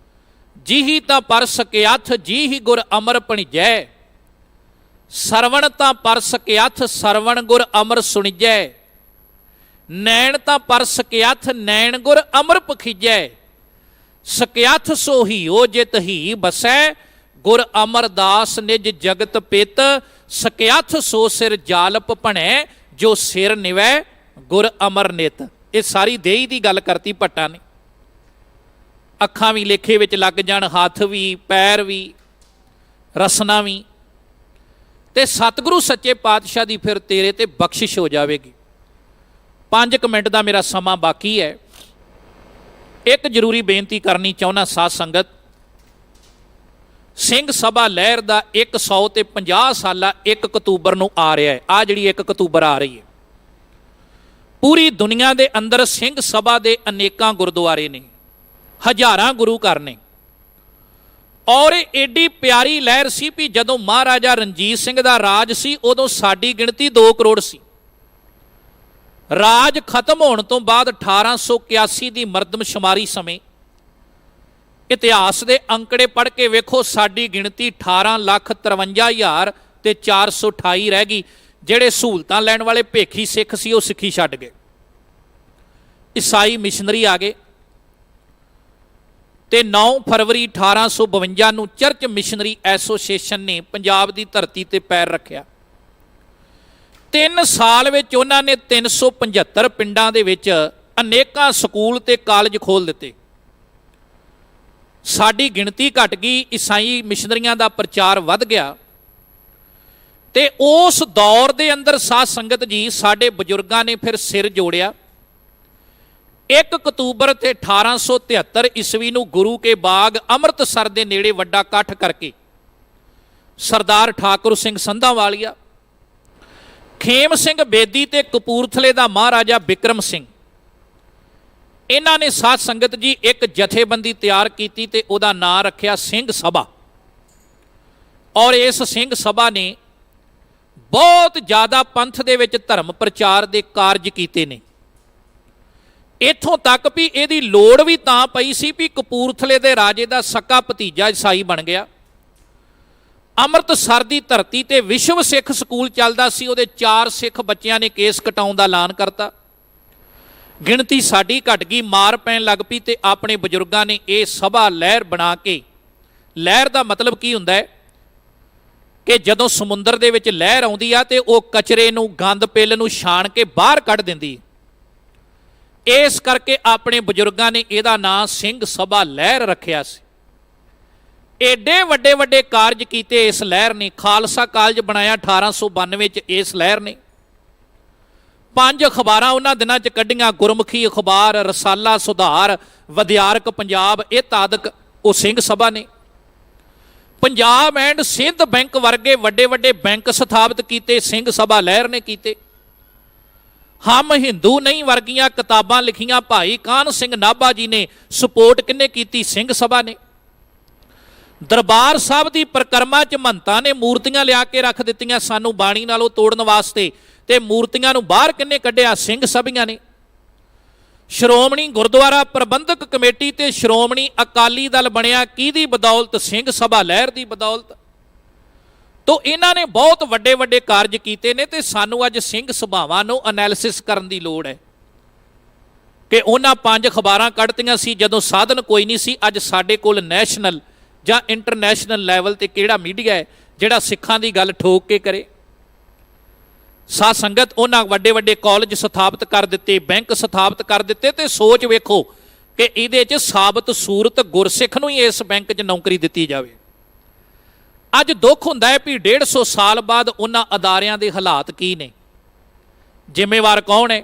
ਜੀਹੀ ਤਾਂ ਪਰ ਸਕਿਆਥ, ਜੀਹੀ ਗੁਰ ਅਮਰ ਭਣੀਜੈ। ਸਰਵਣ ਤਾਂ ਪਰ ਸਕਿਆਥ, ਸਰਵਣ ਗੁਰ ਅਮਰ ਸੁਣੀਜੈ। ਨੈਣ ਤਾਂ ਪਰ ਸਕਿਆਥ, ਨੈਣ ਗੁਰ ਅਮਰ ਪਖੀਜੈ। ਸਕਿਆਥ ਸੋਹੀਓ ਜਿਤ ਹੀ ਬਸੈ, ਗੁਰ ਅਮਰਦਾਸ ਨਿਜ ਜਗਤ ਪਿਤ। ਸਕਿਆਥ ਸੋ ਸਿਰ ਜਾਲਪ ਭਣੈ, ਜੋ ਸਿਰ ਨਿਵੈ ਗੁਰ ਅਮਰ ਨਿਤ। ਇਹ ਸਾਰੀ ਦੇਹੀ ਦੀ ਗੱਲ ਕਰਤੀ ਭੱਟਾਂ ਨੇ। ਅੱਖਾਂ ਵੀ ਲੇਖੇ ਵਿੱਚ ਲੱਗ ਜਾਣ, ਹੱਥ ਵੀ, ਪੈਰ ਵੀ, ਰਸਨਾ ਵੀ। ਤੇ ਸਤਿਗੁਰੂ ਸੱਚੇ ਪਾਤਸ਼ਾਹ ਦੀ ਫਿਰ ਤੇਰੇ ਤੇ ਬਖਸ਼ਿਸ਼ ਹੋ ਜਾਵੇਗੀ। 5 ਮਿੰਟ ਦਾ ਮੇਰਾ ਸਮਾਂ ਬਾਕੀ ਹੈ। ਇੱਕ ਜ਼ਰੂਰੀ ਬੇਨਤੀ ਕਰਨੀ ਚਾਹੁੰਦਾ ਸਾਧ ਸੰਗਤ। ਸਿੰਘ ਸਭਾ ਲਹਿਰ ਦਾ 150 ਸਾਲਾ 1 ਅਕਤੂਬਰ ਨੂੰ ਆ ਰਿਹਾ ਹੈ। ਆ ਜਿਹੜੀ 1 ਅਕਤੂਬਰ ਆ ਰਹੀ ਹੈ, ਪੂਰੀ ਦੁਨੀਆ ਦੇ ਅੰਦਰ ਸਿੰਘ ਸਭਾ ਦੇ ਅਨੇਕਾਂ ਗੁਰਦੁਆਰੇ ਨੇ, ਹਜ਼ਾਰਾਂ ਗੁਰੂ ਘਰ ਨੇ। ਔਰ ਇਹ ਏਡੀ ਪਿਆਰੀ ਲਹਿਰ ਸੀ ਵੀ ਜਦੋਂ ਮਹਾਰਾਜਾ ਰਣਜੀਤ ਸਿੰਘ ਦਾ ਰਾਜ ਸੀ, ਉਦੋਂ ਸਾਡੀ ਗਿਣਤੀ 2 ਕਰੋੜ ਸੀ। ਰਾਜ ਖਤਮ ਹੋਣ ਤੋਂ ਬਾਅਦ 1881 ਦੀ ਮਰਦਮਸ਼ੁਮਾਰੀ ਸਮੇਂ ਇਤਿਹਾਸ ਦੇ ਅੰਕੜੇ ਪੜ੍ਹ ਕੇ ਵੇਖੋ, ਸਾਡੀ ਗਿਣਤੀ 18,53,000 ਤੇ 428 ਰਹਿ ਗਈ। ਜਿਹੜੇ ਸਹੂਲਤਾਂ ਲੈਣ ਵਾਲੇ ਭੇਖੀ ਸਿੱਖ ਸੀ, ਉਹ ਸਿੱਖੀ ਛੱਡ ਗਏ। ਈਸਾਈ ਮਿਸ਼ਨਰੀ ਆ ਗਏ। ਤੇ 9 ਫਰਵਰੀ 1852 ਨੂੰ ਚਰਚ ਮਿਸ਼ਨਰੀ ਐਸੋਸੀਏਸ਼ਨ ਨੇ ਪੰਜਾਬ ਦੀ ਧਰਤੀ ਤੇ ਪੈਰ ਰੱਖਿਆ। 3 ਸਾਲ ਵਿੱਚ ਉਹਨਾਂ ਨੇ 375 ਪਿੰਡਾਂ ਦੇ ਵਿੱਚ ਅਨੇਕਾਂ ਸਕੂਲ ਤੇ ਕਾਲਜ ਖੋਲ੍ਹ ਦਿੱਤੇ। ਸਾਡੀ ਗਿਣਤੀ ਘਟ ਗਈ, ਈਸਾਈ ਮਿਸ਼ਨਰੀਆਂ ਦਾ ਪ੍ਰਚਾਰ ਵੱਧ ਗਿਆ। ਤੇ ਉਸ ਦੌਰ ਦੇ ਅੰਦਰ ਸਾਧ ਸੰਗਤ ਜੀ, ਸਾਡੇ ਬਜ਼ੁਰਗਾਂ ਨੇ ਫਿਰ ਸਿਰ ਜੋੜਿਆ। 1 ਅਕਤੂਬਰ ਤੇ 1873 ਈਸਵੀ ਨੂੰ ਗੁਰੂ ਕੇ ਬਾਗ ਅੰਮ੍ਰਿਤਸਰ ਦੇ ਨੇੜੇ ਵੱਡਾ ਇਕੱਠ ਕਰਕੇ ਸਰਦਾਰ ਠਾਕੁਰ ਸਿੰਘ ਸੰਧਾਵਾਲੀਆ, ਖੇਮ ਸਿੰਘ ਬੇਦੀ ਤੇ ਕਪੂਰਥਲੇ ਦਾ ਮਹਾਰਾਜਾ ਬਿਕਰਮ ਸਿੰਘ, ਇਹਨਾਂ ਨੇ ਸਾਧ ਸੰਗਤ ਜੀ ਇੱਕ ਜਥੇਬੰਦੀ ਤਿਆਰ ਕੀਤੀ ਤੇ ਉਹਦਾ ਨਾਂ ਰੱਖਿਆ ਸਿੰਘ ਸਭਾ। ਔਰ ਇਸ ਸਿੰਘ ਸਭਾ ਨੇ ਬਹੁਤ ਜ਼ਿਆਦਾ ਪੰਥ ਦੇ ਵਿੱਚ ਧਰਮ ਪ੍ਰਚਾਰ ਦੇ ਕਾਰਜ ਕੀਤੇ ਨੇ। ਇੱਥੋਂ ਤੱਕ ਵੀ ਇਹਦੀ ਲੋੜ ਵੀ ਤਾਂ ਪਈ ਸੀ ਵੀ ਕਪੂਰਥਲੇ ਦੇ ਰਾਜੇ ਦਾ ਸਕਾ ਭਤੀਜਾ ਈਸਾਈ ਬਣ ਗਿਆ। ਅੰਮ੍ਰਿਤਸਰ ਦੀ ਧਰਤੀ ਤੇ ਵਿਸ਼ਵ ਸਿੱਖ ਸਕੂਲ ਚੱਲਦਾ ਸੀ, ਉਹਦੇ 4 ਸਿੱਖ ਬੱਚਿਆਂ ਨੇ ਕੇਸ ਕਟਾਉਣ ਦਾ ਐਲਾਨ ਕਰਤਾ। ਗਿਣਤੀ ਸਾਡੀ ਘਟ ਗਈ, ਮਾਰ ਪੈਣ ਲੱਗ ਪਈ ਤੇ ਆਪਣੇ ਬਜ਼ੁਰਗਾਂ ਨੇ ਇਹ ਸਭਾ ਲਹਿਰ ਬਣਾ ਕੇ, ਲਹਿਰ ਦਾ ਮਤਲਬ ਕੀ ਹੁੰਦਾ ਹੈ ਕਿ ਜਦੋਂ ਸਮੁੰਦਰ ਦੇ ਵਿੱਚ ਲਹਿਰ ਆਉਂਦੀ ਆ ਤੇ ਉਹ ਕਚਰੇ ਨੂੰ, ਗੰਦ ਪਿੱਲ ਨੂੰ ਛਾਣ ਕੇ ਬਾਹਰ ਕੱਢ ਦਿੰਦੀ। ਇਸ ਕਰਕੇ ਆਪਣੇ ਬਜ਼ੁਰਗਾਂ ਨੇ ਇਹਦਾ ਨਾਂ ਸਿੰਘ ਸਭਾ ਲਹਿਰ ਰੱਖਿਆ ਸੀ। ਏਡੇ ਵੱਡੇ ਵੱਡੇ ਕਾਰਜ ਕੀਤੇ ਇਸ ਲਹਿਰ ਨੇ। ਖਾਲਸਾ ਕਾਲਜ ਬਣਾਇਆ 1892 ਚ ਇਸ ਲਹਿਰ ਨੇ। 5 ਅਖਬਾਰਾਂ ਉਹਨਾਂ ਦਿਨਾਂ 'ਚ ਕੱਢੀਆਂ, ਗੁਰਮੁਖੀ ਅਖਬਾਰ, ਰਸਾਲਾ ਸੁਧਾਰ, ਵਿਦਿਆਰਕ ਪੰਜਾਬ, ਇਹ ਤਾਦਕ ਉਹ ਸਿੰਘ ਸਭਾ ਨੇ। ਪੰਜਾਬ ਐਂਡ ਸਿੰਧ ਬੈਂਕ ਵਰਗੇ ਵੱਡੇ ਵੱਡੇ ਬੈਂਕ ਸਥਾਪਿਤ ਕੀਤੇ ਸਿੰਘ ਸਭਾ ਲਹਿਰ ਨੇ ਕੀਤੇ। ਹਮ ਹਿੰਦੂ ਨਹੀਂ ਵਰਗੀਆਂ ਕਿਤਾਬਾਂ ਲਿਖੀਆਂ ਭਾਈ ਕਾਹਨ ਸਿੰਘ ਨਾਭਾ ਜੀ ਨੇ। ਸਪੋਰਟ ਕਿਹਨੇ ਕੀਤੀ? ਸਿੰਘ ਸਭਾ ਨੇ। ਦਰਬਾਰ ਸਾਹਿਬ ਦੀ ਪਰਿਕਰਮਾ 'ਚ ਮਹੰਤਾਂ ਨੇ ਮੂਰਤੀਆਂ ਲਿਆ ਕੇ ਰੱਖ ਦਿੱਤੀਆਂ ਸਾਨੂੰ ਬਾਣੀ ਨਾਲੋਂ ਤੋੜਨ ਵਾਸਤੇ, ਤੇ ਮੂਰਤੀਆਂ ਨੂੰ ਬਾਹਰ ਕਿਹਨੇ ਕੱਢਿਆ? ਸਿੰਘ ਸਭੀਆਂ ਨੇ। ਸ਼੍ਰੋਮਣੀ ਗੁਰਦੁਆਰਾ ਪ੍ਰਬੰਧਕ ਕਮੇਟੀ ਤੇ ਸ਼੍ਰੋਮਣੀ ਅਕਾਲੀ ਦਲ ਬਣਿਆ ਕਿਹਦੀ ਬਦੌਲਤ? ਸਿੰਘ ਸਭਾ ਲਹਿਰ ਦੀ ਬਦੌਲਤ। ਤੋ ਇਹਨਾਂ ਨੇ ਬਹੁਤ ਵੱਡੇ ਵੱਡੇ ਕਾਰਜ ਕੀਤੇ ਨੇ ਤੇ ਸਾਨੂੰ ਅੱਜ ਸਿੰਘ ਸਭਾਵਾਂ ਨੂੰ ਐਨਾਲਿਸਿਸ ਕਰਨ ਦੀ ਲੋੜ ਹੈ ਕਿ ਉਹਨਾਂ 5 ਅਖਬਾਰਾਂ ਕੱਢਤੀਆਂ ਸੀ ਜਦੋਂ ਸਾਧਨ ਕੋਈ ਨਹੀਂ ਸੀ। ਅੱਜ ਸਾਡੇ ਕੋਲ ਨੈਸ਼ਨਲ ਜਾਂ ਇੰਟਰਨੈਸ਼ਨਲ ਲੈਵਲ ਤੇ ਕਿਹੜਾ ਮੀਡੀਆ ਹੈ ਜਿਹੜਾ ਸਿੱਖਾਂ ਦੀ ਗੱਲ ਠੋਕ ਕੇ ਕਰੇ? ਸਾਧ ਸੰਗਤ, ਉਹਨਾਂ ਵੱਡੇ ਵੱਡੇ ਕਾਲਜ ਸਥਾਪਿਤ ਕਰ ਦਿੱਤੇ, ਬੈਂਕ ਸਥਾਪਿਤ ਕਰ ਦਿੱਤੇ, ਤੇ ਸੋਚ ਵੇਖੋ ਕਿ ਇਹਦੇ 'ਚ ਸਾਬਤ ਸੂਰਤ ਗੁਰਸਿੱਖ ਨੂੰ ਹੀ ਇਸ ਬੈਂਕ 'ਚ ਨੌਕਰੀ ਦਿੱਤੀ ਜਾਵੇ। ਅੱਜ ਦੁੱਖ ਹੁੰਦਾ ਹੈ ਵੀ 150 ਸਾਲ ਬਾਅਦ ਉਹਨਾਂ ਅਦਾਰਿਆਂ ਦੇ ਹਾਲਾਤ ਕੀ ਨੇ। ਜ਼ਿੰਮੇਵਾਰ ਕੌਣ ਹੈ?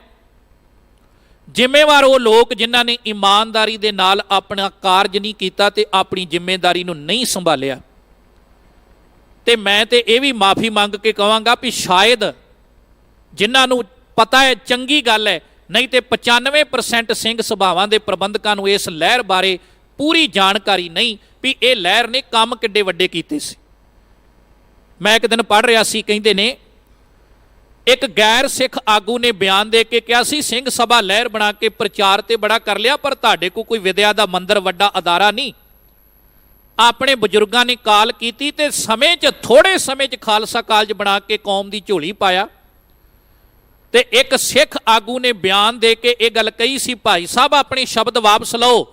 ਜ਼ਿੰਮੇਵਾਰ ਉਹ ਲੋਕ ਜਿਨ੍ਹਾਂ ਨੇ ਇਮਾਨਦਾਰੀ ਦੇ ਨਾਲ ਆਪਣਾ ਕਾਰਜ ਨਹੀਂ ਕੀਤਾ ਤੇ ਆਪਣੀ ਜ਼ਿੰਮੇਵਾਰੀ ਨੂੰ ਨਹੀਂ ਸੰਭਾਲਿਆ। ਤੇ ਮੈਂ ਤੇ ਇਹ ਵੀ ਮਾਫੀ ਮੰਗ ਕੇ ਕਹਾਂਗਾ ਵੀ ਸ਼ਾਇਦ ਜਿਨ੍ਹਾਂ ਨੂੰ ਪਤਾ ਹੈ ਚੰਗੀ ਗੱਲ ਹੈ, ਨਹੀਂ ਤੇ 95% ਸਿੰਘ ਸਭਾਵਾਂ ਦੇ ਪ੍ਰਬੰਧਕਾਂ ਨੂੰ ਇਸ ਲਹਿਰ ਬਾਰੇ ਪੂਰੀ ਜਾਣਕਾਰੀ ਨਹੀਂ ਵੀ ਇਹ ਲਹਿਰ ਨੇ ਕੰਮ ਕਿੱਡੇ ਵੱਡੇ ਕੀਤੇ ਸੀ। ਮੈਂ ਇੱਕ ਦਿਨ ਪੜ੍ਹ ਰਿਹਾ ਸੀ, ਕਹਿੰਦੇ ਨੇ ਇੱਕ ਗੈਰ ਸਿੱਖ ਆਗੂ ਨੇ ਬਿਆਨ ਦੇ ਕੇ ਕਿਹਾ ਸੀ ਸਿੰਘ ਸਭਾ ਲਹਿਰ ਬਣਾ ਕੇ ਪ੍ਰਚਾਰ ਤੇ ਬੜਾ ਕਰ ਲਿਆ, ਪਰ ਤੁਹਾਡੇ ਕੋਲ ਕੋਈ ਵਿਦਿਆ ਦਾ ਮੰਦਰ ਵੱਡਾ ਅਦਾਰਾ ਨਹੀਂ। ਆਪਣੇ ਬਜ਼ੁਰਗਾਂ ਨੇ ਕਾਲ ਕੀਤੀ ਤੇ ਸਮੇਂ 'ਚ, ਥੋੜੇ ਸਮੇਂ 'ਚ ਖਾਲਸਾ ਕਾਲਜ ਬਣਾ ਕੇ ਕੌਮ ਦੀ ਝੋਲੀ ਪਾਇਆ। ਤੇ ਇੱਕ ਸਿੱਖ ਆਗੂ ਨੇ ਬਿਆਨ ਦੇ ਕੇ ਇਹ ਗੱਲ ਕਹੀ ਸੀ, ਭਾਈ ਸਾਹਿਬ ਆਪਣੇ ਸ਼ਬਦ ਵਾਪਸ ਲਓ,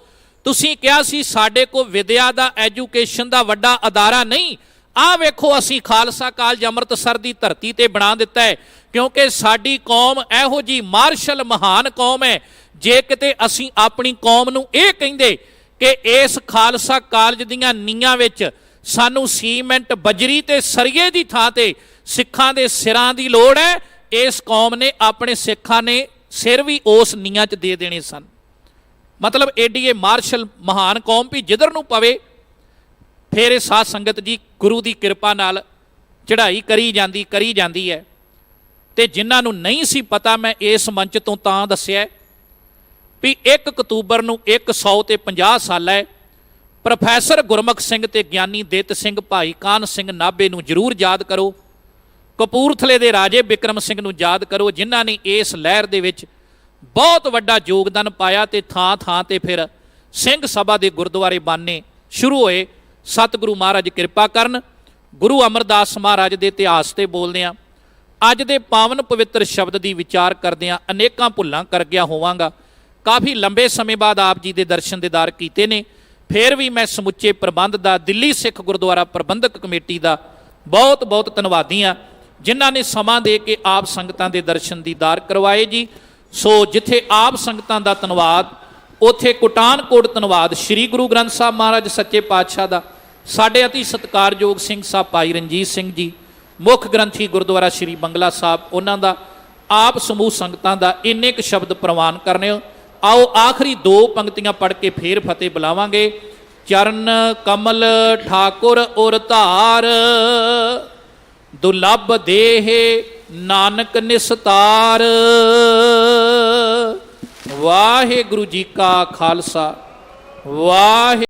ਤੁਸੀਂ ਕਿਹਾ ਸੀ ਸਾਡੇ ਕੋਲ ਵਿਦਿਆ ਦਾ, ਐਜੂਕੇਸ਼ਨ ਦਾ ਵੱਡਾ ਅਦਾਰਾ ਨਹੀਂ। ਆਹ ਵੇਖੋ ਅਸੀਂ ਖਾਲਸਾ ਕਾਲਜ ਅੰਮ੍ਰਿਤਸਰ ਦੀ ਧਰਤੀ ਤੇ ਬਣਾ ਦਿੱਤਾ ਹੈ, ਕਿਉਂਕਿ ਸਾਡੀ ਕੌਮ ਇਹੋ ਜੀ ਮਾਰਸ਼ਲ ਮਹਾਨ ਕੌਮ ਹੈ। ਜੇ ਕਿਤੇ ਅਸੀਂ ਆਪਣੀ ਕੌਮ ਨੂੰ ਇਹ ਕਹਿੰਦੇ ਕਿ ਇਸ ਖਾਲਸਾ ਕਾਲਜ ਦੀਆਂ ਨੀਹਾਂ ਵਿੱਚ ਸਾਨੂੰ ਸੀਮੈਂਟ, ਬਜਰੀ ਤੇ ਸਰੀਏ ਦੀ ਥਾਂ ਤੇ ਸਿੱਖਾਂ ਦੇ ਸਿਰਾਂ ਦੀ ਲੋੜ ਹੈ, ਇਸ ਕੌਮ ਨੇ, ਆਪਣੇ ਸਿੱਖਾਂ ਨੇ ਸਿਰ ਵੀ ਉਸ ਨੀਹਾਂ 'ਚ ਦੇ ਦੇਣੇ ਸਨ। ਮਤਲਬ ਏਡੀ ਇਹ ਮਾਰਸ਼ਲ ਮਹਾਨ ਕੌਮ ਵੀ ਜਿੱਧਰ ਨੂੰ ਪਵੇ ਫਿਰ ਇਹ ਸਾਧ ਸੰਗਤ ਜੀ ਗੁਰੂ ਦੀ ਕਿਰਪਾ ਨਾਲ ਚੜ੍ਹਾਈ ਕਰੀ ਜਾਂਦੀ ਹੈ। ਤੇ ਜਿਨ੍ਹਾਂ ਨੂੰ ਨਹੀਂ ਸੀ ਪਤਾ, ਮੈਂ ਇਸ ਮੰਚ ਤੋਂ ਤਾਂ ਦੱਸਿਆ ਵੀ 1 ਅਕਤੂਬਰ ਨੂੰ 150 ਸਾਲ ਹੈ। ਪ੍ਰੋਫੈਸਰ ਗੁਰਮੁਖ ਸਿੰਘ ਤੇ ਗਿਆਨੀ ਦਿੱਤ ਸਿੰਘ ਭਾਈ ਕਾਹਨ ਸਿੰਘ ਨਾਭੇ ਨੂੰ ਜ਼ਰੂਰ ਯਾਦ ਕਰੋ। ਕਪੂਰਥਲੇ ਦੇ ਰਾਜੇ ਬਿਕਰਮ ਸਿੰਘ ਨੂੰ ਯਾਦ ਕਰੋ, ਜਿਨ੍ਹਾਂ ਨੇ ਇਸ ਲਹਿਰ ਦੇ ਵਿੱਚ ਬਹੁਤ ਵੱਡਾ ਯੋਗਦਾਨ ਪਾਇਆ ਤੇ ਥਾਂ ਥਾਂ ਤੇ ਫਿਰ ਸਿੰਘ ਸਭਾ ਦੇ ਗੁਰਦੁਆਰੇ ਬਣਨੇ ਸ਼ੁਰੂ ਹੋਏ। ਸਤਿਗੁਰੂ ਮਹਾਰਾਜ ਕਿਰਪਾ ਕਰਨ। ਗੁਰੂ ਅਮਰਦਾਸ ਮਹਾਰਾਜ ਦੇ ਇਤਿਹਾਸ ਤੇ ਬੋਲਦੇ ਹਾਂ, ਅੱਜ ਦੇ ਪਾਵਨ ਪਵਿੱਤਰ ਸ਼ਬਦ ਦੀ ਵਿਚਾਰ ਕਰਦਿਆਂ ਅਨੇਕਾਂ ਭੁੱਲਾਂ ਕਰ ਗਿਆ ਹੋਵਾਂਗਾ। ਕਾਫੀ ਲੰਬੇ ਸਮੇਂ ਬਾਅਦ ਆਪ ਜੀ ਦੇ ਦਰਸ਼ਨ ਦੀਦਾਰ ਕੀਤੇ ਨੇ। ਫਿਰ ਵੀ ਮੈਂ ਸਮੁੱਚੇ ਪ੍ਰਬੰਧ ਦਾ, ਦਿੱਲੀ ਸਿੱਖ ਗੁਰਦੁਆਰਾ ਪ੍ਰਬੰਧਕ ਕਮੇਟੀ ਦਾ ਬਹੁਤ ਬਹੁਤ ਧੰਨਵਾਦੀ ਹਾਂ, ਜਿਨ੍ਹਾਂ ਨੇ ਸਮਾਂ ਦੇ ਕੇ ਆਪ ਸੰਗਤਾਂ ਦੇ ਦਰਸ਼ਨ ਦੀਦਾਰ ਕਰਵਾਏ ਜੀ। ਸੋ ਜਿੱਥੇ ਆਪ ਸੰਗਤਾਂ ਦਾ ਧੰਨਵਾਦ, ਉੱਥੇ ਕੋਟਾਨਕੋਟ ਧੰਨਵਾਦ ਸ੍ਰੀ ਗੁਰੂ ਗ੍ਰੰਥ ਸਾਹਿਬ ਮਹਾਰਾਜ ਸੱਚੇ ਪਾਤਸ਼ਾਹ ਦਾ, ਸਾਡੇ ਅਤੀ ਸਤਿਕਾਰਯੋਗ ਸਿੰਘ ਸਾਹਿਬ ਭਾਈ ਰਣਜੀਤ ਸਿੰਘ ਜੀ, ਮੁੱਖ ਗ੍ਰੰਥੀ ਗੁਰਦੁਆਰਾ ਸ੍ਰੀ ਬੰਗਲਾ ਸਾਹਿਬ, ਉਹਨਾਂ ਦਾ, ਆਪ ਸਮੂਹ ਸੰਗਤਾਂ ਦਾ ਇੰਨੇ ਕੁ ਸ਼ਬਦ ਪ੍ਰਵਾਨ ਕਰਨੇ ਹੋ। ਆਓ ਆਖਰੀ 2 ਪੰਕਤੀਆਂ ਪੜ੍ਹ ਕੇ ਫੇਰ ਫਤਿਹ ਬੁਲਾਵਾਂਗੇ। ਚਰਨ ਕਮਲ ਠਾਕੁਰ ਉਰ ਧਾਰ, ਦੁਲੱਭ ਦੇਹ ਨਾਨਕ ਨਿਸਤਾਰ। ਵਾਹਿਗੁਰੂ ਜੀ ਕਾ ਖਾਲਸਾ ਵਾਹਿ